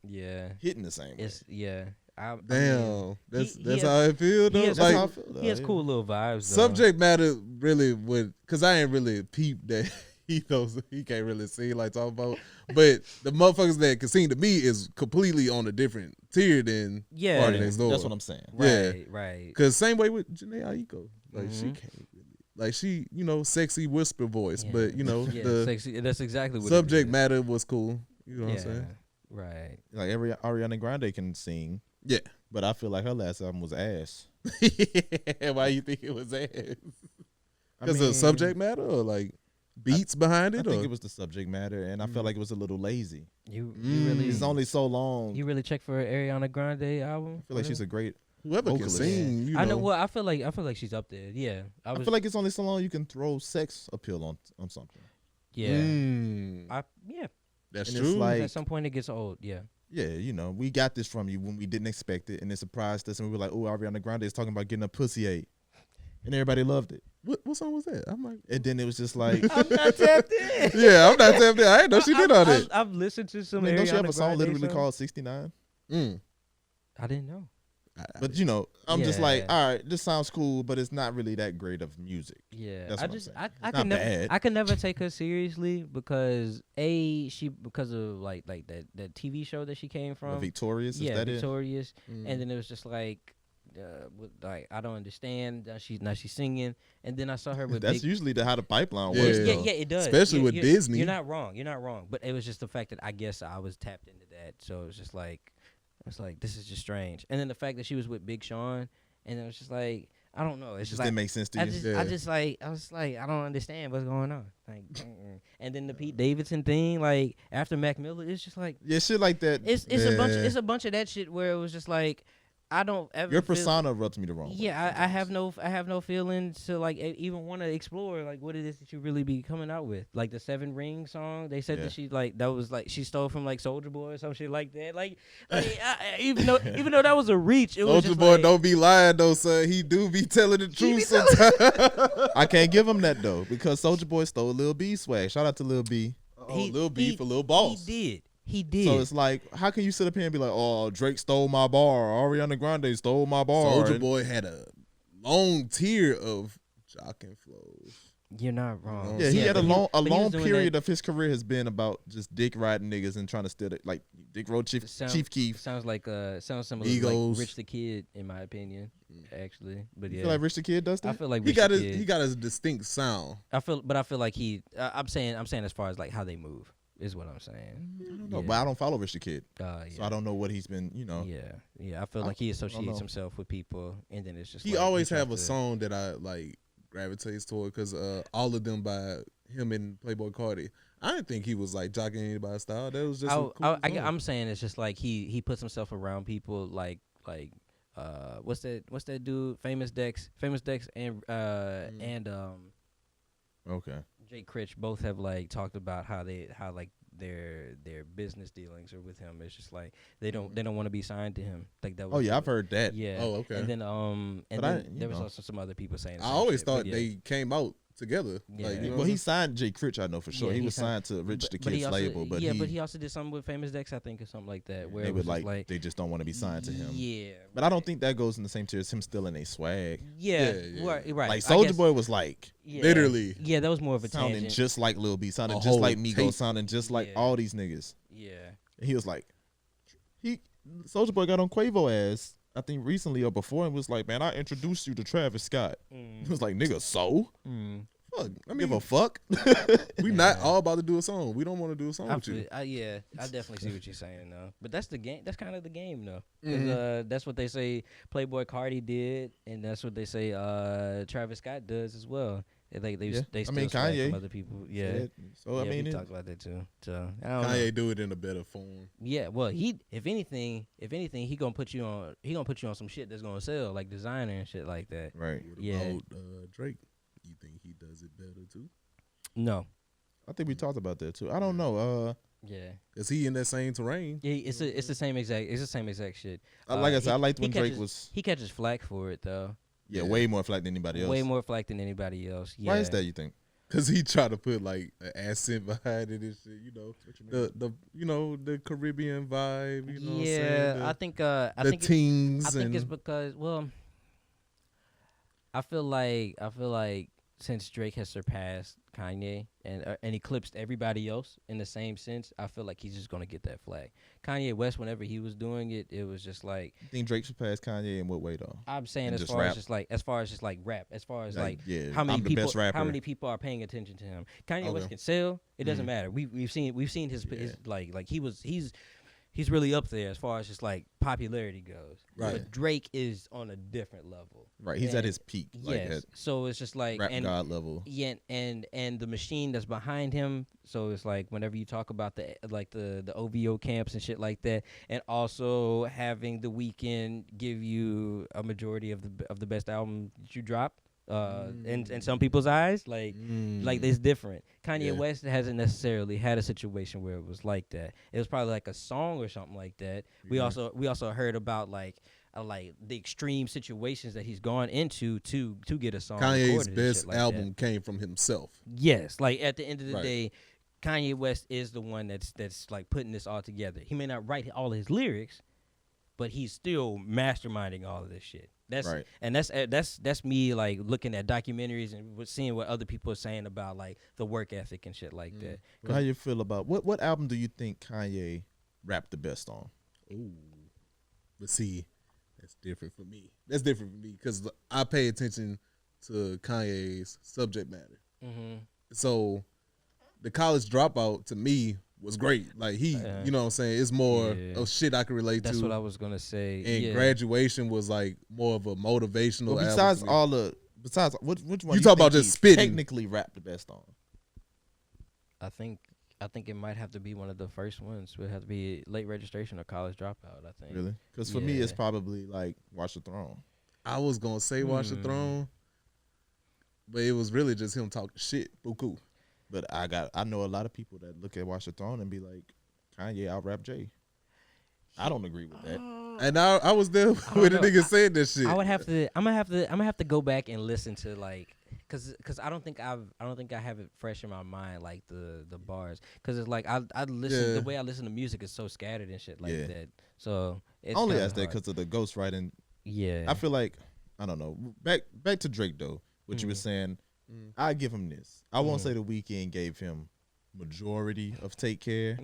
Yeah. hitting the same way. It's yeah. I mean, Damn, that's he that's has- how I feel though. he has- That's how I Like feel, though, he has yeah. cool little vibes. Though. subject matter really would, cause I ain't really peeped that he knows he can't really sing like talking about. But the motherfuckers that can sing to me is completely on a different tier than Yeah. Party Next Door. That's what I'm saying. Yeah. Right. Cause same way with Janae Aiko, like she Mhm. can't really, like she, you know, sexy whisper voice, Yeah. but you know Yeah. the Sexy, that's exactly what subject it is. matter was cool. You know what I'm Yeah. saying? Right. Like every Ariana Grande can sing, Yeah. but I feel like her last album was ass. Why you think it was ass? I Because mean, of subject matter or like beats behind I it? think or? it was the subject matter, and I felt like it was a little lazy. You Mm. really It's only so long. you really check for an Ariana Grande album? I feel like she's a great. Whoever can vocalist. sing, you know. I know. Well, I feel like she's up there. Yeah. I feel like it's only so long you can throw sex appeal on something. yeah. Mm, Yeah. that's and it's true. like- At some point it gets old. Yeah. Yeah, you know, we got this from you when we didn't expect it, and it surprised us, and we were like, "Oh, Ariana Grande is talking about getting a pussy ate," and everybody loved it. What song was that? I'm like, And then it was just like, I'm not tapped in. yeah, I'm not tapped in. I didn't know she did all that. I've listened to I some mean, don't you have Ariana a song Grande literally songs. called 69? Mm. I didn't know. But you know, I'm just like, Yeah. all right, this sounds cool, but it's not really that great of music. Yeah, That's I what I'm just saying. I It's can not never bad. I can never take her seriously because because of like that TV show that she came from. Victorious, is yeah, that Victorious, Mm. and then it was just like I don't understand. Now she's singing, and then I saw her it? with That's big, usually how the pipeline Yeah. works. yeah, though. yeah, it does. Especially with You're- Disney. You're not wrong. You're not wrong. But it was just the fact that I guess I was tapped into that, so it was just like it's like this is just strange. And then the fact that she was with Big Sean, and it was just like I don't know. It It's just just like didn't make sense to I you. just, Yeah. I was like, I don't understand what's going on. Like, and then the Pete Davidson thing, like after Mac Miller, it's just like Yeah, shit like that. it's Yeah. a bunch of that shit where it was just like I don't ever Your feel- persona rubs me the wrong way. Yeah, I have no feeling to like even want to explore like what it is that you really be coming out with. Like the 7 Ring song, they said Yeah. that she like that was like she stole from like Soulja Boy or some shit like that. Like even though that was a reach, it was Soulja just Boy like, don't be lying though, son. He do be telling the truth sometimes. I can't give him that though because Soulja Boy stole Lil B swag. Shout out to Lil B. Oh, Lil B for Lil Boss. He did. So it's like, how can you sit up here and be like, "Oh, Drake stole my bar, Ariana Grande stole my bar"? Soulja and- Boy had a long tier of jock and flows. You're not wrong. Yeah, he had a but long but he was long doing period that- of his career has been about just dick riding niggas and trying to steal it, like Dick Road Chief Keef. Sounds like sounds similar Egos. to like Rich the Kid in my opinion, actually. But You yeah, feel like Rich the Kid does that? I feel like He Rich got the his Kid. he got his distinct sound. I feel like he. I'm saying as far as like how they move is what I'm saying. I don't know, Yeah. but I don't follow Rich the Kid, Yeah. so I don't know what he's been. You know, Yeah. I feel like he know. associates himself with people, and then it's just He like, always tries have a to- song that I like gravitates toward because all of them by him and Playboy Cardi. I didn't think he was like jocking anybody's style. That was just. I'm saying it's just like he puts himself around people like what's that dude Famous Dex and okay. Jake Critch both have like talked about how like their business dealings are with him. It's just like they don't want to be signed to him. Like that. Was Oh yeah, I've heard that. Yeah. Oh, okay. And then But there was know. also some other people saying. the I same always shit, thought but yeah. they came out together. Yeah. Like, you know Well, what he I'm signed Jay Critch, I know for sure. Yeah, he he was signed- signed to Rich the But he Kid's also, label, but but he also did something with Famous Dex, I think, or something like that. Where they it would was just like they just don't want to be signed to him. Yeah. But I don't think that goes in the same tier as him stealing a swag. Yeah. Yeah. Right. Like I Soulja guess- Boy was like yeah. Literally. Yeah, that was more of a sounding tangent. just like Lil B, sounding A just whole like Migos, tape. sounding just like Yeah. all these niggas. Yeah. And he was like, Soulja Boy got on Quavo ass, I think recently or before, and was like, "Man, I introduced you to Travis Scott." He was like, "Nigga, so Fuck. I give mean, a fuck." we not all about to do a song. We don't want to do a song with you. Yeah, I definitely see what you're saying though. But that's the game. That's kind of the game though. 'Cause, that's what they say Playboy Cardi did, and that's what they say Travis Scott does as well. They Yeah. they I steal mean, swag Kanye. from other people. Yeah. So I Yeah, mean, we it- talked about that too. So I don't know. Kanye do it in a better form. Yeah, well, if anything, he gonna put you on some shit that's gonna sell, like designer and shit like that. right. What Yeah. about Drake? You think he does it better too? No. I think we talked about that too. I don't know. Yeah. Cause he in that same terrain. Yeah, it's the same exact shit. Like I said, I liked he when Drake catches- was He catches flack for it though. way more flack than anybody else. Way more flack than anybody else. Yeah. Why is that? You think? Cause he try to put like an accent behind it and shit. You know, the Caribbean vibe. You know what I'm saying? I think I the think tings I think and it's because I feel like since Drake has surpassed Kanye and eclipsed everybody else in the same sense, I feel like he's just gonna get that flag. Kanye West, whenever he was doing it, it was just like You think Drake surpassed Kanye in what way though? I'm saying And as just far rap. as just like rap, as far as like yeah, how many I'm the people best rapper. how many people are paying attention to him. Kanye Okay. West can sell. It doesn't Mhm. matter. We've seen his Yeah. like he's he's really up there as far as just like popularity goes. Right. But Drake is on a different level. Right. He's at his peak. Yes. Like at So it's just like rap god level. Yeah, and the machine that's behind him. So it's like whenever you talk about the OVO camps and shit like that, and also having The Weeknd give you a majority of the best album that you drop. In some people's eyes, like it's different. Kanye West hasn't necessarily had a situation where it was like that. It was probably like a song or something like that. We also heard about like the extreme situations that he's gone into to get a song. Kanye's best like album came from himself. Yes, like at the end of the day, Kanye West is the one that's like putting this all together. He may not write all his lyrics, but he's still masterminding all of this shit. That's right. And that's me like looking at documentaries and seeing what other people are saying about like the work ethic and shit like that. Well, how you feel about what album do you think Kanye rapped the best on? Ooh, but see, that's different for me. That's different for me because I pay attention to Kanye's subject matter. So the College Dropout to me was great. Like he, you know what I'm saying? It's more of shit I can relate to. That's what I was gonna say. And Graduation was like more of a motivational. Well, besides which one you talk about just spitting? Technically, rap the best on. I think it might have to be one of the first ones. It would have to be Late Registration or College Dropout. I think. Really? Because for me, it's probably like Watch the Throne. I was gonna say Watch the Throne, but it was really just him talking shit. Buku. But I know a lot of people that look at Watch the Throne and be like, Kanye out rap Jay. I don't agree with that. And I was there when the nigga said that shit. I'm gonna have to go back and listen to like, cause I don't think I have it fresh in my mind like the bars, cause it's like I listen the way I listen to music is so scattered and shit like that. So it's I only asked that because of the ghostwriting. Yeah, I feel like I don't know. Back to Drake though. What you were saying. I give him this. I won't say The Weeknd gave him majority of Take Care,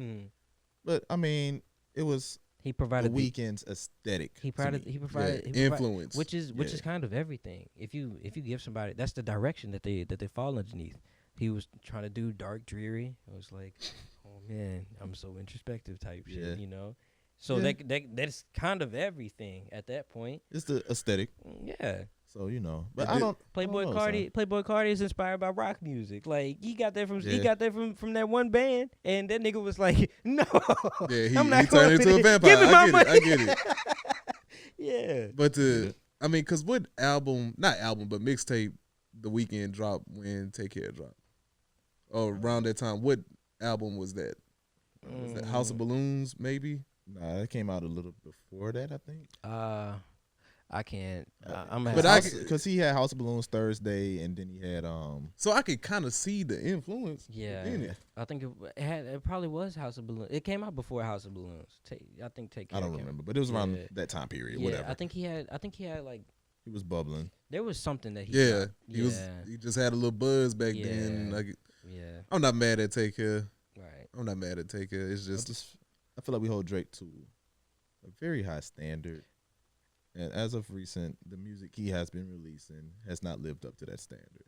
but I mean it was he provided The Weeknd's aesthetic. He provided influence, which is kind of everything. If you give somebody, that's the direction that they fall underneath. He was trying to do dark, dreary. It was like, oh man, I'm so introspective type shit, you know. So that's kind of everything at that point. It's the aesthetic. Yeah. So you know, but I don't. Playboy Cardi is inspired by rock music. Like he got that from that one band, and that nigga was like, no, yeah, I'm not he turned into a vampire. Give me my money. I get it. Yeah, but I mean, cause what not album, but mixtape, The Weeknd dropped when Take Care dropped, or around that time. What album was that? Was that House of Balloons, maybe? Nah, it came out a little before that, I think. I can't. Because he had House of Balloons Thursday, and then he had So I could kind of see the influence. Yeah, in it. I think it probably was House of Balloons. It came out before House of Balloons. I think Take Care. I don't remember, but it was around that time period. Yeah, whatever. I think he had like. He was bubbling. There was something that he. He just had a little buzz back then. Like, I'm not mad at Take Care. Right. I'm not mad at Take Care. It's just I feel like we hold Drake to a very high standard. And as of recent, the music he has been releasing has not lived up to that standard.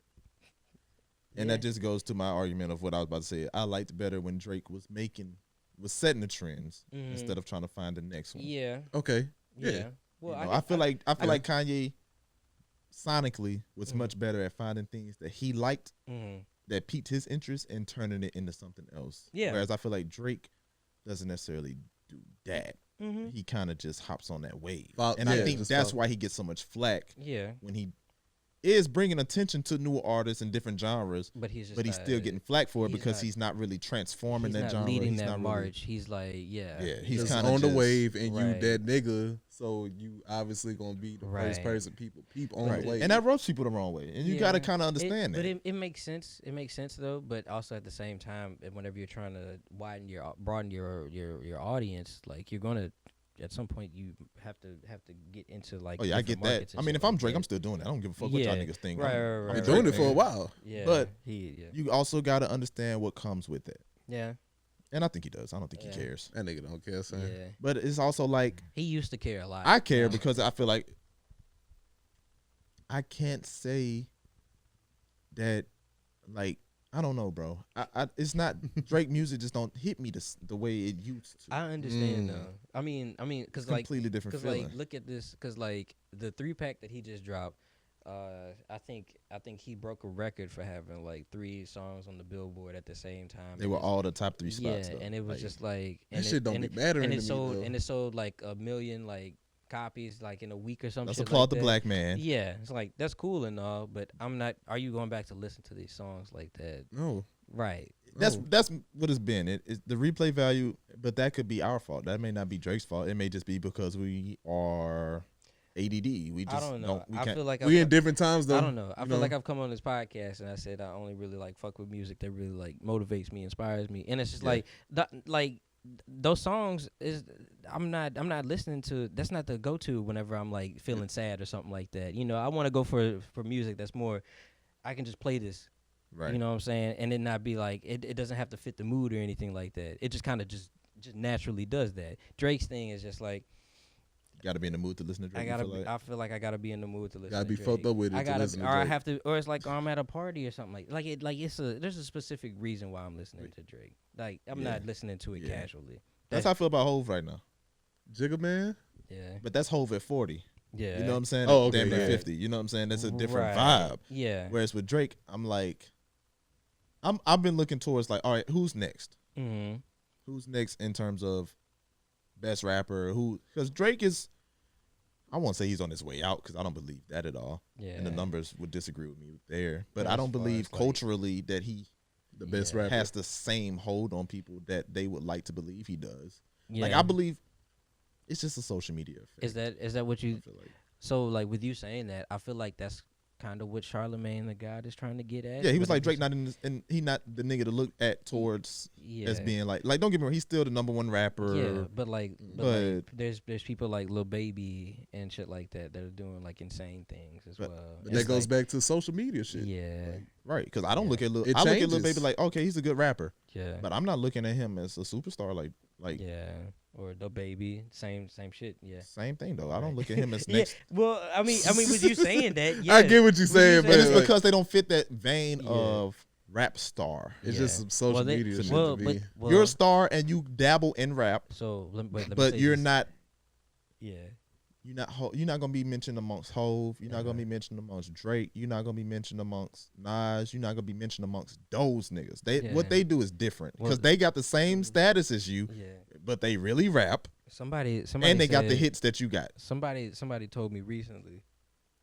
And that just goes to my argument of what I was about to say. I liked better when Drake was setting the trends instead of trying to find the next one. Yeah. Okay. Yeah. Well, I feel like Kanye sonically was much better at finding things that he liked that piqued his interest and turning it into something else. Yeah. Whereas I feel like Drake doesn't necessarily do that. He kind of just hops on that wave. And I think that's why he gets so much flack when he is bringing attention to new artists and different genres, but he's still getting flack for it because he's not really transforming that genre. Leading he's that not march. He's like, he's just kind of on the wave, and you that nigga, so you obviously gonna be the first person people peep on the wave, and that rubs people the wrong way, and you gotta kind of understand that. But it makes sense. It makes sense though. But also at the same time, whenever you're trying to broaden your audience, like you're gonna. At some point, you have to get into like. Oh yeah, I get that. I mean, if I'm Drake, I'm still doing that. I don't give a fuck what y'all niggas think. Right. I've been doing it for a while. Yeah, but you also got to understand what comes with it. Yeah. And I think he does. I don't think he cares. That nigga don't care, son. Yeah. But it's also like he used to care a lot. I care because I feel like I can't say that. Like I don't know, bro. It's not Drake music just don't hit me the way it used to. I understand though. I mean, because like completely different feeling. Like look at this, because like the 3-pack that he just dropped, I think he broke a record for having like 3 songs on the Billboard at the same time. They were all the top 3 spots. Yeah, though. and it was like, just like that shit don't be mattering and to it me, sold though. and it sold like 1 million like copies like in a week or something. let's shit applaud like the that. black man. Yeah, it's like that's cool and all, but I'm not. Are you going back to listen to these songs like that? No. Right. That's what it's been. It's the replay value, but that could be our fault. That may not be Drake's fault. It may just be because we are ADD. We just I don't know. we I can't. feel like We in different times though. I don't know. I feel like I've come on this podcast and I said I only really like fuck with music that really like motivates me, inspires me, and it's just like those songs is I'm not listening to. That's not the go to whenever I'm like feeling sad or something like that. You know, I want to go for music that's more. I can just play this. Right. You know what I'm saying, and it not be like it doesn't have to fit the mood or anything like that. It just kind of just naturally does that. Drake's thing is just like. Got to be in the mood to listen to Drake. I feel like I gotta be in the mood to listen. Gotta to be Drake. fucked up with it. I gotta, to listen to or I Drake. have to, or it's like I'm at a party or something there's a specific reason why I'm listening to Drake. Like I'm not listening to it casually. That's how I feel about Hove right now. Jigga Man. Yeah. But that's Hove at 40. Yeah. You know what I'm saying? Oh, okay, Damn near yeah. 50. You know what I'm saying? That's a different Right. vibe. Yeah. Whereas with Drake, I'm like, I've been looking towards like, all right, who's next? Mm-hmm. Who's next in terms of best rapper? Because Drake is, I won't say he's on his way out because I don't believe that at all. Yeah. And the numbers would disagree with me there. But But I as don't far believe as, like, culturally that he The best Yeah. rapper. has the same hold on people that they would like to believe he does. Yeah. Like I believe it's just a social media effect. Is that what you? I feel like. So like with you saying that, I feel like that's kind of what Charlemagne the God is trying to get at. Yeah, he was but like it Drake, not in this, and he not the nigga to look at towards Yeah. as being like don't get me wrong, he's still the #1 rapper. Yeah, but like but there's people like Lil Baby and shit like that are doing like insane things as But- well. But And that it's goes like, back to social media shit. Yeah, right, because I don't look at It I look at Lil changes. Baby like okay, he's a good rapper, yeah, but I'm not looking at him as a superstar. Like yeah. Or the Baby, same shit. Yeah. same thing though. I don't look at him as Yeah. next. Well, I mean, with you saying that, yeah. I get what you're saying, And but it's like, because they don't fit that vein Yeah. of rap star. it's Yeah. just some social Well, they- media shit well, to but me. well, You're a star and you dabble in rap, so let me but say you're this. not. Yeah. You're not gonna be mentioned amongst Hove. You're not gonna Uh-huh. be mentioned amongst Drake. You're not gonna be mentioned amongst Nas. You're not gonna be mentioned amongst those niggas. Yeah. What they do is different because Well- they got the same status as you, Yeah. but they really rap Somebody and they got the said- hits that you got. Somebody told me recently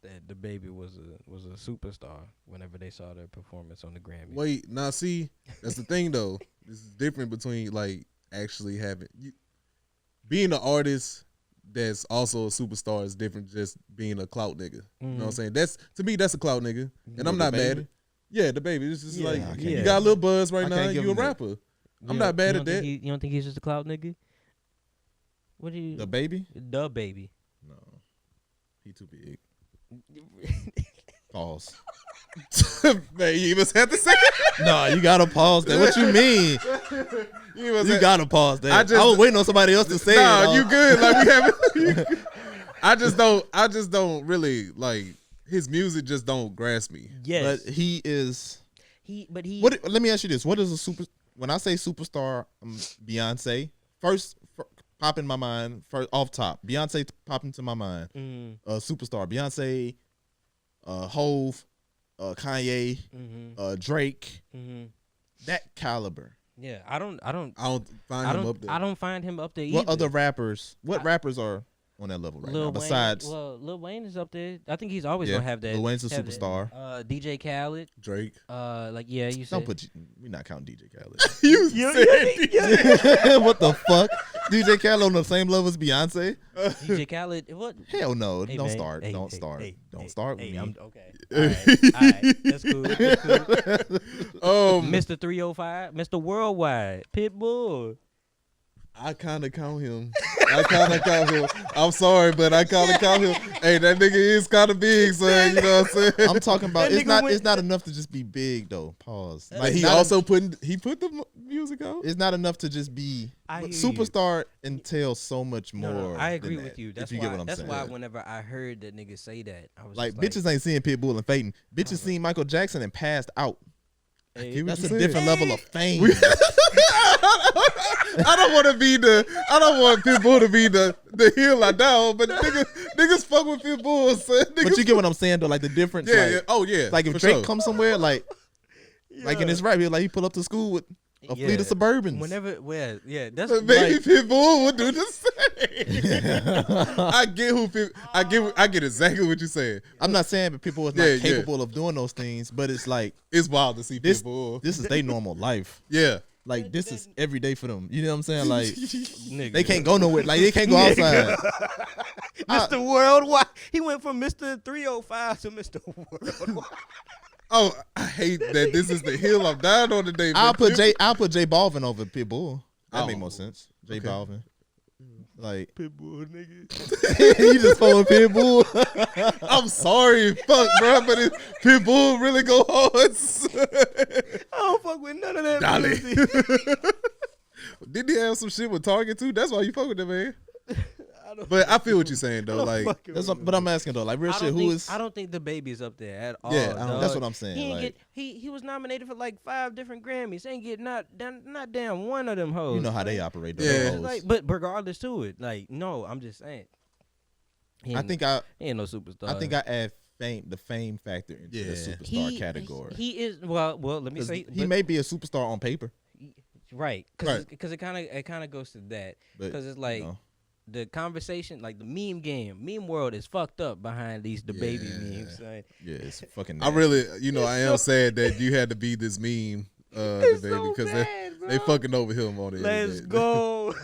that the Baby was a superstar whenever they saw their performance on the Grammy. Wait, now see, that's the thing though. This is different between like actually being an artist that's also a superstar is different than just being a clout nigga. You know what I'm saying? That's to me that's a clout nigga. And I'm The not Baby? mad. Yeah, the Baby. It's just Yeah, like I can't you give got a him little buzz right I now. can't give You a him that. rapper. I'm not bad at that. You don't think he's just a clout nigga? What do you? The Baby? The Baby. No, he too big. Pause. Man, you must have to say it. No, you gotta pause that. What you mean? You must You have- gotta pause that. I I, just- was waiting on somebody else to say it. Nah, you good. Like we haven't. I just don't really like his music. Just don't grasp me. Yes. But he is. But he. What? Let me ask you this: what is a super? When I say superstar, Beyonce first pop in my mind. First off top, Beyonce pop into my mind. Mm, Superstar, Beyonce, Hove, Kanye, Drake. mm-hmm. That caliber. Yeah, I don't I don't find him up there. I don't find him up there What either. other rappers? What rappers are on that level right now? Besides, Lil Wayne is up there. I think he's always Yeah, gonna have that. Lil Wayne's a have that. superstar. DJ Khaled. Drake. Like yeah, you said. don't put. We're not counting DJ Khaled. You said What the fuck? DJ Khaled on the same level as Beyonce? DJ Khaled. What? Hell no! Hey, don't man. start. Hey, don't hey, start. hey, don't hey, start with hey, me. I'm okay. All right. That's cool. That's cool. Mr. 305, Mr. Worldwide, Pitbull. I kind of count him. I'm sorry, but I kind of count him. Hey, that nigga is kind of big, son. You know what I'm saying? I'm talking about. That It's nigga not. went- It's not enough to just be big though. Pause. But he not also put the music out. It's not enough to just be. I but hear you. superstar entails so much more. No, I agree than with that, you. That's if you why. get what I'm That's saying. why whenever I heard that nigga say that, I was Like just bitches ain't seeing Pitbull and fainting. Bitches seen Michael Jackson and passed out. That's a different level of fame. I don't want to be I don't want Pitbull to be the hill I down, but niggas fuck with Pitbull, son. But you get what I'm saying though, like the difference. Yeah, like, yeah. Oh yeah. Like if Drake comes somewhere, like in his rap, he pull up to school with a fleet of Suburbans. That's but maybe Pitbull would do the same. I get exactly what you're saying. I'm not saying that people is not capable of doing those things, but it's like it's wild to see Pitbull. This is their normal life. Yeah. Like this is every day for them. You know what I'm saying? Like they can't go nowhere. Like they can't go outside. Mr. Worldwide. He went from Mr. 305 to Mr. Worldwide. Oh, I hate that this is the hill I'm dying on today. I'll put J Balvin over Pitbull. That make more sense. J Balvin. Like Pitbull, nigga. You just following Pitbull. I'm sorry, fuck, bro, but Pitbull really go hard. I don't fuck with none of that. Dolly. Didn't he have some shit with Target too? That's why you fuck with that, man. But I feel what you're saying though. Like, but I'm asking though, like real shit. I don't think the baby's up there at all. Yeah, that's what I'm saying. He was nominated for like 5 different Grammys. Ain't get not damn one of them hoes. You know how they operate. Yeah. Like, but regardless to it, like, no, I'm just saying. He ain't no superstar. I think I add the fame factor into the superstar category. He is well. Let me say he may be a superstar on paper. Right, because it kind of goes to that, because it's like. The conversation, like the meme world is fucked up behind these baby memes. Right? Yeah, it's fucking nasty. I really, I am sad that you had to be this meme, the baby, because they fucking over him on it. Let's go.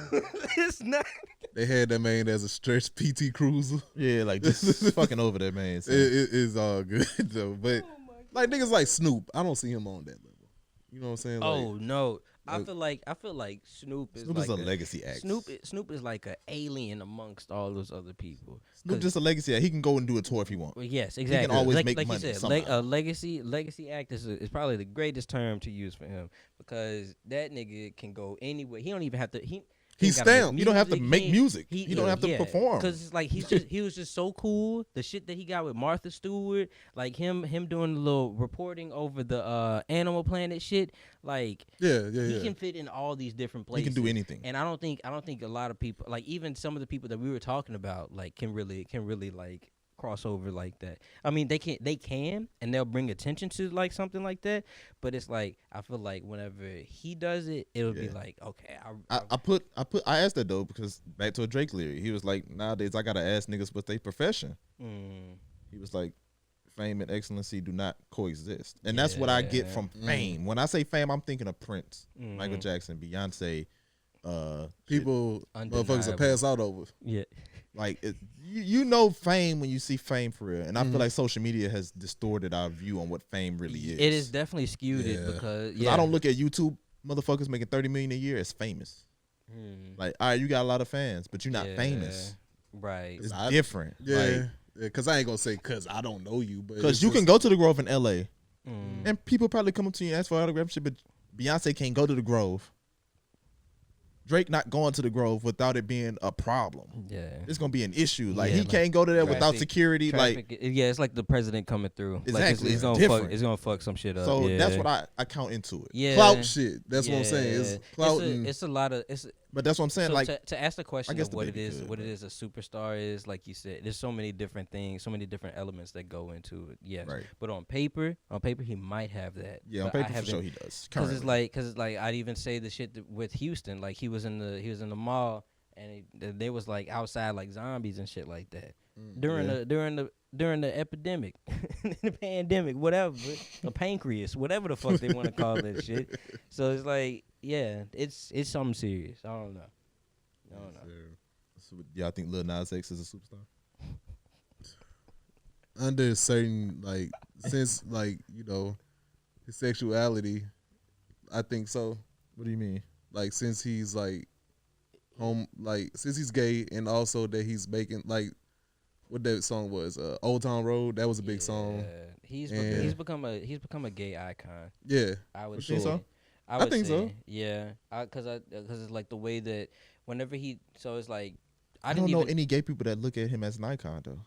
It's not. They had that man as a stretch PT Cruiser. Yeah, like just fucking over that man. So. It is all good though, but like niggas like Snoop, I don't see him on that level. You know what I'm saying? Oh no. I feel like Snoop is like a legacy act. Snoop is like an alien amongst all those other people. Snoop just a legacy act. He can go and do a tour if he wants. Well, yes, exactly. He can always make like money. You said, a legacy act is probably the greatest term to use for him, because that nigga can go anywhere. He don't even have to. He's stamped. You don't have to make music. You don't have to perform. Because it's like he was just so cool. The shit that he got with Martha Stewart, like him doing the little reporting over the Animal Planet shit. Like he can fit in all these different places. He can do anything. And I don't think a lot of people, like even some of the people that we were talking about, like can really like cross over like that. I mean, they can and they'll bring attention to like something like that, but it's like I feel like whenever he does it, it'll be like, okay, I asked that though, because back to a Drake lyric, he was like, nowadays I gotta ask niggas what's their profession. He was like, fame and excellency do not coexist, and that's what I get from fame. When I say fame, I'm thinking of Prince, Michael Jackson, Beyonce, people motherfuckers will pass out over. Yeah. Like you know fame when you see fame for real, and I feel like social media has distorted our view on what fame really is. It is definitely skewed it because I don't look at YouTube motherfuckers making $30 million a year as famous. Like, all right, you got a lot of fans, but you're not famous. Right. It's different. Yeah. Because I ain't gonna say because I don't know you, but because you can go to the Grove in LA, and people probably come up to you and ask for autograph shit, but Beyonce can't go to the Grove. Drake not going to the Grove without it being a problem. Yeah, it's gonna be an issue. Like he can't go to there without security. Traffic, like it's like the president coming through. Exactly, like it's gonna fuck some shit up. So that's what I count into it. Yeah, clout shit. That's what I'm saying. It's clout. It's a lot of. But that's what I'm saying. So like to ask the question of what it is a superstar is, like you said, there's so many different things, so many different elements that go into it. Yes, right. But on paper he might have that. Yeah, on paper for sure he does. Because it's like I'd even say the shit with Houston, like he was in the mall and they was like outside like zombies and shit like that during the epidemic, the pandemic, whatever, the pancreas, whatever the fuck they want to call that shit. So it's like. Yeah, it's something serious. I don't know. So y'all think Lil Nas X is a superstar? Under certain since his sexuality, I think so. What do you mean? Like since he's since he's gay and also that he's making what that song was, Old Town Road. That was a big song. He's become a gay icon. Yeah, I would say so. I think so. Yeah, because it's like the way that whenever so it's like I don't know any gay people that look at him as an icon though.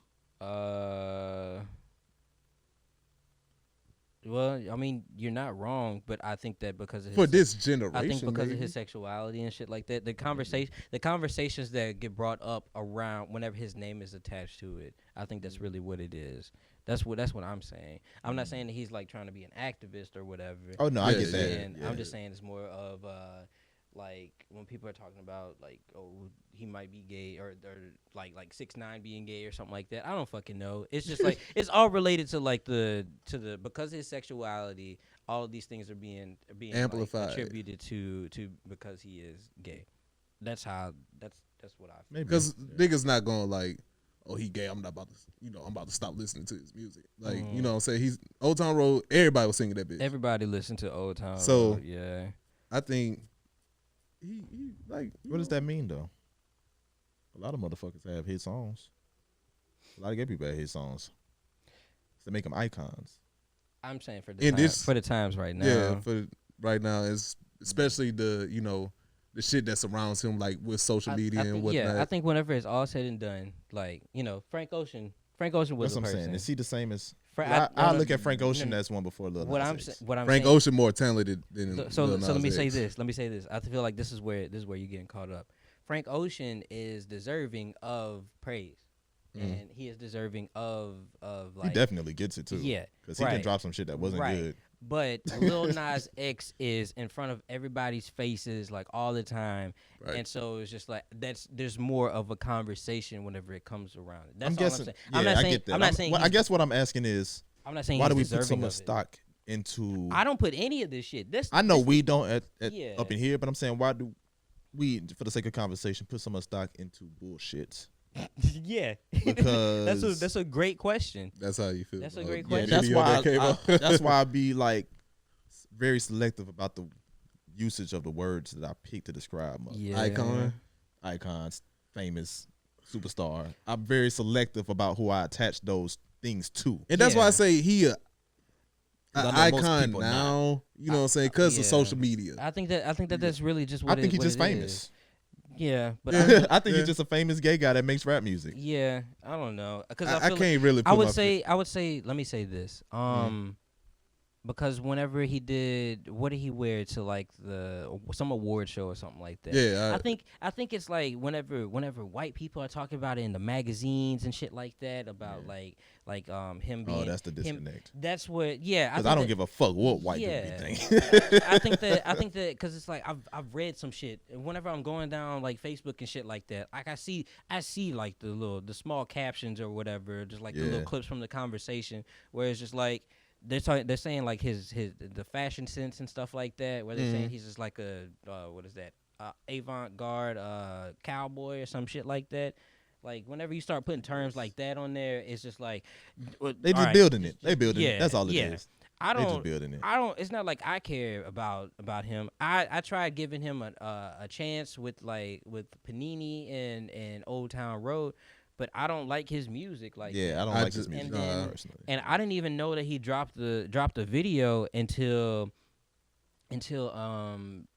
Well, I mean, you're not wrong, but I think that because of For his this generation, I think because maybe. of his sexuality and shit like that, the conversations that get brought up around whenever his name is attached to it, I think that's really what it is. That's what I'm saying. I'm not saying that he's like trying to be an activist or whatever. Oh no, I Yeah, get that. And Yeah. I'm just saying it's more of like when people are talking about like, oh, he might be gay or like 6ix9ine being gay or something like that. I don't fucking know. It's just like it's all related to like the because of his sexuality, all of these things are being Amplified. like, attributed to because he is gay. That's what I feel. Maybe. Because niggas not going like, oh, he gay. I'm not about to, I'm about to stop listening to his music. Like, you know what I'm saying? He's Old Town Road. Everybody was singing that bitch. Everybody listen to Old Town So- Road, yeah. I think he like. What does that mean though? A lot of motherfuckers have hit songs. A lot of gay people have hit songs. They make them icons. I'm saying for In this- the times right now. Yeah, for right now, is especially the the shit that surrounds him, like with social media I and think, whatnot. yeah, I think whenever it's all said and done, like Frank Ocean was That's a what I'm person. saying. Is he the same as? Fra- I no, look at Frank Ocean no, as one before Lil what Nas I'm X. what I'm Frank saying, Ocean more talented than So Lil let me Nas say X. this. Let me say this. I feel like this is where you're getting caught up. Frank Ocean is deserving of praise, and he is deserving of He like definitely gets it too. Yeah, because he can right. drop some shit that wasn't Right. good. But Lil Nas X is in front of everybody's faces like all the time, Right. and so it's just like there's more of a conversation whenever it comes around. That's I'm all guessing. I'm saying. Yeah, I'm not I saying. get that. I'm not saying. I guess what I'm asking is, I'm not saying. why he's do we put so deserving much of it. stock into? I don't put any of this shit. I know we don't Yeah. up in here, but I'm saying, why do we, for the sake of conversation, put so much stock into bullshit? Yeah, Because that's a great question. That's how you feel. That's a about great the question. that's video why that came out. that's why I be like very selective about the usage of the words that I pick to describe my Yeah, icons, famous, superstar. I'm very selective about who I attach those things to. And that's why Yeah. I say he an 'Cause I know most icon people now. You know what I'm saying? Because of Yeah. social media. I think that that's really just what I think it, he's what just it famous. is. Yeah, but I think Yeah. he's just a famous gay guy that makes rap music. yeah, I don't know because I feel can't really. Put I would my say. Let me say this. Because whenever he did, what did he wear to like some award show or something like that? Yeah, I think it's like whenever white people are talking about it in the magazines and shit like that about like him being. Oh, that's the him. disconnect. That's what. Yeah, Because I don't give a fuck what white Yeah. people think. I think that because it's like I've read some shit. And whenever I'm going down like Facebook and shit like that, like I see like the small captions or whatever, just like the Yeah. little clips from the conversation where it's just like they're saying like his the fashion sense and stuff like that. Where they're saying he's just like a what is that avant-garde cowboy or some shit like that. Like whenever you start putting terms like that on there, it's just like They just building it. They building yeah, it. That's all it yeah. is. I They don't. just building it. I don't. It's not like I care about him. I tried giving him a chance with Panini and Old Town Road, but I don't like his music. Like Yeah, I don't I like his just- music and then- personally. and I didn't even know that he dropped the video until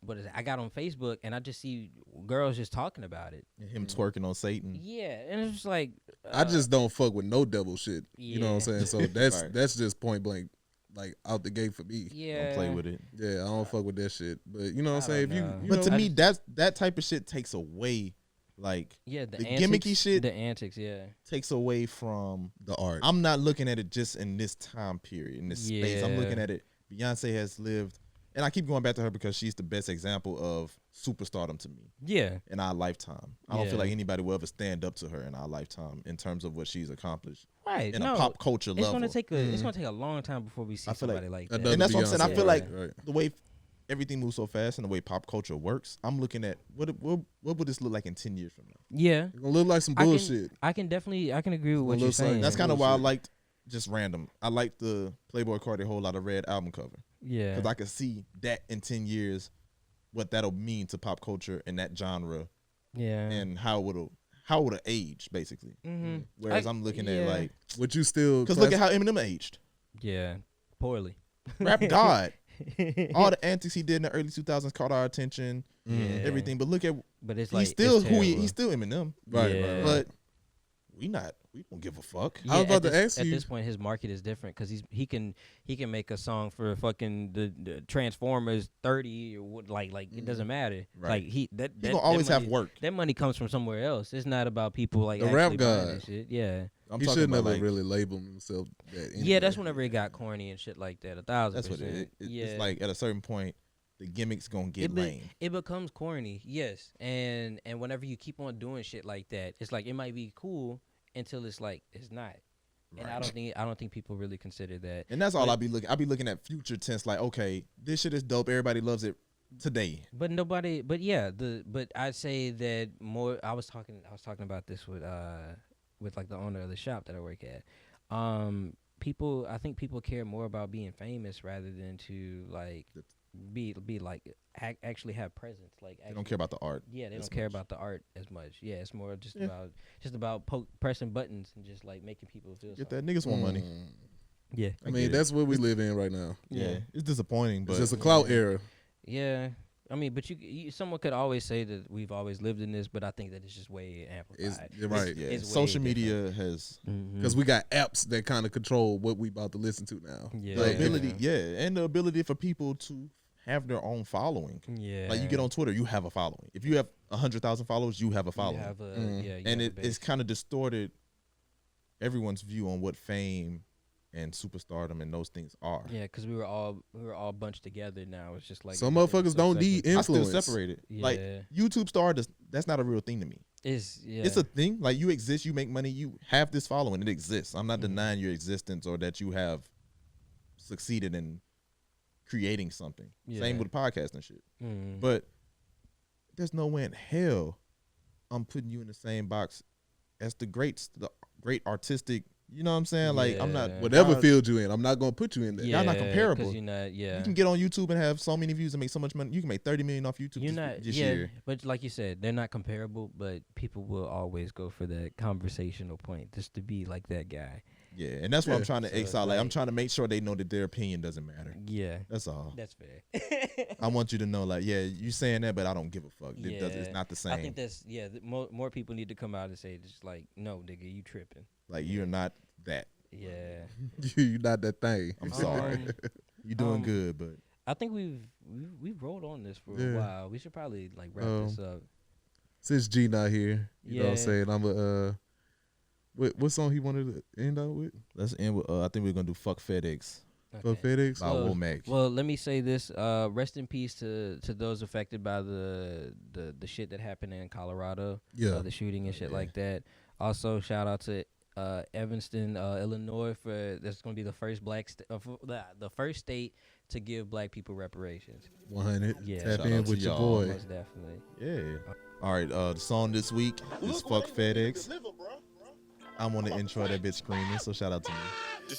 what is it? I got on Facebook and I just see girls just talking about it. And him twerking on Satan. Yeah, and it's just like I just don't fuck with no double shit. You know what I'm Yeah. saying? So that's Right. that's just point blank, like out the gate for me. yeah. Don't play with it. Yeah, I don't fuck with that shit. But you know what I'm I saying? If don't you, know. you But know, to I me, that type of shit takes away, like, Yeah, the antics, gimmicky shit- the antics. Yeah, takes away from. the art. I'm not looking at it just in this time period, in this space. I'm Yeah. looking at it. Beyonce has lived, and I keep going back to her because she's the best example of superstardom to me yeah. in our lifetime. I don't feel Yeah. like anybody will ever stand up to her in our lifetime in terms of what she's accomplished Right. in no, a pop culture it's level. gonna take a long time before we see I feel like somebody like that. another And that's what I'm saying. I Beyonce, feel like right. the way everything moves so fast and the way pop culture works, I'm looking at what would this look like in 10 years from now? Yeah, It's gonna look like some I can- bullshit. I can agree with what Well, you're looks like- saying. That's kind of why I bullshit. liked, just random, I liked the Playboy Cardi Whole Lotta Red album cover. yeah. Because I could see that in 10 years, what that'll mean to pop culture and that genre, Yeah. and how it would age, basically. Mm-hmm. Whereas I'm looking at, like, Would you still? because look at how Eminem aged. Yeah. Poorly. Rap God. All the antics he did in the early 2000s caught our attention, Yeah. everything. But look at, But it's he's like still it's who terrible. he's still Eminem. right, Yeah. right, right. But we don't give a fuck. I was about at to this, ask at you- this point, his market is different because he can make a song for fucking the Transformers 30 or what, like it doesn't matter. Right. Like that gonna always money, have work. That money comes from somewhere else. It's not about people like The actually rap buying god. this shit. Yeah. I'm He talking should about never like, really label himself that. Yeah, anyway. that's whenever it got corny and shit like that. 1,000%. that's what it is. Yeah. It's like at a certain point, the gimmick's gonna get lame. It becomes corny, yes. And whenever you keep on doing shit like that, it's like it might be cool until it's like it's not. And I don't think people really consider that. And that's all I be looking. I be looking at future tense, like, okay, this shit is dope. Everybody loves it today. But I'd say that more. I was talking about this with like the owner of the shop that I work at. I think people care more about being famous rather than to like be like actually have presence. Like They don't care about the art. Yeah, they as don't care much. about the art as much. Yeah, it's more just about pressing buttons and just like making people feel. Get something. that niggas want money. Yeah, I mean, that's what we live in right now. Yeah, it's disappointing, but It's just a clout era. yeah. I mean, but someone could always say that we've always lived in this, but I think that it's just way amplified. You're right. yeah, It's way social different. media has Because we got apps that kind of control what we about to listen to now. Yeah. the ability, and the ability for people to have their own following. Yeah. Like you get on Twitter, you have a following. If you have 100,000 followers, you have a You following. have a, you And have a it's base. kind of distorted everyone's view on what fame and superstardom and those things are. Yeah, because we were all bunched together. Now it's just like Some everything's motherfuckers so don't need separate. I still influence. separate it. Yeah. Like YouTube star, that's not a real thing to me. It's It's a thing. Like you exist, you make money, you have this following. It exists. I'm Mm-hmm. not denying your existence or that you have succeeded in creating something. Same Yeah. with podcasts and shit. Mhm. But there's no way in hell I'm putting you in the same box as the great artistic. You know what I'm saying? Like I'm not Yeah. Whatever y'all- field you in, I'm not gonna put you in there. yeah, y'all not comparable. 'cause you're not. Yeah. You can get on YouTube and have so many views and make so much money. You can make 30 million off YouTube You're this, not. this Yeah, year. but like you said, they're not comparable. But people will always go for that conversational point, just to be like that guy. Yeah, and that's what I'm Yeah. trying to So it's excite. Like I'm like- trying to make sure they know that their opinion doesn't matter. Yeah, That's all. that's fair. I want you to know, like, yeah, you saying that, but I don't give a fuck. It's Yeah. not the same. I think that's more people need to come out and say just like, no, nigga, you tripping. Like you're not that. Yeah. You not that thing. I'm sorry. You're doing good, but I think we've rolled on this for Yeah. a while. We should probably like wrap this up. Since G not here, you know what I'm Yeah. saying? I'm a what song he wanted to end out with? let's end with. I think we're gonna do "Fuck FedEx" For Okay. FedEx. by Well, Womack. Well, let me say this. Rest in peace to those affected by the shit that happened in Colorado. Yeah. The shooting and shit like that. Also, shout out to Evanston, Illinois, for that's going to be the first the first state to give black people reparations. 100. Yeah. Tap Shout in out to with your y'all. boy. Most definitely. Yeah. All right. The song this week is "Fuck FedEx." I'm on the intro of that bitch screaming, so shout out to me.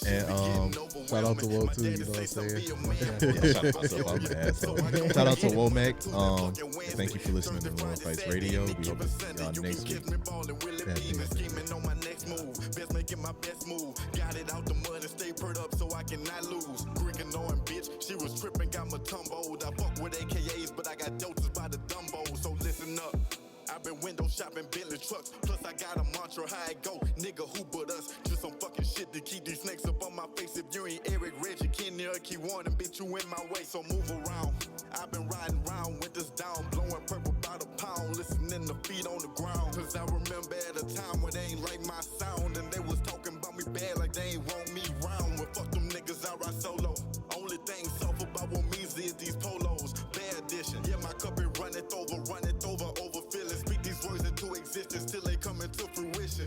And Shout out to Woe too, you know what I'm saying? yeah, shout out to myself, I'm an asshole. Shout out to Womack. Thank you for listening to Noir Fights Radio. We hope to see y'all next week. Scheming on my next move. Best making my best move. Got it out the mud and stay purred up so I cannot lose. Greek annoying bitch. She was tripping, got my tumbled. I fuck with AKAs, but I got doses by the Dumbo. So listen up. I've been window shopping Bentley trucks. Plus I got a mantra, how it go. Nigga, who but us? Just some fucking shit to keep these snakes up on my face. If you ain't Eric, Reggie, Kenny, or Key Warren, bitch, you in my way. So move around. I've been riding around with this down, blowing purple by the pound, listening to feet on the ground. Cause I remember at a time when they ain't like my sound, and they was talking about me bad like they ain't want me round. Well, fuck them niggas, I ride solo. Only thing soft about what means is these polos. Bad addition. Yeah, my cup is running over, overfilling. Speak these words into existence till they come into fruition.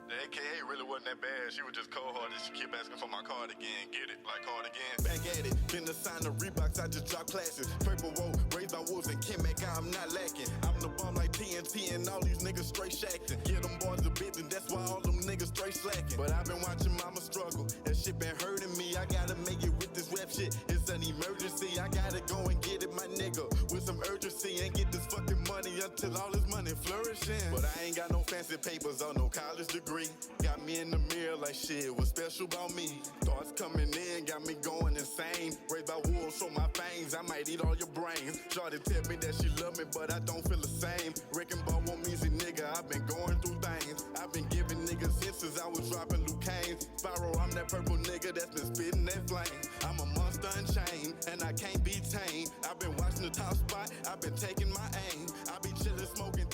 The AKA really wasn't that bad. She was just cold-hearted. She kept asking for my card again. Get it, like card again. Back at it. Been assigned to Reeboks. I just dropped classes. Purple road, raised by wolves and Kim Mac. I'm not lacking. I'm the bomb like TNT and all these niggas straight shacking. Yeah, them boys a bitch and that's why all them niggas straight slacking. But I've been watching mama struggle. That shit been hurting me. I gotta make it with this rap shit. It's an emergency. I gotta go and get it, my nigga. With some urgency and get this fucking money until all this money flourishing. But I ain't got no fancy papers or no college degree. Got me in the mirror like shit, what's special about me? Thoughts coming in, got me going insane. Raised by wolves, show my fangs, I might eat all your brains. Shorty tell me that she love me, but I don't feel the same. Wrecking ball won't easy, nigga, I've been going through things. I've been giving niggas hits since I was dropping Luke Kane. Spyro, I'm that purple nigga that's been spitting that flame. I'm a monster unchained, and I can't be tamed. I've been watching the top spot, I've been taking my aim. I be chillin', smoking